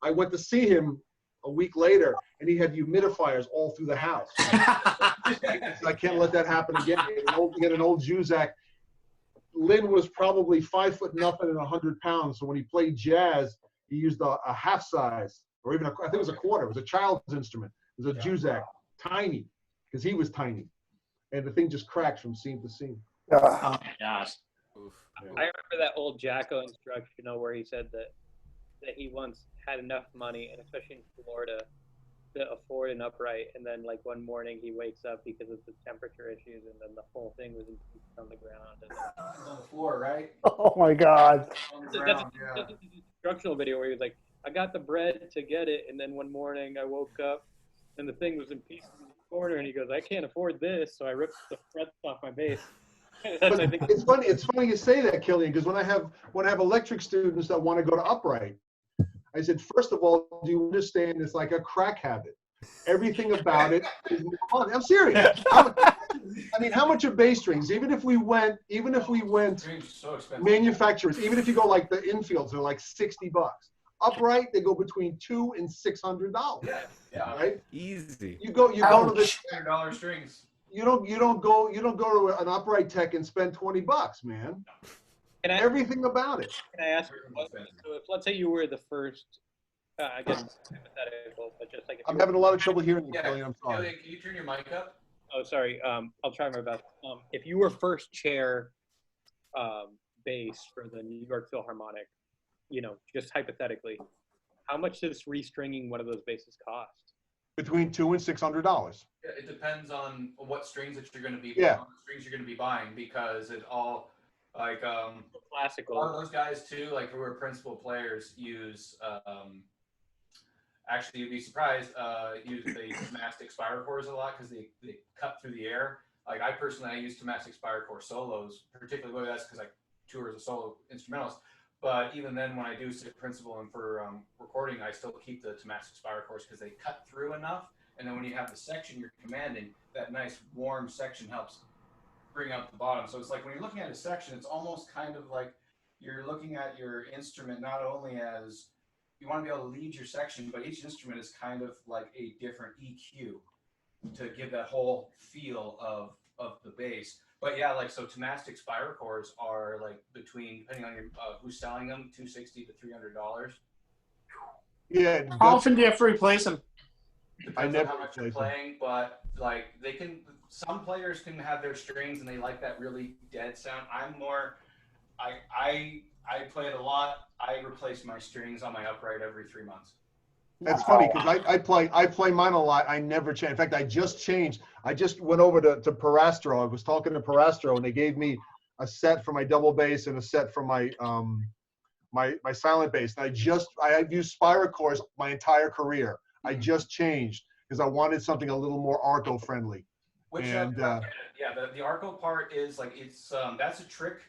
I went to see him a week later, and he had humidifiers all through the house. I can't let that happen again. He had an old Juzak. Lynn was probably 5 foot nothing and 100 pounds. So when he played jazz, he used a half size, or even I think it was a quarter. It was a child's instrument. It was a Juzak, tiny, because he was tiny, and the thing just cracked from seam to seam. Oh my gosh. I remember that old Jacko instructional where he said that he once had enough money, and especially in Florida, to afford an upright, and then like one morning he wakes up because of the temperature issues, and then the whole thing was in pieces on the ground. And on the floor, right? Oh my God. On the ground, that's an instructional video where he was like, I got the bread to get it, and then one morning I woke up and the thing was in pieces in the corner, and he goes, I can't afford this, so I ripped the frets off my bass. But it's funny. It's funny you say that, Killian, because when I have electric students that want to go to upright, I said, first of all, do you understand it's like a crack habit? Everything about it is fun. I'm serious. I mean, how much are bass strings? Even if we went manufacturers, even if you go like the infields, they're like $60. Upright, they go between $200 and $600. Yeah. Right? Easy. You go to the $100 strings. You don't go to an upright tech and spend $20, man. Everything about it. Can I ask, so if let's say you were the first, again, hypothetical, but just like I'm having a lot of trouble hearing you, Killian. I'm sorry. Killian, can you turn your mic up? Oh, sorry. I'll try my best. If you were first chair bass for the New York Philharmonic, just hypothetically, how much does restringing one of those basses cost? Between $200 and $600. Yeah, it depends on what strings that you're going to be. Strings you're going to be buying, because it all like classical. A lot of those guys too, like who are principal players, use actually you'd be surprised, use the Tomastic spiral cores a lot because they cut through the air. Like I use Tomastic spiral core solos, particularly that's because I tour as a solo instrumentalist. But even then, when I do sit principal and for recording, I still keep the Tomastic spiral cores because they cut through enough. And then when you have the section you're commanding, that nice warm section helps bring out the bottom. So it's like when you're looking at a section, it's almost kind of like you're looking at your instrument not only as you want to be able to lead your section, but each instrument is kind of like a different EQ to give that whole feel of the bass. But yeah, like so Tomastic spiral cores are like between, depending on your who's selling them, $260 to $300. Yeah. How often do you have to replace them? Depends on how much you're playing, but like they can. Some players can have their strings and they like that really dead sound. I'm more. I play it a lot. I replace my strings on my upright every 3 months. That's funny because I play mine a lot. I never change. In fact, I just changed. I just went over to Parastro. I was talking to Parastro, and they gave me a set for my double bass and a set for my my silent bass. And I've used spiral cores my entire career. I just changed because I wanted something a little more Arco friendly. Which the Arco part is like it's that's a trick.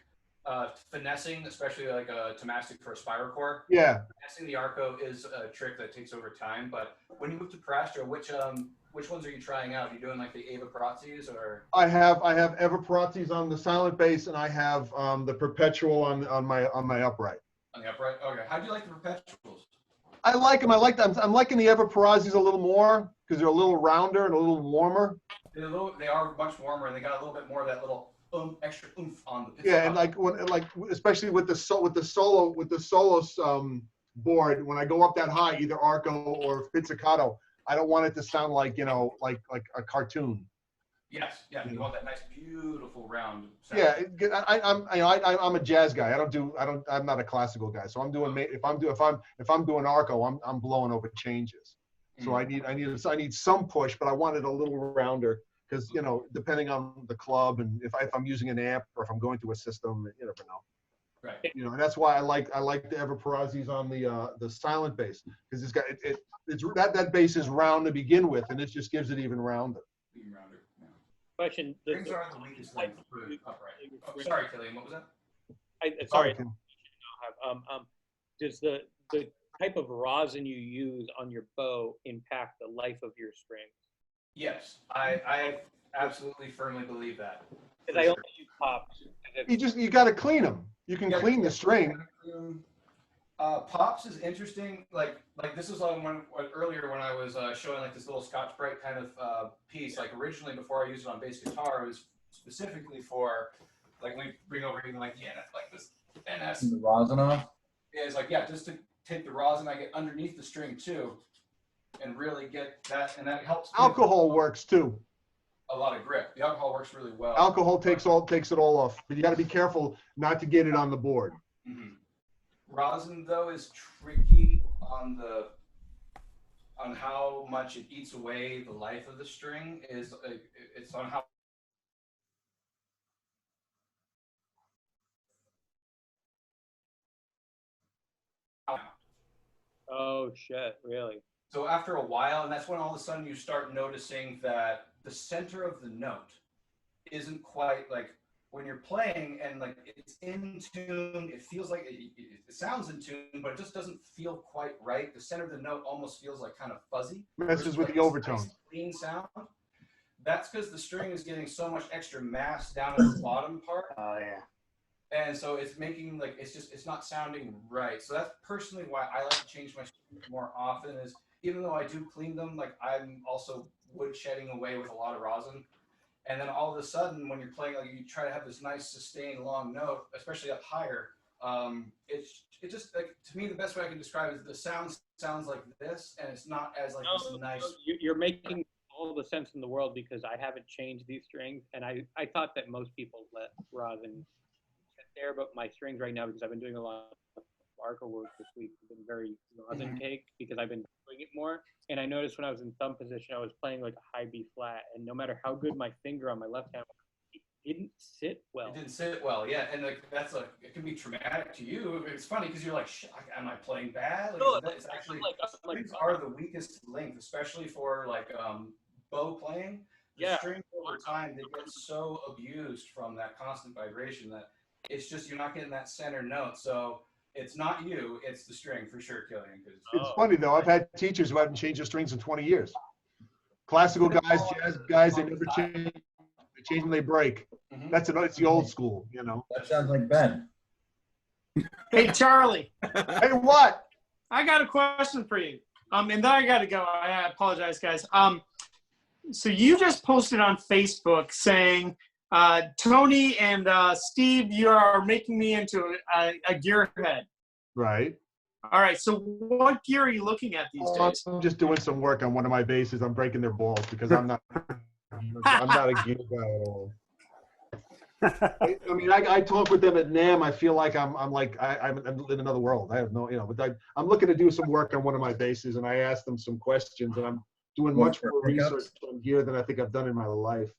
Finessing, especially like a Tomastic for a spiral core. Yeah. Finessing the Arco is a trick that takes over time. But when you move to Parastro, which ones are you trying out? Are you doing like the Eva Parazzis or? I have Eva Parazzis on the silent bass, and I have the Perpetual on my upright. On the upright. Okay. How do you like the Perpetuals? I like them. I like them. I'm liking the Everparazis a little more because they're a little rounder and a little warmer. They are much warmer, and they got a little bit more of that little extra oomph on the. Yeah, and especially with the solo board, when I go up that high, either Arco or Pizzicato, I don't want it to sound like like a cartoon. Yes, yeah, you want that nice, beautiful round sound. Yeah, I'm a jazz guy. I'm not a classical guy. So I'm doing if I'm doing Arco, I'm blowing over changes. So I need some push, but I want it a little rounder because depending on the club and if I'm using an amp or if I'm going to a system, you never know. Right. And that's why I like the Everparazis on the silent bass because it's got it's that bass is round to begin with, and it just gives it even rounder. Even rounder. Question. Strings are the weakest link for upright. Oh, sorry, Killian, what was that? Sorry. Does the type of rosin you use on your bow impact the life of your strings? Yes, I absolutely firmly believe that. Because I only use pops. You got to clean them. You can clean the string. Pops is interesting. Like this is earlier when I was showing like this little Scotch Brite kind of piece. Like originally before I used it on bass guitar, it was specifically for like when we bring over even like this NS. The rosin off. Yeah, it's like just to take the rosin I get underneath the string too, and really get that, and that helps. Alcohol works too. A lot of grip. The alcohol works really well. Alcohol takes it all off, but you got to be careful not to get it on the board. Mm-hmm. Rosin though is tricky on how much it eats away the life of the string. It's on how. Oh shit! Really? So after a while, and that's when all of a sudden you start noticing that the center of the note isn't quite like when you're playing and like it's in tune. It feels like it sounds in tune, but it just doesn't feel quite right. The center of the note almost feels like kind of fuzzy. Messes with the overtones. Nice clean sound. That's because the string is getting so much extra mass down at the bottom part. Oh yeah. And so it's making it's not sounding right. So that's personally why I like to change my strings more often. Is even though I do clean them, like I'm also wood shedding away with a lot of rosin. And then all of a sudden, when you're playing, like you try to have this nice sustained long note, especially up higher. It just like to me the best way I can describe it is the sound sounds like this, and it's not as like this nice. You're making all the sense in the world because I haven't changed these strings, and I thought that most people let rosin sit there, but my strings right now, because I've been doing a lot of Arco work this week, have been very rosin caked because I've been doing it more. And I noticed when I was in thumb position, I was playing like a high B flat, and no matter how good my finger on my left hand, it didn't sit well. It didn't sit well, yeah, and like it can be traumatic to you. It's funny because you're like, am I playing bad? Like, no, it's actually strings are the weakest length, especially for like bow playing. The strings over time they get so abused from that constant vibration that it's just you're not getting that center note. So it's not you, it's the string for sure, Killian. It's funny though. I've had teachers who haven't changed their strings in 20 years. Classical guys, jazz guys, they never change. They change when they break. It's the old school, That sounds like Ben. Hey, Charlie. Hey, what? I got a question for you. And then I got to go. I apologize, guys. So you just posted on Facebook saying, Tony and Steve, you are making me into a gearhead. Right. All right. So what gear are you looking at these days? I'm just doing some work on one of my basses. I'm breaking their balls because I'm not a gear guy at all. I mean, I talk with them at NAMM. I feel like I'm in another world. I have no, but I'm looking to do some work on one of my basses, and I asked them some questions, and I'm doing much more research on gear than I think I've done in my life.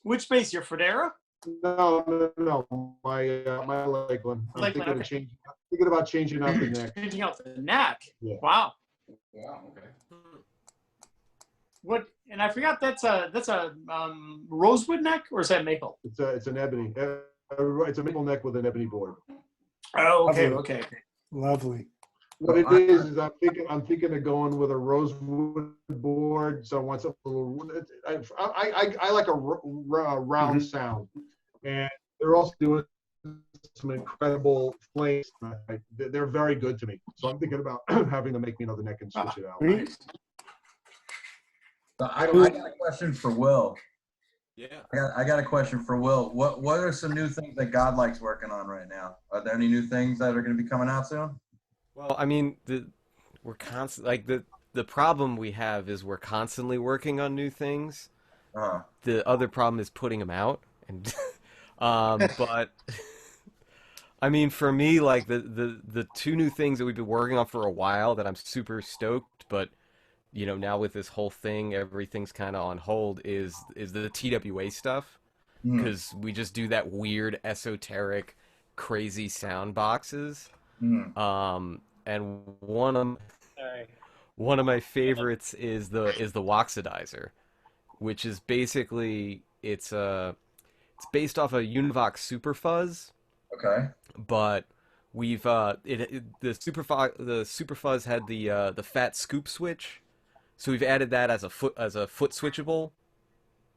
Which bass? Your Federa? No, my leg one. I'm thinking about changing out the neck. Changing out the neck. Yeah. Wow. Wow. Okay. What? And I forgot that's a rosewood neck, or is that maple? It's an ebony. It's a maple neck with an ebony board. Oh, okay. Lovely. What it is I'm thinking of going with a rosewood board. So I want something a little. I like a round sound, and they're also doing some incredible flames. They're very good to me. So I'm thinking about having them make me another neck and switch it out. So I got a question for Will. Yeah. I got a question for Will. What are some new things that Godlike's working on right now? Are there any new things that are going to be coming out soon? Well, I mean, we're constant like the problem we have is we're constantly working on new things. The other problem is putting them out, and but I mean, for me, like the two new things that we've been working on for a while that I'm super stoked, but you know, now with this whole thing, everything's kind of on hold. Is the TWA stuff, because we just do that weird, esoteric, crazy sound boxes. And one of my favorites is the Woxidizer, which is basically it's based off a Univox Super Fuzz. Okay. But we've the Super Fuzz had the fat scoop switch, so we've added that as a foot switchable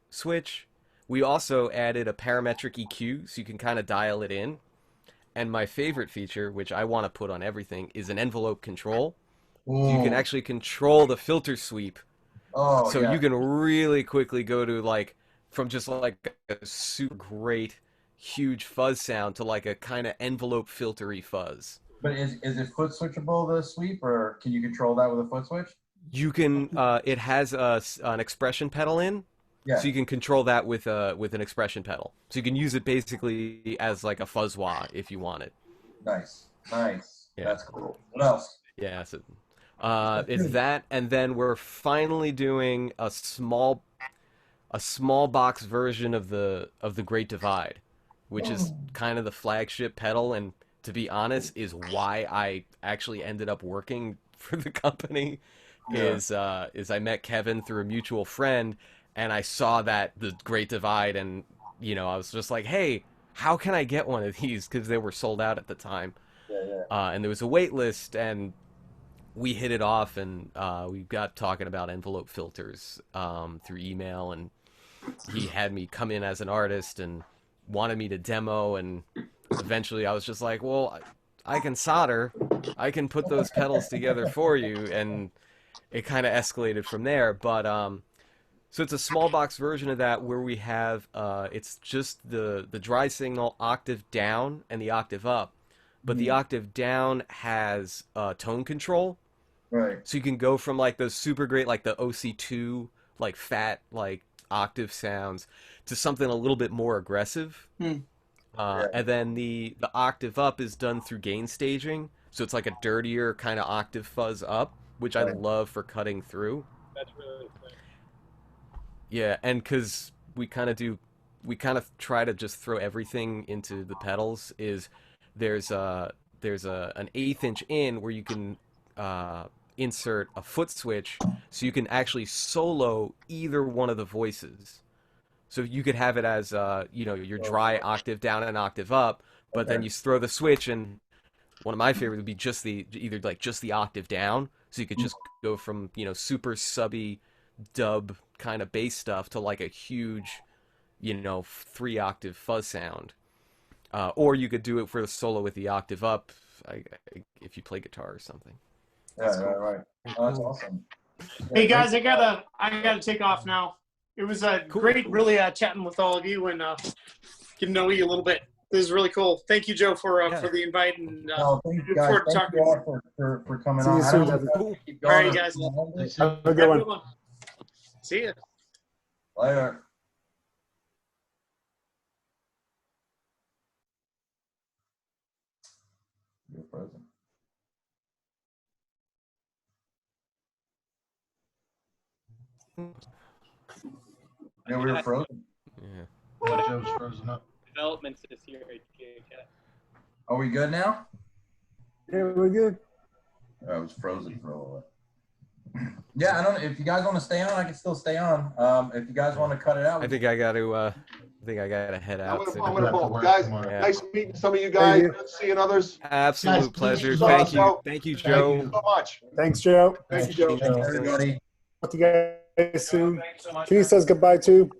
switch. We also added a parametric EQ, so you can kind of dial it in. And my favorite feature, which I want to put on everything, is an envelope control. So you can actually control the filter sweep. So you can really quickly go to like from just like a super great huge fuzz sound to like a kind of envelope filtery fuzz. But is it foot switchable, the sweep, or can you control that with a foot switch? You can. It has an expression pedal in. Yeah. So you can control that with an expression pedal. So you can use it basically as like a fuzz wah if you want it. Nice. Yeah. That's cool. What else? Yeah. So, it's that, and then we're finally doing a small box version of the Great Divide, which is kind of the flagship pedal, and to be honest, is why I actually ended up working for the company. Is I met Kevin through a mutual friend. And I saw that the Great Divide, and you know, I was just like, "Hey, how can I get one of these?" Because they were sold out at the time. And there was a wait list, and we hit it off, and we got talking about envelope filters through email, and he had me come in as an artist and wanted me to demo, and eventually I was just like, "Well, I can solder, I can put those pedals together for you," and it kind of escalated from there, but so it's a small box version of that where we have it's just the dry signal octave down and the octave up, but the octave down has tone control. Right. So you can go from like those super great like the OC2 like fat like octave sounds to something a little bit more aggressive. And then the octave up is done through gain staging, so it's like a dirtier kind of octave fuzz up, which I love for cutting through. That's really sick. Yeah, and because we kind of try to just throw everything into the pedals. Is there's an 1/8 inch in where you can insert a foot switch, so you can actually solo either one of the voices. So you could have it as you know, your dry octave down and octave up, but then you throw the switch, and one of my favorites would be just either just the octave down, so you could just go from, you know, super subby dub kind of bass stuff to like a huge, you know, 3-octave fuzz sound, or you could do it for the solo with the octave up, if you play guitar or something. Right. Oh, that's awesome. Hey guys, I gotta take off now. It was great, really chatting with all of you and getting to know you a little bit. This is really cool. Thank you, Joe, for the invite, and thank you look guys. forward to Thank talking. you all for coming See you on. soon, I don't know Devin. if keep All going right, or- guys. Have a good one. See ya. Later. You're frozen. Yeah, we were frozen. Yeah. Joe's frozen up. Developments this year at GHS. Are we good now? Yeah, we're good. I was frozen for a little bit. Yeah, I don't know if you guys want to stay on. I can still stay on. If you guys want to cut it out, I think I got to head out. I'm soon. gonna bolt. Guys, Yeah. nice meeting some of you guys. Good seeing others. Absolute pleasure. so Thank you. much. Thank you, Thank Joe. you so much. Thanks, Joe. Thank you, Joe. Thanks, everybody. Talk to you guys soon. Thanks so much. Kenny says goodbye too.